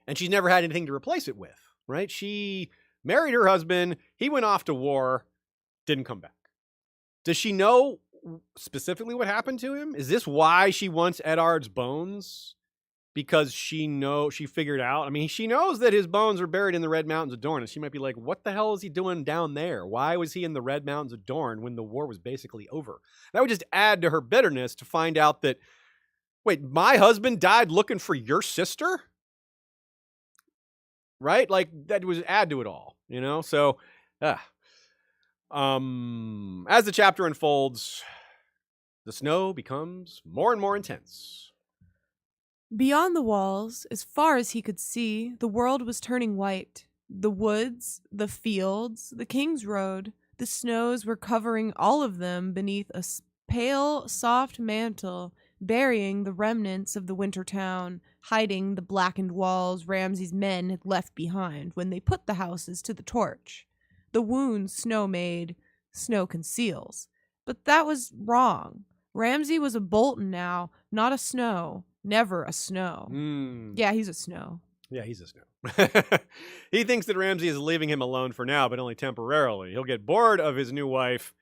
And she's never had anything to replace it with, right? She married her husband. He went off to war, didn't come back. Does she know specifically what happened to him? Is this why she wants Eddard's bones? Because she figured out, she knows that his bones are buried in the Red Mountains of Dorne. And she might be like, what the hell is he doing down there? Why was he in the Red Mountains of Dorne when the war was basically over? That would just add to her bitterness to find out that, wait, my husband died looking for your sister? Right? Like, that would add to it all, So, as the chapter unfolds, the snow becomes more and more intense. Beyond the walls, as far as he could see, the world was turning white. The woods, the fields, the King's Road, the snows were covering all of them beneath a pale, soft mantle, burying the remnants of the winter town, hiding the blackened walls Ramsay's men had left behind when they put the houses to the torch. The wounds snow made, snow conceals. But that was wrong. Ramsay was a Bolton now, not a Snow. Never a Snow. Yeah, he's a Snow. Yeah, he's a Snow. He thinks that Ramsay is leaving him alone for now, but only temporarily. He'll get bored of his new wife.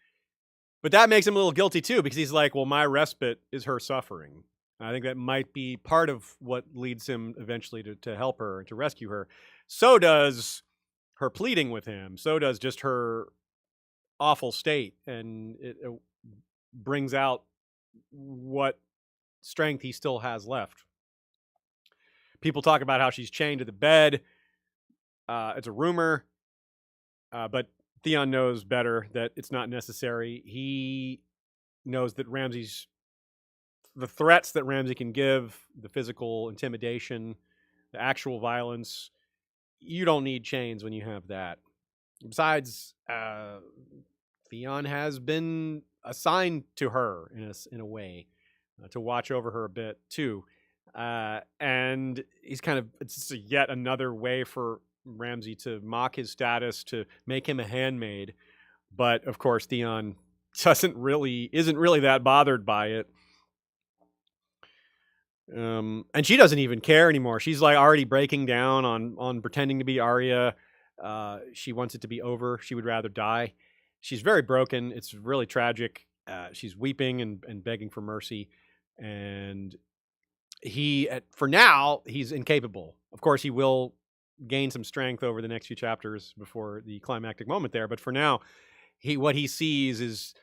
But that makes him a little guilty too, because he's like, well, my respite is her suffering. I think that might be part of what leads him eventually to help her and to rescue her. So does her pleading with him. So does just her awful state. And it brings out what strength he still has left. People talk about how she's chained to the bed. It's a rumor. But Theon knows better that it's not necessary. He knows that the threats that Ramsay can give, the physical intimidation, the actual violence, you don't need chains when you have that. Besides, Theon has been assigned to her in a way to watch over her a bit too. And he's it's just yet another way for Ramsay to mock his status, to make him a handmaid. But of course, Theon isn't really that bothered by it. And she doesn't even care anymore. She's like already breaking down on pretending to be Arya. She wants it to be over. She would rather die. She's very broken. It's really tragic. She's weeping and begging for mercy. And for now, he's incapable. Of course, he will gain some strength over the next few chapters before the climactic moment there. But for now, what he sees is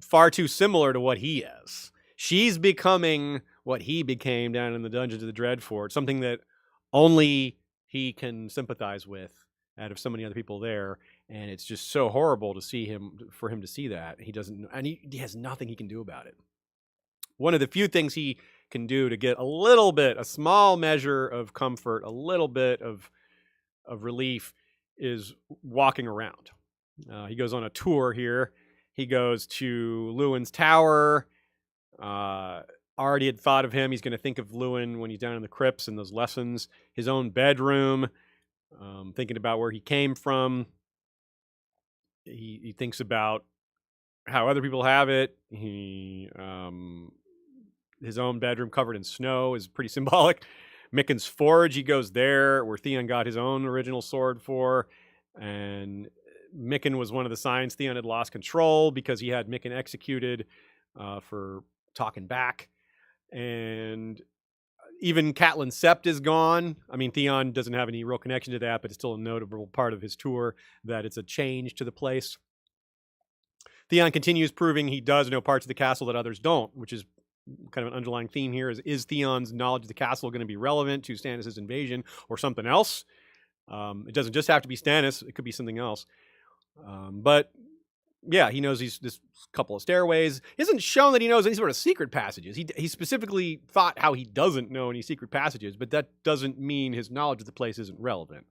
far too similar to what he is. She's becoming what he became down in the dungeons of the Dreadfort, something that only he can sympathize with out of so many other people there. And it's just so horrible for him to see that. He doesn't, and he has nothing he can do about it. One of the few things he can do to get a small measure of comfort, a little bit of relief, is walking around. He goes on a tour here. He goes to Lewin's tower. Already had thought of him. He's going to think of Lewin when he's down in the crypts and those lessons. His own bedroom, thinking about where he came from. He thinks about how other people have it. His own bedroom covered in snow is pretty symbolic. Micken's forge, he goes there where Theon got his own original sword for. And Micken was one of the signs Theon had lost control because he had Micken executed for talking back. And even Catelyn Sept is gone. I mean, Theon doesn't have any real connection to that, but it's still a notable part of his tour that it's a change to the place. Theon continues proving he does know parts of the castle that others don't, which is kind of an underlying theme here. Is Theon's knowledge of the castle going to be relevant to Stannis' invasion or something else? It doesn't just have to be Stannis. It could be something else. But yeah, he knows this couple of stairways. It isn't shown that he knows any sort of secret passages. He specifically thought how he doesn't know any secret passages, but that doesn't mean his knowledge of the place isn't relevant.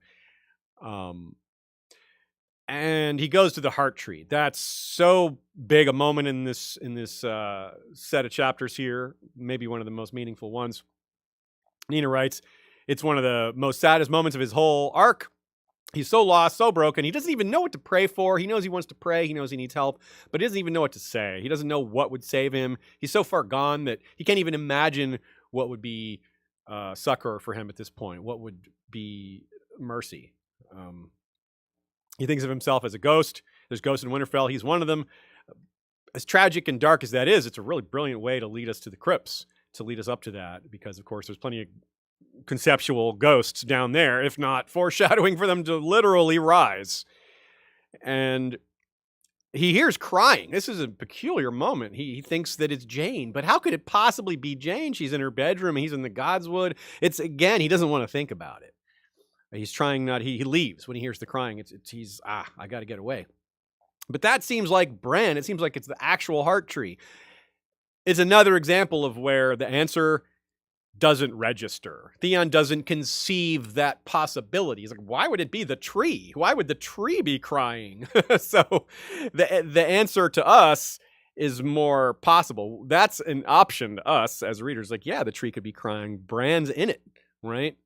And he goes to the heart tree. That's so big a moment in this set of chapters here. Maybe one of the most meaningful ones. Nina writes, it's one of the most saddest moments of his whole arc. He's so lost, so broken. He doesn't even know what to pray for. He knows he wants to pray. He knows he needs help, but he doesn't even know what to say. He doesn't know what would save him. He's so far gone that he can't even imagine what would be succor for him at this point. What would be mercy? He thinks of himself as a ghost. There's ghosts in Winterfell. He's one of them. As tragic and dark as that is, it's a really brilliant way to lead us to the crypts, to lead us up to that, because, of course, there's plenty of conceptual ghosts down there, if not foreshadowing for them to literally rise. And he hears crying. This is a peculiar moment. He thinks that it's Jane, but how could it possibly be Jane? She's in her bedroom. He's in the Godswood. It's, again, he doesn't want to think about it. He's trying not. He leaves when he hears the crying. I got to get away. But that seems like Bran. It seems like it's the actual heart tree. It's another example of where the answer doesn't register. Theon doesn't conceive that possibility. He's like, why would it be the tree? Why would the tree be crying? So the answer to us is more possible. That's an option to us as readers. Like, yeah, the tree could be crying. Bran's in it, right?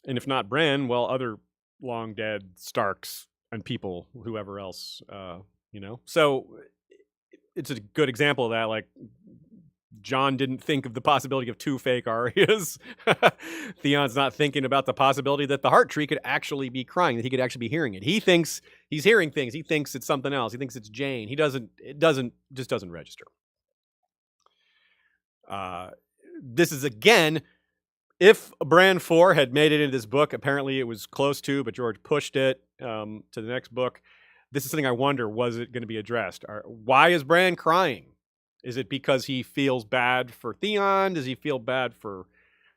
And if not Bran, well, other long dead Starks and people, whoever else, So it's a good example of that. Like, Jon didn't think of the possibility of two fake Aryas. Theon's not thinking about the possibility that the heart tree could actually be crying, that he could actually be hearing it. He thinks he's hearing things. He thinks it's something else. He thinks it's Jane. It just doesn't register. This is, again, if Bran 4 had made it into this book, apparently it was close to, but George pushed it to the next book. This is something I wonder, was it going to be addressed? Why is Bran crying? Is it because he feels bad for Theon? Does he feel bad for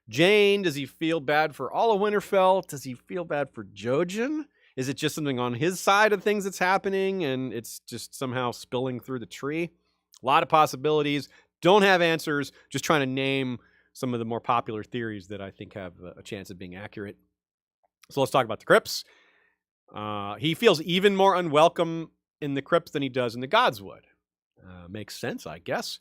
Jane? Does he feel bad for all of Winterfell? Does he feel bad for Jojen? Is it just something on his side of things that's happening and it's just somehow spilling through the tree? A lot of possibilities. Don't have answers. Just trying to name some of the more popular theories that I think have a chance of being accurate. So let's talk about the crypts. He feels even more unwelcome in the crypts than he does in the Godswood. Makes sense, I guess.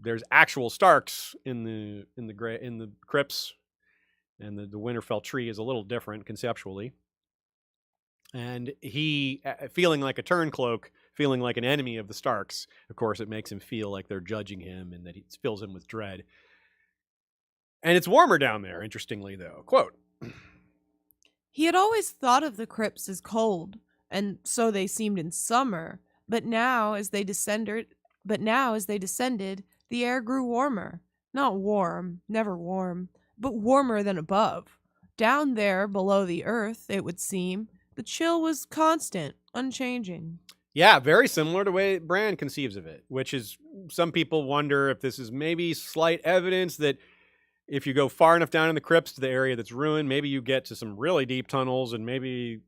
There's actual Starks in the crypts, and the Winterfell tree is a little different conceptually. And he, feeling like a Turncloak, feeling like an enemy of the Starks, of course, it makes him feel like they're judging him, and that it fills him with dread. And it's warmer down there, interestingly, though. Quote, He had always thought of the crypts as cold, and so they seemed in summer, but now as they descended, the air grew warmer. Not warm, never warm, but warmer than above. Down there, below the earth, it would seem, the chill was constant, unchanging. Yeah, very similar to the way Bran conceives of it, which is, some people wonder if this is maybe slight evidence that if you go far enough down in the crypts to the area that's ruined, maybe you get to some really deep tunnels, and maybe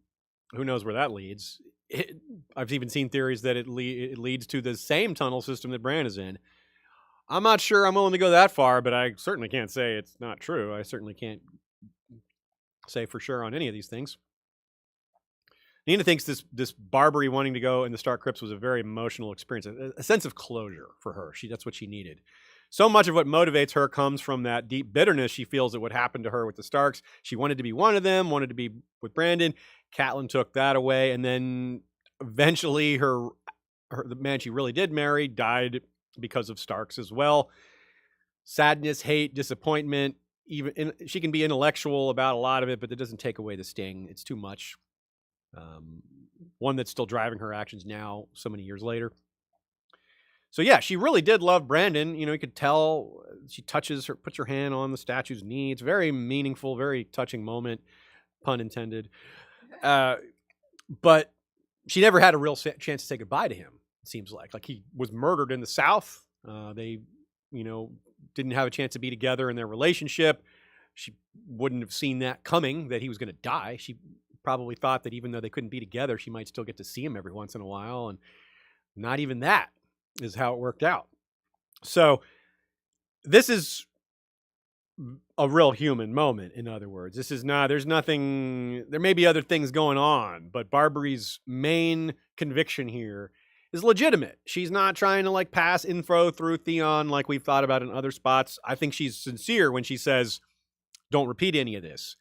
who knows where that leads. I've even seen theories that it leads to the same tunnel system that Bran is in. I'm not sure I'm willing to go that far, but I certainly can't say it's not true. I certainly can't say for sure on any of these things. Nina thinks this Barbary wanting to go in the Stark crypts was a very emotional experience, a sense of closure for her. That's what she needed. So much of what motivates her comes from that deep bitterness she feels at what happened to her with the Starks. She wanted to be one of them, wanted to be with Brandon. Catelyn took that away, and then eventually her the man she really did marry died because of Starks as well. Sadness, hate, disappointment. She can be intellectual about a lot of it, but that doesn't take away the sting. It's too much. One that's still driving her actions now, so many years later. So yeah, she really did love Brandon. You know, you could tell she puts her hand on the statue's knee. It's very meaningful, very touching moment, pun intended. But she never had a real chance to say goodbye to him. It seems like he was murdered in the South. They, didn't have a chance to be together in their relationship. She wouldn't have seen that coming, that he was going to die. She probably thought that even though they couldn't be together, she might still get to see him every once in a while. And not even that is how it worked out. So this is a real human moment, in other words. This is not, there may be other things going on, but Barbary's main conviction here is legitimate. She's not trying to pass info through Theon like we've thought about in other spots. I think she's sincere when she says, don't repeat any of this.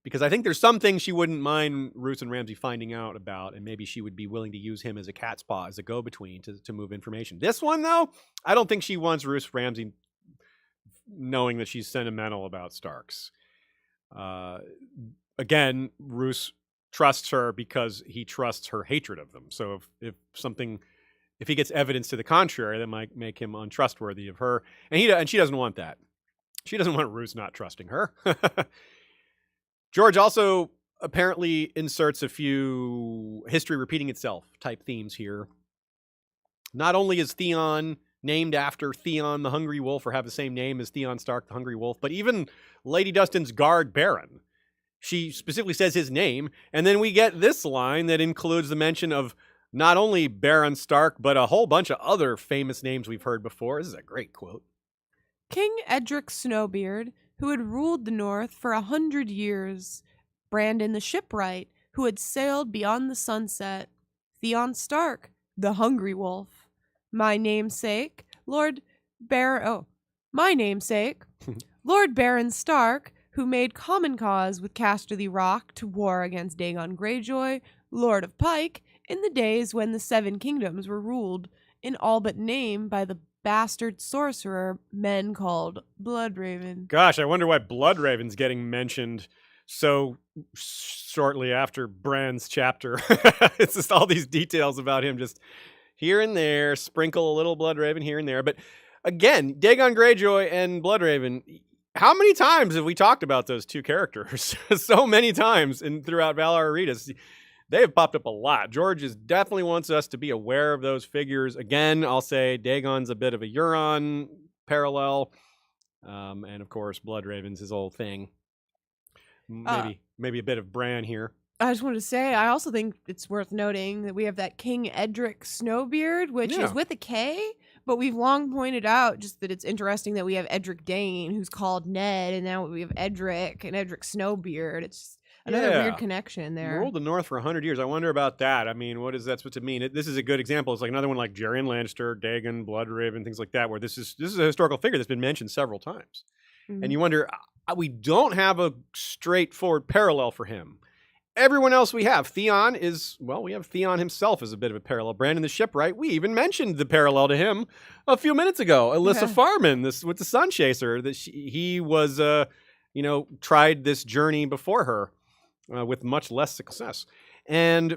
Because I think there's some things she wouldn't mind Roose and Ramsay finding out about, and maybe she would be willing to use him as a cat's paw, as a go-between to move information. This one, though, I don't think she wants Roose Ramsay knowing that she's sentimental about Starks. Again, Roose trusts her because he trusts her hatred of them. So if he gets evidence to the contrary, that might make him untrustworthy of her, and she doesn't want that. She doesn't want Roose not trusting her. George also apparently inserts a few history repeating itself type themes here. Not only is Theon named after Theon the Hungry Wolf, or have the same name as Theon Stark the Hungry Wolf, but even Lady Dustin's guard Baron, she specifically says his name, and then we get this line that includes the mention of not only Baron Stark, but a whole bunch of other famous names we've heard before. This is a great quote. King Edric Snowbeard, who had ruled the North for 100 years. Brandon the Shipwright, who had sailed beyond the sunset. Theon Stark, the Hungry Wolf. My namesake, Lord Baron Stark, who made common cause with Casterly Rock to war against Dagon Greyjoy, Lord of Pike, in the days when the Seven Kingdoms were ruled, in all but name, by the bastard sorcerer men called Bloodraven. Gosh, I wonder why Bloodraven's getting mentioned so shortly after Bran's chapter. It's just all these details about him just here and there, sprinkle a little Bloodraven here and there. But again, Dagon Greyjoy and Bloodraven, how many times have we talked about those two characters? So many times throughout Valar Rereadis. They have popped up a lot. George definitely wants us to be aware of those figures. Again, I'll say Dagon's a bit of a Euron parallel. And of course, Bloodraven's his old thing. Maybe a bit of Bran here. I just wanted to say, I also think it's worth noting that we have that King Edric Snowbeard, which is with a K, but we've long pointed out just that it's interesting that we have Edric Dane, who's called Ned, and now we have Edric and Edric Snowbeard. It's another weird connection there. Ruled the North for 100 years. I wonder about that. I mean, what is that supposed to mean? This is a good example. It's like another one like Jaron Lannister, Dagon, Bloodraven, things like that, where this is a historical figure that's been mentioned several times. Mm-hmm. And you wonder, we don't have a straightforward parallel for him. Everyone else we have, Theon we have Theon himself as a bit of a parallel. Brandon the Shipwright, we even mentioned the parallel to him a few minutes ago. Alyssa Farman, with the Sun Chaser, that he was, tried this journey before her. With much less success. And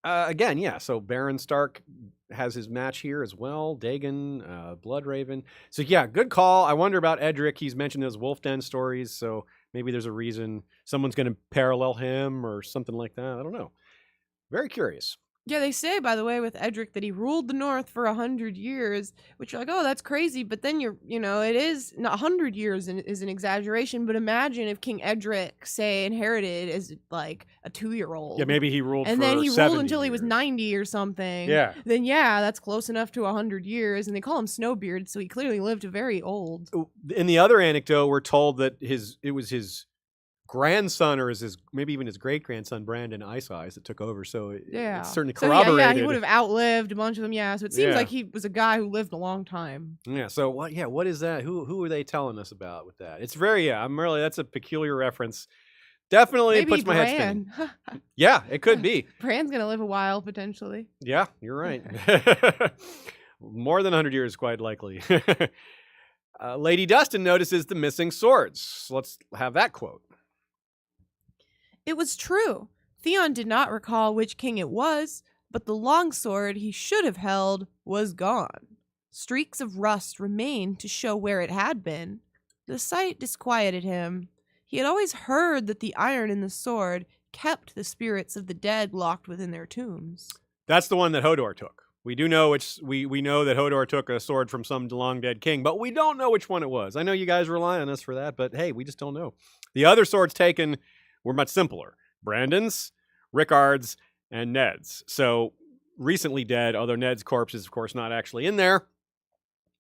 again, so Baron Stark has his match here as well. Dagon, Bloodraven. So yeah, good call. I wonder about Edric. He's mentioned those Wolf Den stories, so maybe there's a reason someone's going to parallel him or something like that. I don't know. Very curious. Yeah, they say, by the way, with Edric that he ruled the North for 100 years, which you're like, oh, that's crazy. But then it is not 100 years is an exaggeration. But imagine if King Edric, say, inherited as like a 2-year-old. Yeah, maybe he ruled and for then he ruled until years. he was 90 or something. Yeah. Then that's close enough to 100 years. And they call him Snowbeard, so he clearly lived very old. In the other anecdote, we're told that it was his grandson, or maybe even his great grandson, Brandon Ice Eyes, that took over. So it's certainly corroborated. He would have outlived a bunch of them. Yeah, so it seems like he was a guy who lived a long time. Yeah. So what is that? Who are they telling us about with that? It's very that's a peculiar reference Definitely Maybe puts my head spinning. Bran. Yeah, it could be. Bran's gonna live a while potentially. Yeah, you're right. More than 100 years, quite likely. Lady Dustin notices the missing swords. Let's have that quote. It was true. Theon did not recall which king it was, but the longsword he should have held was gone. Streaks of rust remained to show where it had been. The sight disquieted him. He had always heard that the iron in the sword kept the spirits of the dead locked within their tombs. That's the one that Hodor took. We do know we know that Hodor took a sword from some long dead king, but we don't know which one it was. I know you guys rely on us for that, but hey, we just don't know. The other swords taken were much simpler. Brandon's, Rickard's, and Ned's. So recently dead, although Ned's corpse is of course not actually in there.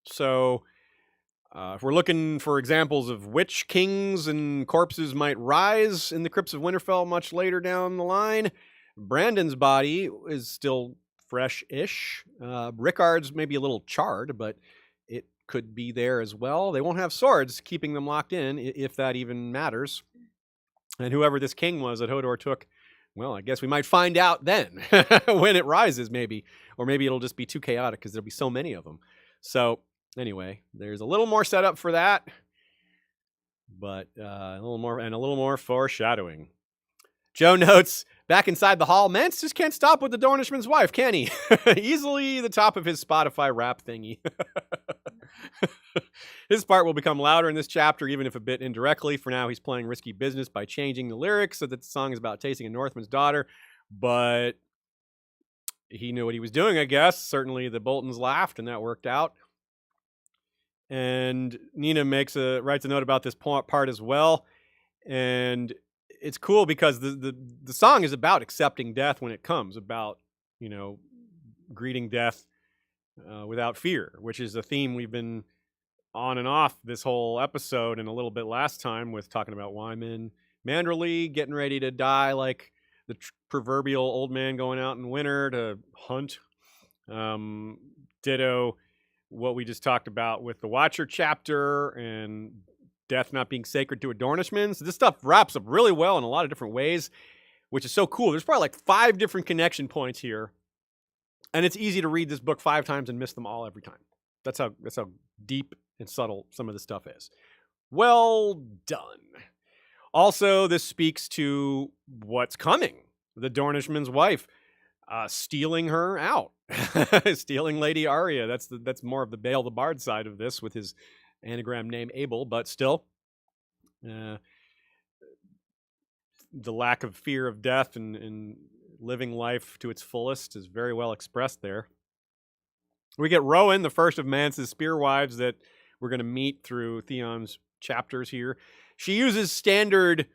So if we're looking for examples of which kings and corpses might rise in the Crypts of Winterfell much later down the line, Brandon's body is still fresh-ish. Rickard's maybe a little charred, but it could be there as well. They won't have swords keeping them locked in, if that even matters. And whoever this king was that Hodor took, well, I guess we might find out then when it rises, maybe. Or maybe it'll just be too chaotic because there'll be so many of them. So anyway, there's a little more setup for that, but a little more foreshadowing. Joe notes, back inside the hall, Mance just can't stop with the Dornishman's wife, can he? Easily the top of his Spotify rap thingy. His part will become louder in this chapter, even if a bit indirectly. For now, he's playing risky business by changing the lyrics so that the song is about tasting a Northman's daughter, but he knew what he was doing, I guess. Certainly the Boltons laughed, and that worked out. And Nina writes a note about this part as well, and it's cool because the song is about accepting death when it comes, about, greeting death without fear, which is a theme we've been on and off this whole episode and a little bit last time with talking about Wyman Manderly getting ready to die like the proverbial old man going out in winter to hunt. Ditto what we just talked about with the Watcher chapter and death not being sacred to a Dornishman. So this stuff wraps up really well in a lot of different ways, which is so cool. There's probably like 5 different connection points here, and it's easy to read this book 5 times and miss them all every time. That's how deep and subtle some of this stuff is. Well done. Also, this speaks to what's coming. The Dornishman's wife stealing her out, stealing Lady Arya. That's more of the Bale the Bard side of this with his anagram name Abel, but still, the lack of fear of death and living life to its fullest is very well expressed there. We get Rowan, the first of Mance's spear wives that we're going to meet through Theon's chapters here. She uses a standard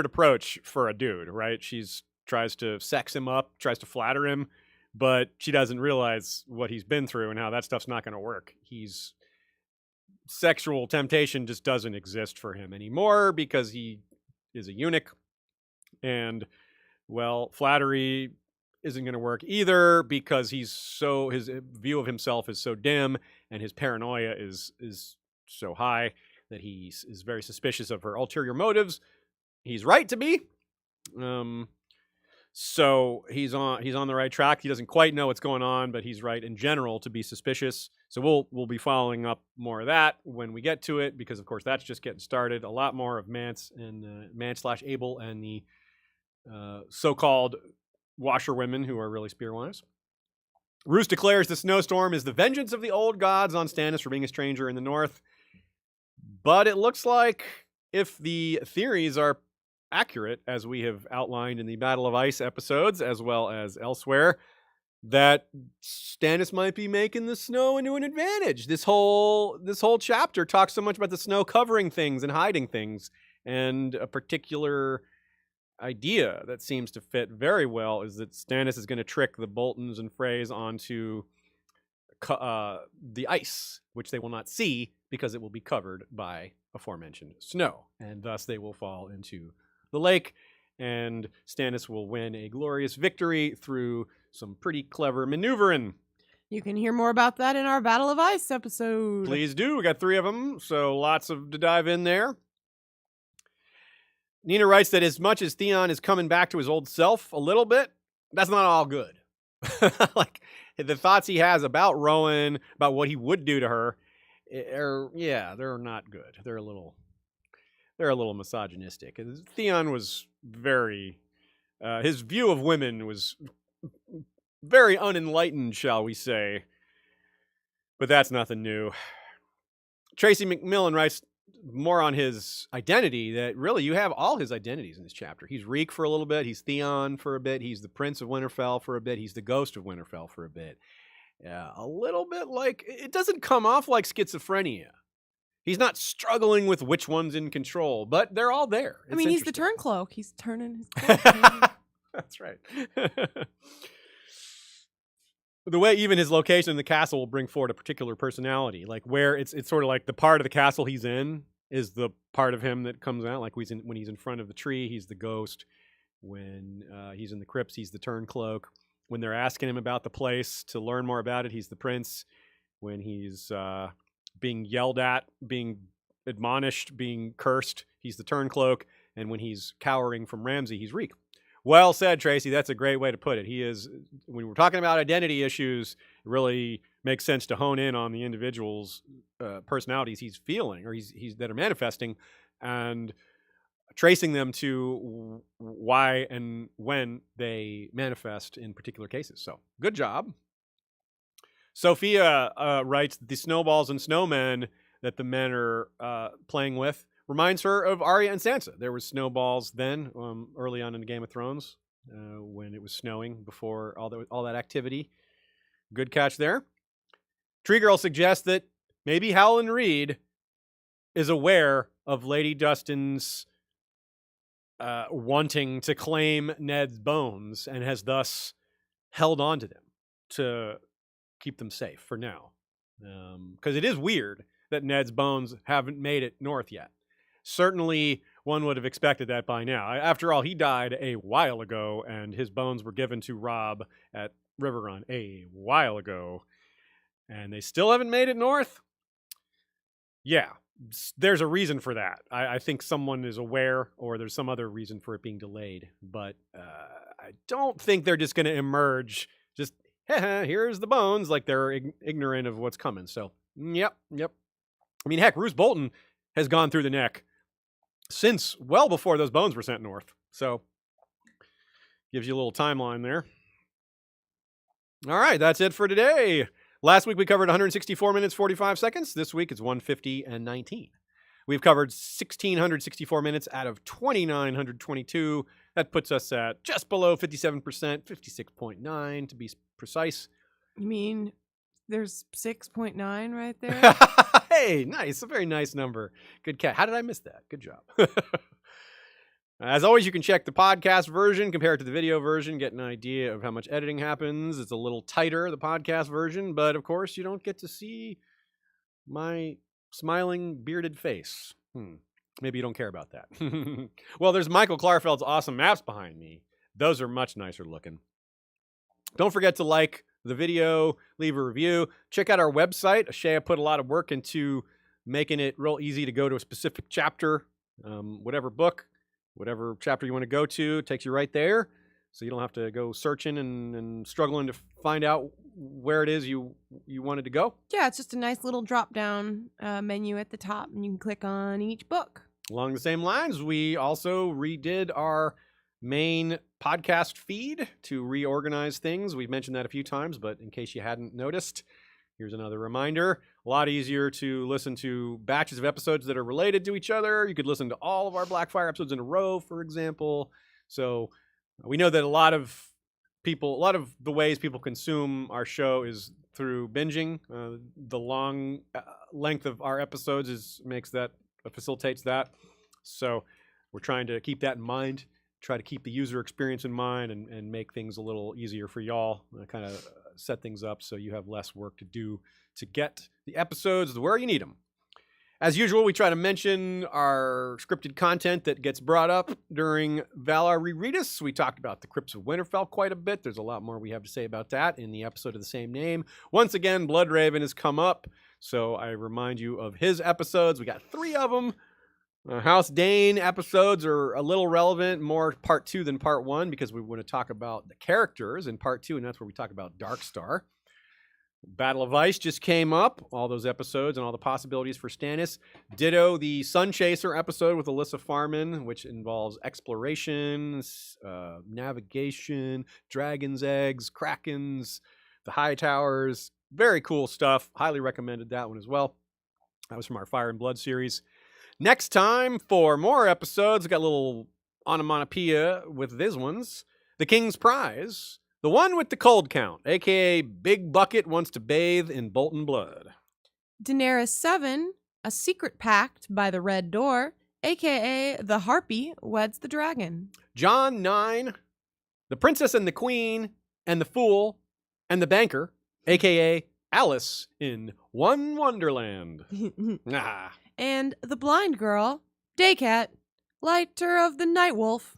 approach for a dude, right? She's tries to sex him up, tries to flatter him, but she doesn't realize what he's been through and how that stuff's not going to work. Sexual temptation just doesn't exist for him anymore because he is a eunuch. And, well, flattery isn't going to work either because his view of himself is so dim and his paranoia is so high that he is very suspicious of her ulterior motives. He's right to be. So he's on the right track. He doesn't quite know what's going on, but he's right in general to be suspicious. So we'll be following up more of that when we get to it, because of course that's just getting started. A lot more of Mance and Mance/Abel and the so-called washerwomen who are really spearwives. Roose declares the snowstorm is the vengeance of the old gods on Stannis for being a stranger in the north. But it looks like if the theories are accurate, as we have outlined in the Battle of Ice episodes, as well as elsewhere, that Stannis might be making the snow into an advantage. This whole chapter talks so much about the snow covering things and hiding things, and a particular idea that seems to fit very well is that Stannis is going to trick the Boltons and Freys onto the ice, which they will not see because it will be covered by aforementioned snow, and thus they will fall into the lake, and Stannis will win a glorious victory through some pretty clever maneuvering. You can hear more about that in our Battle of Ice episode. Please do. We got 3 of them, so lots to dive in there. Nina writes that as much as Theon is coming back to his old self a little bit, that's not all good. Like, the thoughts he has about Rowan, about what he would do to her, they're not good. They're a little misogynistic. Theon was very, his view of women was very unenlightened, shall we say. But that's nothing new. Tracy McMillan writes more on his identity, that really you have all his identities in this chapter. He's Reek for a little bit. He's Theon for a bit. He's the Prince of Winterfell for a bit. He's the Ghost of Winterfell for a bit. A little bit like, it doesn't come off like schizophrenia. He's not struggling with which one's in control, but they're all there. I mean, he's the Turncloak. He's turning his cloak. That's right. The way even his location in the castle will bring forward a particular personality, like where it's sort of like the part of the castle he's in is the part of him that comes out. Like when he's in front of the tree, he's the ghost. When he's in the crypts, he's the Turncloak. When they're asking him about the place to learn more about it, he's the prince. When he's being yelled at, being admonished, being cursed, he's the Turncloak. And when he's cowering from Ramsay, he's Reek. Well said, Tracy. That's a great way to put it. He is, when we're talking about identity issues, it really makes sense to hone in on the individual's personalities he's feeling or he's that are manifesting, and tracing them to why and when they manifest in particular cases. So, good job. Sophia writes that the snowballs and snowmen that the men are playing with reminds her of Arya and Sansa. There were snowballs then, early on in the Game of Thrones, when it was snowing before all that activity. Good catch there. Tree Girl suggests that maybe Howland Reed is aware of Lady Dustin's wanting to claim Ned's bones and has thus held on to them to keep them safe for now. Because it is weird that Ned's bones haven't made it north yet. Certainly, one would have expected that by now. After all, he died a while ago, and his bones were given to Robb at Riverrun a while ago, and they still haven't made it north? Yeah, there's a reason for that. I think someone is aware, or there's some other reason for it being delayed, but I don't think they're just going to emerge, just, here's the bones, like they're ignorant of what's coming. So, yep. I mean, heck, Roose Bolton has gone through the neck since well before those bones were sent north. So, gives you a little timeline there. All right, that's it for today. Last week we covered 164 minutes, 45 seconds. This week it's 150 and 19. We've covered 1,664 minutes out of 2,922. That puts us at just below 57%, 56.9 to be precise. You mean there's 6.9 right there? Hey, nice. A very nice number. Good cat. How did I miss that? Good job. As always, you can check the podcast version, compare it to the video version, get an idea of how much editing happens. It's a little tighter, the podcast version, but of course, you don't get to see my smiling, bearded face. Maybe you don't care about that. Well, there's Michael Klarfeld's awesome maps behind me. Those are much nicer looking. Don't forget to like the video, leave a review. Check out our website. Ashaya put a lot of work into making it real easy to go to a specific chapter, whatever book, whatever chapter you want to go to, it takes you right there. So you don't have to go searching and struggling to find out where it is you wanted to go. Yeah, it's just a nice little drop-down menu at the top, and you can click on each book. Along the same lines, we also redid our main podcast feed to reorganize things. We've mentioned that a few times, but in case you hadn't noticed, here's another reminder. A lot easier to listen to batches of episodes that are related to each other. You could listen to all of our Blackfire episodes in a row, for example. So we know that a lot of the ways people consume our show is through binging. The long length of our episodes facilitates that. So we're trying to keep that in mind, try to keep the user experience in mind, and make things a little easier for y'all, kind of set things up so you have less work to do to get the episodes where you need them. As usual, we try to mention our scripted content that gets brought up during Valar Rereadis. We talked about the Crypts of Winterfell quite a bit. There's a lot more we have to say about that in the episode of the same name. Once again, Bloodraven has come up, so I remind you of his episodes. We got 3 of them. House Dane episodes are a little relevant, more part 2 than part 1, because we want to talk about the characters in part 2, and that's where we talk about Darkstar. Battle of Ice just came up, all those episodes and all the possibilities for Stannis. Ditto the Sun Chaser episode with Alyssa Farman, which involves exploration, navigation, dragon's eggs, krakens, the high towers. Very cool stuff. Highly recommended that one as well. That was from our Fire and Blood series. Next time for more episodes, we got a little onomatopoeia with these ones. The King's Prize. The one with the cold count, a.k.a. Big Bucket wants to bathe in Bolton blood. Daenerys 7, a secret pact by the Red Door, a.k.a. the Harpy weds the dragon. John 9, the Princess and the Queen and the Fool and the Banker, a.k.a. Alice in One Wonderland. And the Blind Girl, Daycat, Lighter of the Night Wolf.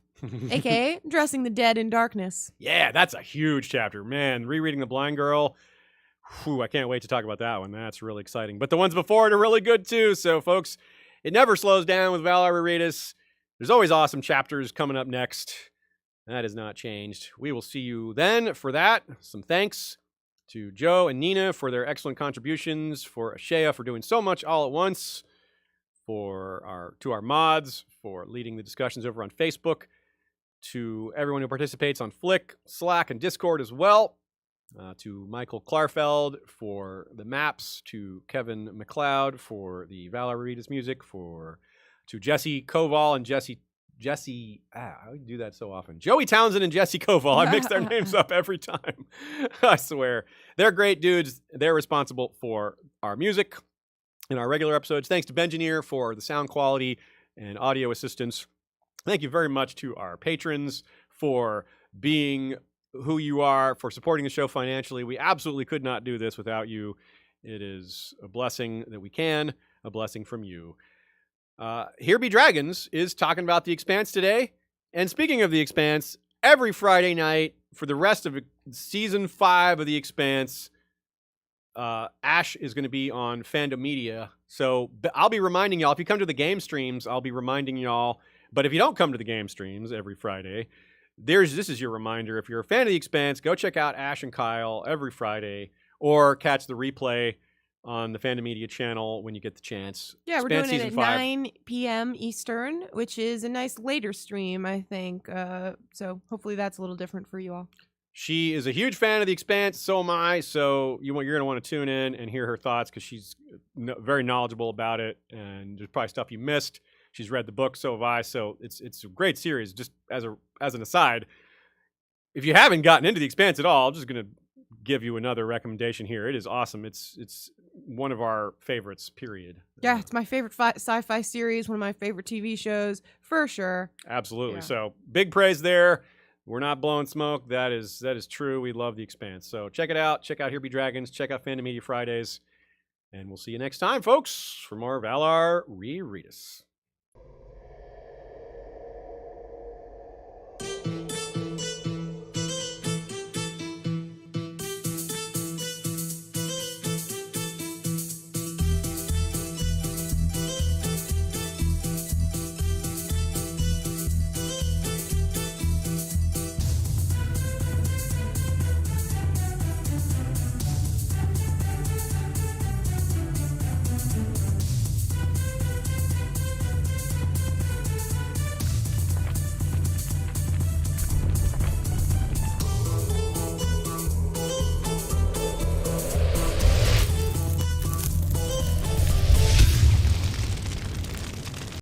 A.k.a. Dressing the Dead in Darkness. Yeah, that's a huge chapter. Man, rereading The Blind Girl. Whew, I can't wait to talk about that one. That's really exciting. But the ones before it are really good too. So, folks, it never slows down with Valar Rereadis. There's always awesome chapters coming up next. That has not changed. We will see you then for that. Some thanks to Joe and Nina for their excellent contributions, for Ashea for doing so much all at once, to our mods for leading the discussions over on Facebook, to everyone who participates on Flick, Slack, and Discord as well, to Michael Klarfeld for the maps, to Kevin McLeod for the Valar Rereadis music, to Jesse Koval and I do that so often. Joey Townsend and Jesse Koval. I mix their names up every time. I swear. They're great dudes. They're responsible for our music in our regular episodes. Thanks to Bengineer for the sound quality and audio assistance. Thank you very much to our patrons for being who you are, for supporting the show financially. We absolutely could not do this without you. It is a blessing that we can, a blessing from you. Here Be Dragons is talking about The Expanse today. And speaking of The Expanse, every Friday night for the rest of Season 5 of The Expanse, Ash is going to be on Fandom Media. So I'll be reminding y'all, if you come to the game streams, I'll be reminding y'all. But if you don't come to the game streams every Friday, this is your reminder. If you're a fan of The Expanse, go check out Ash and Kyle every Friday, or catch the replay on the Fandom Media channel when you get the chance. Yeah, Expanse we're doing it Season at 5. 9 p.m. Eastern, which is a nice later stream, I think. So hopefully that's a little different for you all. She is a huge fan of The Expanse, so am I, so you're going to want to tune in and hear her thoughts, because she's very knowledgeable about it, and there's probably stuff you missed. She's read the book, so have I, so it's a great series. Just as an aside, if you haven't gotten into The Expanse at all, I'm just going to give you another recommendation here. It is awesome. It's one of our favorites, period. Yeah, it's my favorite sci-fi series, one of my favorite TV shows, for sure. Absolutely. Yeah. So big praise there. We're not blowing smoke. That is true. We love The Expanse. So check it out. Check out Here Be Dragons. Check out Fandom Media Fridays. And we'll see you next time, folks, for more Valar Rereadis.